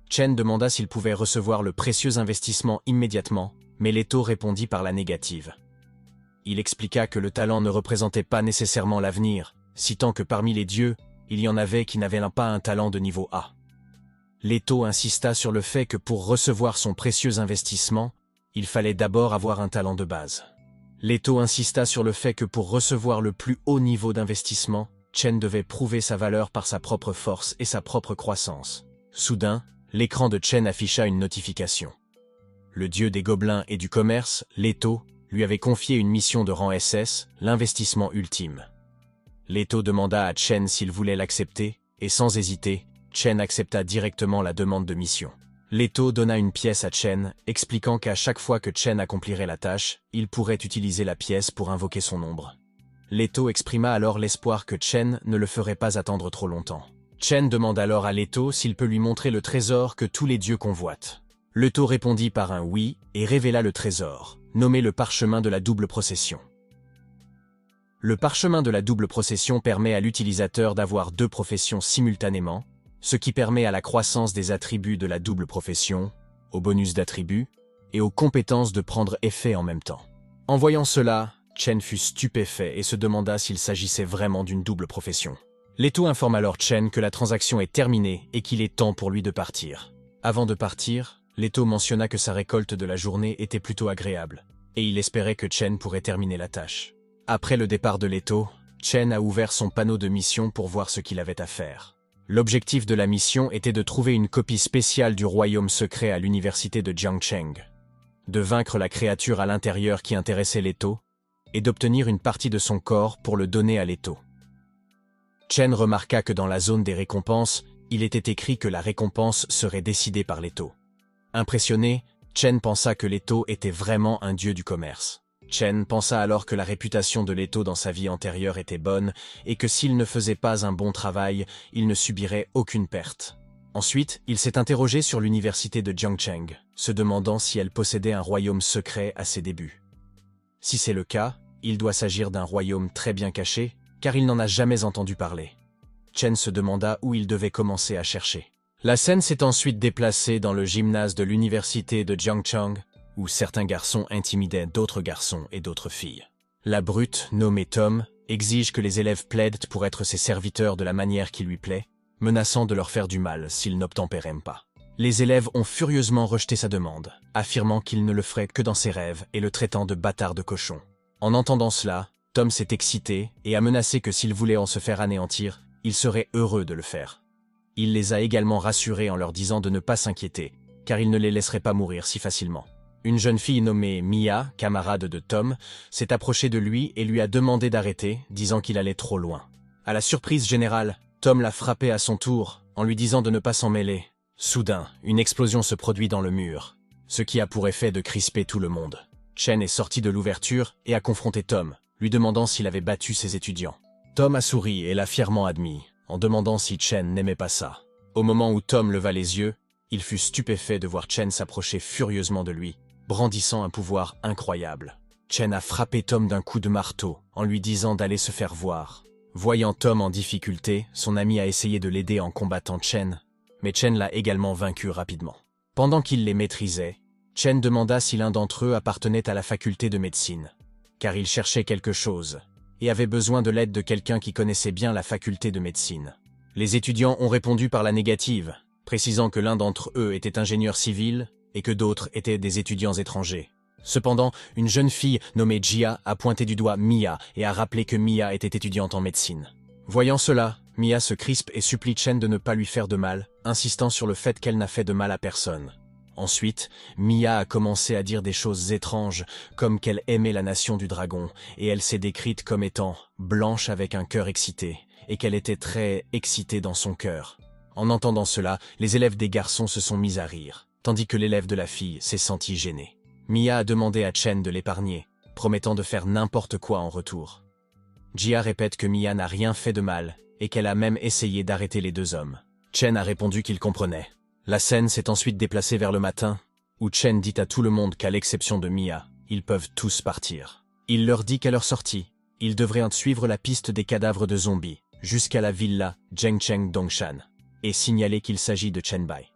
Chen demanda s'il pouvait recevoir le précieux investissement immédiatement, mais Leto répondit par la négative. Il expliqua que le talent ne représentait pas nécessairement l'avenir, citant que parmi les dieux, il y en avait qui n'avaient pas un talent de niveau A. Leto insista sur le fait que pour recevoir son précieux investissement, il fallait d'abord avoir un talent de base. Leto insista sur le fait que pour recevoir le plus haut niveau d'investissement, Chen devait prouver sa valeur par sa propre force et sa propre croissance. Soudain, l'écran de Chen afficha une notification. Le dieu des gobelins et du commerce, Leto, lui avait confié une mission de rang SS, l'investissement ultime. Leto demanda à Chen s'il voulait l'accepter, et sans hésiter, Chen accepta directement la demande de mission. Leto donna une pièce à Chen, expliquant qu'à chaque fois que Chen accomplirait la tâche, il pourrait utiliser la pièce pour invoquer son ombre. Leto exprima alors l'espoir que Chen ne le ferait pas attendre trop longtemps. Chen demande alors à Leto s'il peut lui montrer le trésor que tous les dieux convoitent. Leto répondit par un oui et révéla le trésor, nommé le parchemin de la double procession. Le parchemin de la double procession permet à l'utilisateur d'avoir deux professions simultanément, ce qui permet à la croissance des attributs de la double profession, au bonus d'attributs, et aux compétences de prendre effet en même temps. En voyant cela, Chen fut stupéfait et se demanda s'il s'agissait vraiment d'une double profession. Leto informe alors Chen que la transaction est terminée et qu'il est temps pour lui de partir. Avant de partir, Leto mentionna que sa récolte de la journée était plutôt agréable, et il espérait que Chen pourrait terminer la tâche. Après le départ de Leto, Chen a ouvert son panneau de mission pour voir ce qu'il avait à faire. L'objectif de la mission était de trouver une copie spéciale du royaume secret à l'université de Jiangcheng, de vaincre la créature à l'intérieur qui intéressait Leto, et d'obtenir une partie de son corps pour le donner à Leto. Chen remarqua que dans la zone des récompenses, il était écrit que la récompense serait décidée par Leto. Impressionné, Chen pensa que Leto était vraiment un dieu du commerce. Chen pensa alors que la réputation de Leto dans sa vie antérieure était bonne et que s'il ne faisait pas un bon travail, il ne subirait aucune perte. Ensuite, il s'est interrogé sur l'université de Jiangcheng, se demandant si elle possédait un royaume secret à ses débuts. Si c'est le cas, il doit s'agir d'un royaume très bien caché, car il n'en a jamais entendu parler. Chen se demanda où il devait commencer à chercher. La scène s'est ensuite déplacée dans le gymnase de l'université de Jiangcheng, où certains garçons intimidaient d'autres garçons et d'autres filles. La brute, nommée Tom, exige que les élèves plaident pour être ses serviteurs de la manière qui lui plaît, menaçant de leur faire du mal s'ils n'obtempèrent pas. Les élèves ont furieusement rejeté sa demande, affirmant qu'il ne le ferait que dans ses rêves et le traitant de bâtard de cochon. En entendant cela, Tom s'est excité et a menacé que s'il voulait en se faire anéantir, il serait heureux de le faire. Il les a également rassurés en leur disant de ne pas s'inquiéter, car il ne les laisserait pas mourir si facilement. Une jeune fille nommée Mia, camarade de Tom, s'est approchée de lui et lui a demandé d'arrêter, disant qu'il allait trop loin. À la surprise générale, Tom l'a frappé à son tour, en lui disant de ne pas s'en mêler. Soudain, une explosion se produit dans le mur, ce qui a pour effet de crisper tout le monde. Chen est sorti de l'ouverture et a confronté Tom, lui demandant s'il avait battu ses étudiants. Tom a souri et l'a fièrement admis, en demandant si Chen n'aimait pas ça. Au moment où Tom leva les yeux, il fut stupéfait de voir Chen s'approcher furieusement de lui, brandissant un pouvoir incroyable. Chen a frappé Tom d'un coup de marteau, en lui disant d'aller se faire voir. Voyant Tom en difficulté, son ami a essayé de l'aider en combattant Chen, mais Chen l'a également vaincu rapidement. Pendant qu'il les maîtrisait, Chen demanda si l'un d'entre eux appartenait à la faculté de médecine, car il cherchait quelque chose, et avait besoin de l'aide de quelqu'un qui connaissait bien la faculté de médecine. Les étudiants ont répondu par la négative, précisant que l'un d'entre eux était ingénieur civil et que d'autres étaient des étudiants étrangers. Cependant, une jeune fille nommée Jia a pointé du doigt Mia et a rappelé que Mia était étudiante en médecine. Voyant cela, Mia se crispe et supplie Chen de ne pas lui faire de mal, insistant sur le fait qu'elle n'a fait de mal à personne. Ensuite, Mia a commencé à dire des choses étranges, comme qu'elle aimait la nation du dragon, et elle s'est décrite comme étant blanche avec un cœur excité, et qu'elle était très excitée dans son cœur. En entendant cela, les élèves des garçons se sont mis à rire, tandis que l'élève de la fille s'est senti gêné. Mia a demandé à Chen de l'épargner, promettant de faire n'importe quoi en retour. Jia répète que Mia n'a rien fait de mal, et qu'elle a même essayé d'arrêter les deux hommes. Chen a répondu qu'il comprenait. La scène s'est ensuite déplacée vers le matin, où Chen dit à tout le monde qu'à l'exception de Mia, ils peuvent tous partir. Il leur dit qu'à leur sortie, ils devraient suivre la piste des cadavres de zombies, jusqu'à la villa Jiangcheng Dongshan, et signaler qu'il s'agit de Chen Bai.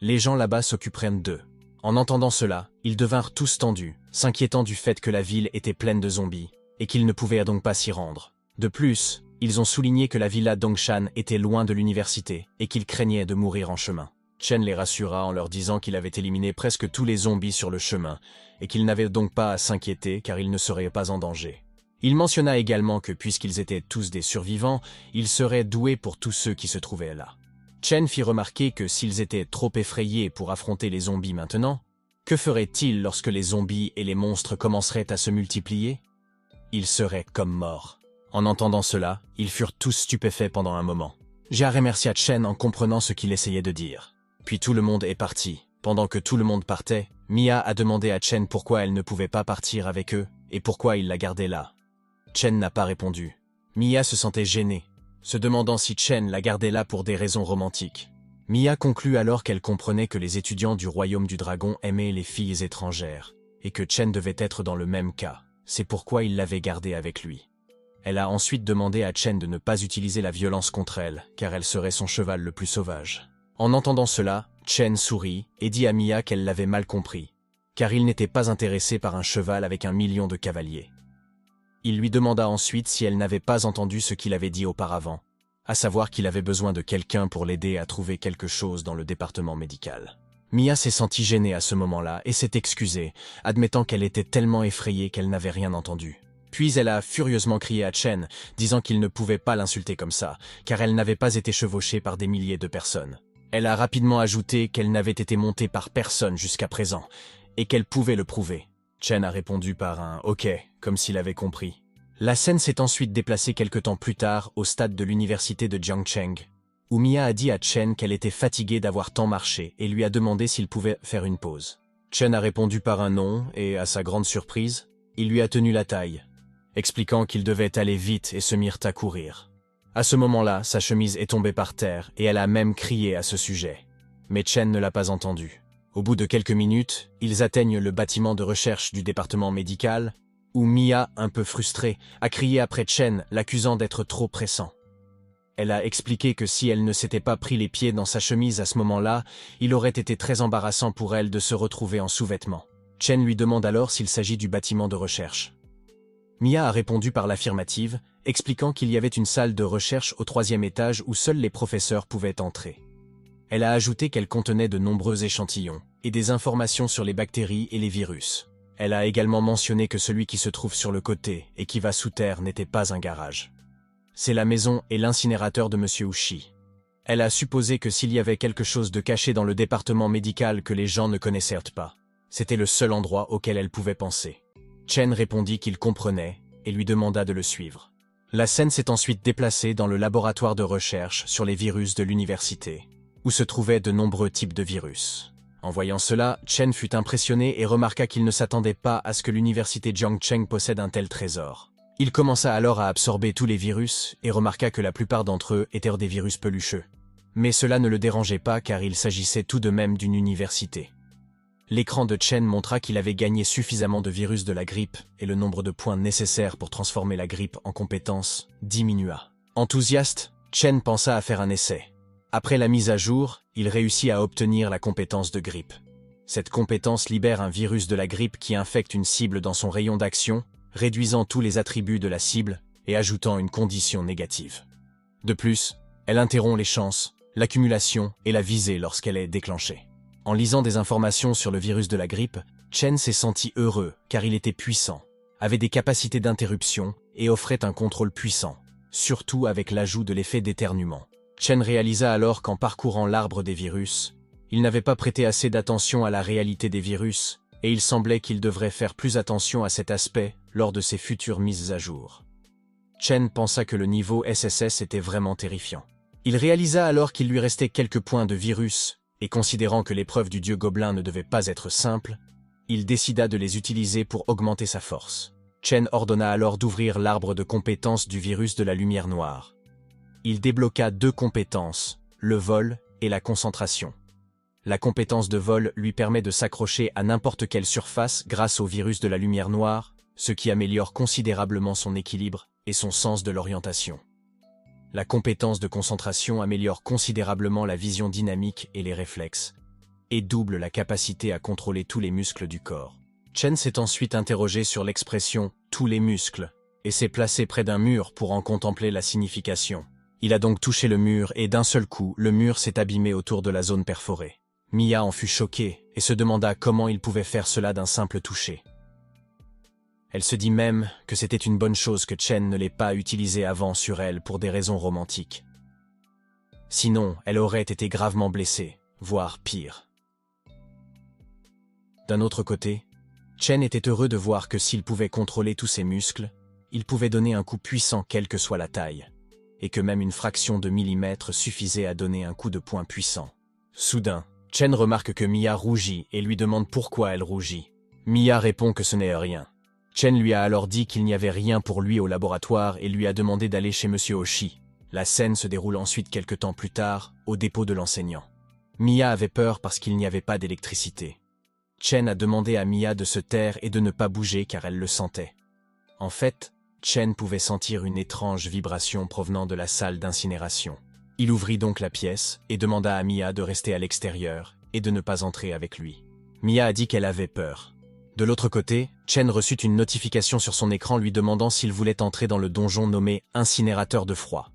Les gens là-bas s'occuperaient d'eux. En entendant cela, ils devinrent tous tendus, s'inquiétant du fait que la ville était pleine de zombies, et qu'ils ne pouvaient donc pas s'y rendre. De plus, ils ont souligné que la villa Dongshan était loin de l'université, et qu'ils craignaient de mourir en chemin. Chen les rassura en leur disant qu'il avait éliminé presque tous les zombies sur le chemin, et qu'ils n'avaient donc pas à s'inquiéter car ils ne seraient pas en danger. Il mentionna également que puisqu'ils étaient tous des survivants, ils seraient doués pour tous ceux qui se trouvaient là. Chen fit remarquer que s'ils étaient trop effrayés pour affronter les zombies maintenant, que feraient-ils lorsque les zombies et les monstres commenceraient à se multiplier? Ils seraient comme morts. En entendant cela, ils furent tous stupéfaits pendant un moment. Jia remercia Chen en comprenant ce qu'il essayait de dire. Puis tout le monde est parti. Pendant que tout le monde partait, Mia a demandé à Chen pourquoi elle ne pouvait pas partir avec eux et pourquoi il la gardait là. Chen n'a pas répondu. Mia se sentait gênée, se demandant si Chen la gardait là pour des raisons romantiques. Mia conclut alors qu'elle comprenait que les étudiants du royaume du dragon aimaient les filles étrangères, et que Chen devait être dans le même cas. C'est pourquoi il l'avait gardée avec lui. Elle a ensuite demandé à Chen de ne pas utiliser la violence contre elle, car elle serait son cheval le plus sauvage. En entendant cela, Chen sourit et dit à Mia qu'elle l'avait mal compris, car il n'était pas intéressé par un cheval avec 1 million de cavaliers. Il lui demanda ensuite si elle n'avait pas entendu ce qu'il avait dit auparavant, à savoir qu'il avait besoin de quelqu'un pour l'aider à trouver quelque chose dans le département médical. Mia s'est sentie gênée à ce moment-là et s'est excusée, admettant qu'elle était tellement effrayée qu'elle n'avait rien entendu. Puis elle a furieusement crié à Chen, disant qu'il ne pouvait pas l'insulter comme ça, car elle n'avait pas été chevauchée par des milliers de personnes. Elle a rapidement ajouté qu'elle n'avait été montée par personne jusqu'à présent, et qu'elle pouvait le prouver. Chen a répondu par un « ok », comme s'il avait compris. La scène s'est ensuite déplacée quelque temps plus tard au stade de l'université de Jiangcheng, où Mia a dit à Chen qu'elle était fatiguée d'avoir tant marché et lui a demandé s'il pouvait faire une pause. Chen a répondu par un non et, à sa grande surprise, il lui a tenu la taille, expliquant qu'il devait aller vite et se mirent à courir. À ce moment-là, sa chemise est tombée par terre et elle a même crié à ce sujet. Mais Chen ne l'a pas entendu. Au bout de quelques minutes, ils atteignent le bâtiment de recherche du département médical, où Mia, un peu frustrée, a crié après Chen, l'accusant d'être trop pressant. Elle a expliqué que si elle ne s'était pas pris les pieds dans sa chemise à ce moment-là, il aurait été très embarrassant pour elle de se retrouver en sous-vêtements. Chen lui demande alors s'il s'agit du bâtiment de recherche. Mia a répondu par l'affirmative, expliquant qu'il y avait une salle de recherche au 3e étage où seuls les professeurs pouvaient entrer. Elle a ajouté qu'elle contenait de nombreux échantillons et des informations sur les bactéries et les virus. Elle a également mentionné que celui qui se trouve sur le côté et qui va sous terre n'était pas un garage. C'est la maison et l'incinérateur de M. Ushi. Elle a supposé que s'il y avait quelque chose de caché dans le département médical que les gens ne connaissaient pas, c'était le seul endroit auquel elle pouvait penser. Chen répondit qu'il comprenait et lui demanda de le suivre. La scène s'est ensuite déplacée dans le laboratoire de recherche sur les virus de l'université, où se trouvaient de nombreux types de virus. En voyant cela, Chen fut impressionné et remarqua qu'il ne s'attendait pas à ce que l'université Jiangcheng possède un tel trésor. Il commença alors à absorber tous les virus et remarqua que la plupart d'entre eux étaient des virus pelucheux. Mais cela ne le dérangeait pas car il s'agissait tout de même d'une université. L'écran de Chen montra qu'il avait gagné suffisamment de virus de la grippe et le nombre de points nécessaires pour transformer la grippe en compétence diminua. Enthousiaste, Chen pensa à faire un essai. Après la mise à jour, il réussit à obtenir la compétence de grippe. Cette compétence libère un virus de la grippe qui infecte une cible dans son rayon d'action, réduisant tous les attributs de la cible et ajoutant une condition négative. De plus, elle interrompt les chances, l'accumulation et la visée lorsqu'elle est déclenchée. En lisant des informations sur le virus de la grippe, Chen s'est senti heureux car il était puissant, avait des capacités d'interruption et offrait un contrôle puissant, surtout avec l'ajout de l'effet d'éternuement. Chen réalisa alors qu'en parcourant l'arbre des virus, il n'avait pas prêté assez d'attention à la réalité des virus, et il semblait qu'il devrait faire plus attention à cet aspect lors de ses futures mises à jour. Chen pensa que le niveau SSS était vraiment terrifiant. Il réalisa alors qu'il lui restait quelques points de virus, et considérant que l'épreuve du dieu gobelin ne devait pas être simple, il décida de les utiliser pour augmenter sa force. Chen ordonna alors d'ouvrir l'arbre de compétences du virus de la lumière noire. Il débloqua 2 compétences, le vol et la concentration. La compétence de vol lui permet de s'accrocher à n'importe quelle surface grâce au virus de la lumière noire, ce qui améliore considérablement son équilibre et son sens de l'orientation. La compétence de concentration améliore considérablement la vision dynamique et les réflexes, et double la capacité à contrôler tous les muscles du corps. Chen s'est ensuite interrogé sur l'expression « tous les muscles » et s'est placé près d'un mur pour en contempler la signification. Il a donc touché le mur et d'un seul coup, le mur s'est abîmé autour de la zone perforée. Mia en fut choquée et se demanda comment il pouvait faire cela d'un simple toucher. Elle se dit même que c'était une bonne chose que Chen ne l'ait pas utilisé avant sur elle pour des raisons romantiques. Sinon, elle aurait été gravement blessée, voire pire. D'un autre côté, Chen était heureux de voir que s'il pouvait contrôler tous ses muscles, il pouvait donner un coup puissant quelle que soit la taille, et que même une fraction de millimètre suffisait à donner un coup de poing puissant. Soudain, Chen remarque que Mia rougit et lui demande pourquoi elle rougit. Mia répond que ce n'est rien. Chen lui a alors dit qu'il n'y avait rien pour lui au laboratoire et lui a demandé d'aller chez M. Oshi. La scène se déroule ensuite quelque temps plus tard, au dépôt de l'enseignant. Mia avait peur parce qu'il n'y avait pas d'électricité. Chen a demandé à Mia de se taire et de ne pas bouger car elle le sentait. En fait, Chen pouvait sentir une étrange vibration provenant de la salle d'incinération. Il ouvrit donc la pièce et demanda à Mia de rester à l'extérieur et de ne pas entrer avec lui. Mia a dit qu'elle avait peur. De l'autre côté, Chen reçut une notification sur son écran lui demandant s'il voulait entrer dans le donjon nommé « Incinérateur de froid ».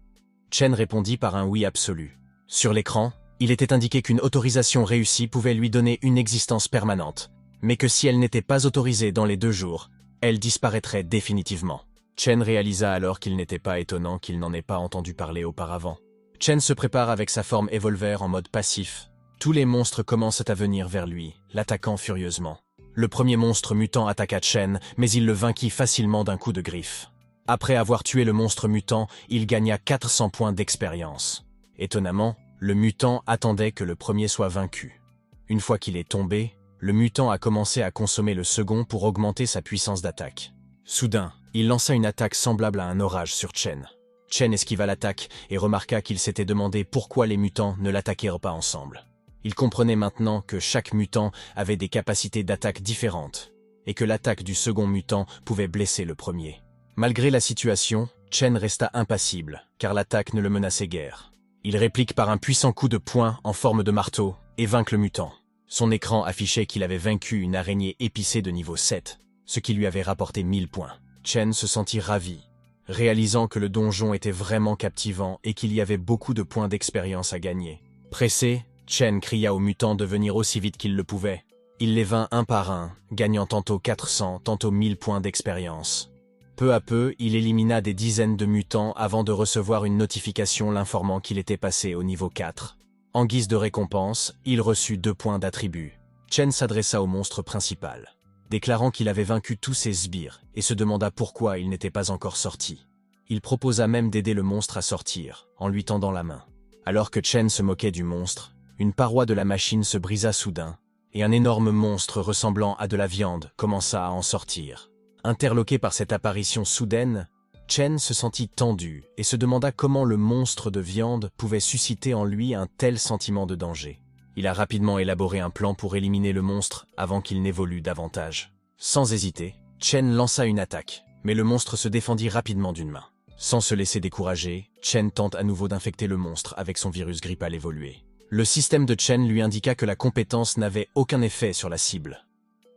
Chen répondit par un oui absolu. Sur l'écran, il était indiqué qu'une autorisation réussie pouvait lui donner une existence permanente, mais que si elle n'était pas autorisée dans les 2 jours, elle disparaîtrait définitivement. Chen réalisa alors qu'il n'était pas étonnant qu'il n'en ait pas entendu parler auparavant. Chen se prépare avec sa forme Evolver en mode passif. Tous les monstres commencent à venir vers lui, l'attaquant furieusement. Le premier monstre mutant attaqua Chen, mais il le vainquit facilement d'un coup de griffe. Après avoir tué le monstre mutant, il gagna 400 points d'expérience. Étonnamment, le mutant attendait que le premier soit vaincu. Une fois qu'il est tombé, le mutant a commencé à consommer le second pour augmenter sa puissance d'attaque. Soudain, il lança une attaque semblable à un orage sur Chen. Chen esquiva l'attaque et remarqua qu'il s'était demandé pourquoi les mutants ne l'attaquèrent pas ensemble. Il comprenait maintenant que chaque mutant avait des capacités d'attaque différentes, et que l'attaque du second mutant pouvait blesser le premier. Malgré la situation, Chen resta impassible, car l'attaque ne le menaçait guère. Il réplique par un puissant coup de poing en forme de marteau et vainc le mutant. Son écran affichait qu'il avait vaincu une araignée épicée de niveau 7, ce qui lui avait rapporté 1000 points. Chen se sentit ravi, réalisant que le donjon était vraiment captivant et qu'il y avait beaucoup de points d'expérience à gagner. Pressé, Chen cria aux mutants de venir aussi vite qu'il le pouvait. Il les vint un par un, gagnant tantôt 400, tantôt 1000 points d'expérience. Peu à peu, il élimina des dizaines de mutants avant de recevoir une notification l'informant qu'il était passé au niveau 4. En guise de récompense, il reçut 2 points d'attribut. Chen s'adressa au monstre principal, déclarant qu'il avait vaincu tous ses sbires et se demanda pourquoi il n'était pas encore sorti. Il proposa même d'aider le monstre à sortir, en lui tendant la main. Alors que Chen se moquait du monstre, une paroi de la machine se brisa soudain, et un énorme monstre ressemblant à de la viande commença à en sortir. Interloqué par cette apparition soudaine, Chen se sentit tendu et se demanda comment le monstre de viande pouvait susciter en lui un tel sentiment de danger. Il a rapidement élaboré un plan pour éliminer le monstre avant qu'il n'évolue davantage. Sans hésiter, Chen lança une attaque, mais le monstre se défendit rapidement d'une main. Sans se laisser décourager, Chen tente à nouveau d'infecter le monstre avec son virus grippal évolué. Le système de Chen lui indiqua que la compétence n'avait aucun effet sur la cible.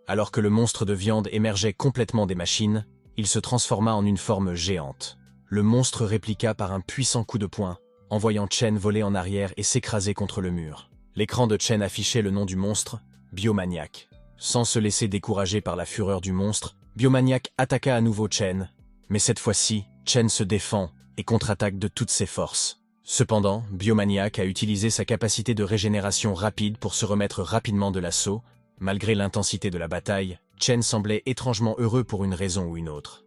Alors que le monstre de viande émergeait complètement des machines, il se transforma en une forme géante. Le monstre répliqua par un puissant coup de poing, envoyant Chen voler en arrière et s'écraser contre le mur. L'écran de Chen affichait le nom du monstre, Biomaniac. Sans se laisser décourager par la fureur du monstre, Biomaniac attaqua à nouveau Chen, mais cette fois-ci, Chen se défend et contre-attaque de toutes ses forces. Cependant, Biomaniac a utilisé sa capacité de régénération rapide pour se remettre rapidement de l'assaut. Malgré l'intensité de la bataille, Chen semblait étrangement heureux pour une raison ou une autre.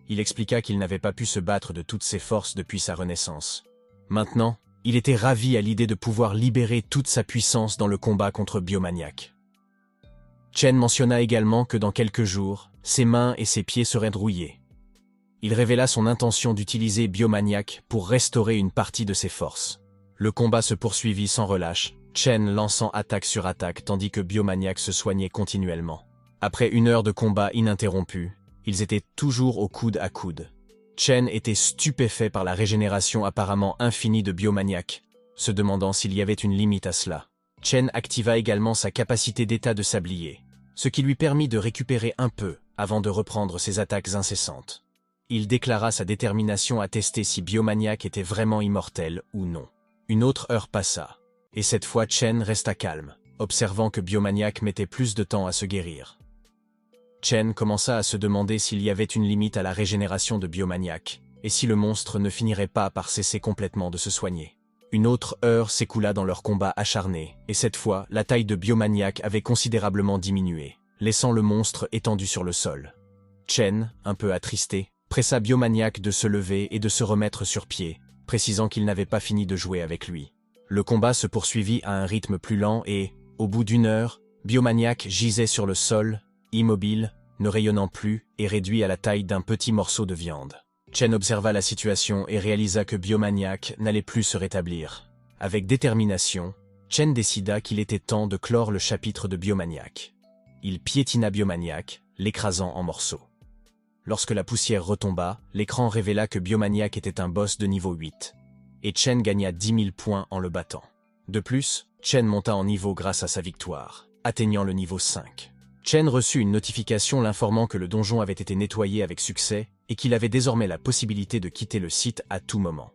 Il expliqua qu'il n'avait pas pu se battre de toutes ses forces depuis sa renaissance. Maintenant, il était ravi à l'idée de pouvoir libérer toute sa puissance dans le combat contre Biomaniac. Chen mentionna également que dans quelques jours, ses mains et ses pieds seraient rouillés. Il révéla son intention d'utiliser Biomaniac pour restaurer une partie de ses forces. Le combat se poursuivit sans relâche, Chen lançant attaque sur attaque tandis que Biomaniac se soignait continuellement. Après 1 heure de combat ininterrompu, ils étaient toujours au coude à coude. Chen était stupéfait par la régénération apparemment infinie de Biomaniac, se demandant s'il y avait une limite à cela. Chen activa également sa capacité d'état de sablier, ce qui lui permit de récupérer un peu avant de reprendre ses attaques incessantes. Il déclara sa détermination à tester si Biomaniac était vraiment immortel ou non. Une autre heure passa. Et cette fois Chen resta calme, observant que Biomaniac mettait plus de temps à se guérir. Chen commença à se demander s'il y avait une limite à la régénération de Biomaniac, et si le monstre ne finirait pas par cesser complètement de se soigner. Une autre heure s'écoula dans leur combat acharné, et cette fois, la taille de Biomaniac avait considérablement diminué, laissant le monstre étendu sur le sol. Chen, un peu attristé, pressa Biomaniac de se lever et de se remettre sur pied, précisant qu'il n'avait pas fini de jouer avec lui. Le combat se poursuivit à un rythme plus lent et, au bout d'1 heure, Biomaniac gisait sur le sol, immobile, ne rayonnant plus et réduit à la taille d'un petit morceau de viande. Chen observa la situation et réalisa que Biomaniac n'allait plus se rétablir. Avec détermination, Chen décida qu'il était temps de clore le chapitre de Biomaniac. Il piétina Biomaniac, l'écrasant en morceaux. Lorsque la poussière retomba, l'écran révéla que Biomaniac était un boss de niveau 8. Et Chen gagna 10 000 points en le battant. De plus, Chen monta en niveau grâce à sa victoire, atteignant le niveau 5. Chen reçut une notification l'informant que le donjon avait été nettoyé avec succès et qu'il avait désormais la possibilité de quitter le site à tout moment.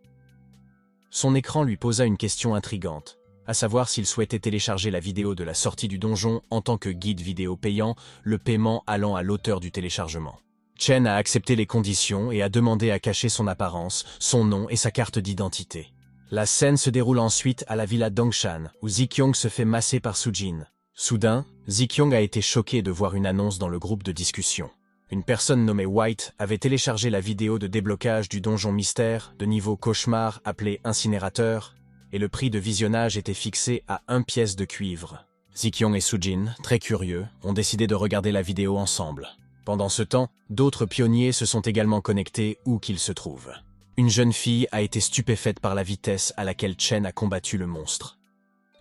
Son écran lui posa une question intrigante, à savoir s'il souhaitait télécharger la vidéo de la sortie du donjon en tant que guide vidéo payant, le paiement allant à l'auteur du téléchargement. Chen a accepté les conditions et a demandé à cacher son apparence, son nom et sa carte d'identité. La scène se déroule ensuite à la villa Dongshan, où Zikyong se fait masser par Sujin. Soudain, Zikyong a été choqué de voir une annonce dans le groupe de discussion. Une personne nommée White avait téléchargé la vidéo de déblocage du donjon mystère de niveau cauchemar appelé Incinérateur, et le prix de visionnage était fixé à 1 pièce de cuivre. Zikyong et Sujin, très curieux, ont décidé de regarder la vidéo ensemble. Pendant ce temps, d'autres pionniers se sont également connectés où qu'ils se trouvent. Une jeune fille a été stupéfaite par la vitesse à laquelle Chen a combattu le monstre.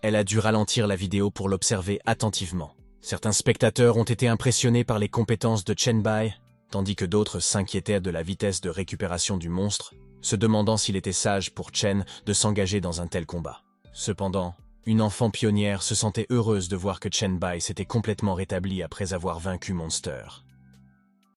Elle a dû ralentir la vidéo pour l'observer attentivement. Certains spectateurs ont été impressionnés par les compétences de Chen Bai, tandis que d'autres s'inquiétaient de la vitesse de récupération du monstre, se demandant s'il était sage pour Chen de s'engager dans un tel combat. Cependant, une enfant pionnière se sentait heureuse de voir que Chen Bai s'était complètement rétabli après avoir vaincu Monster.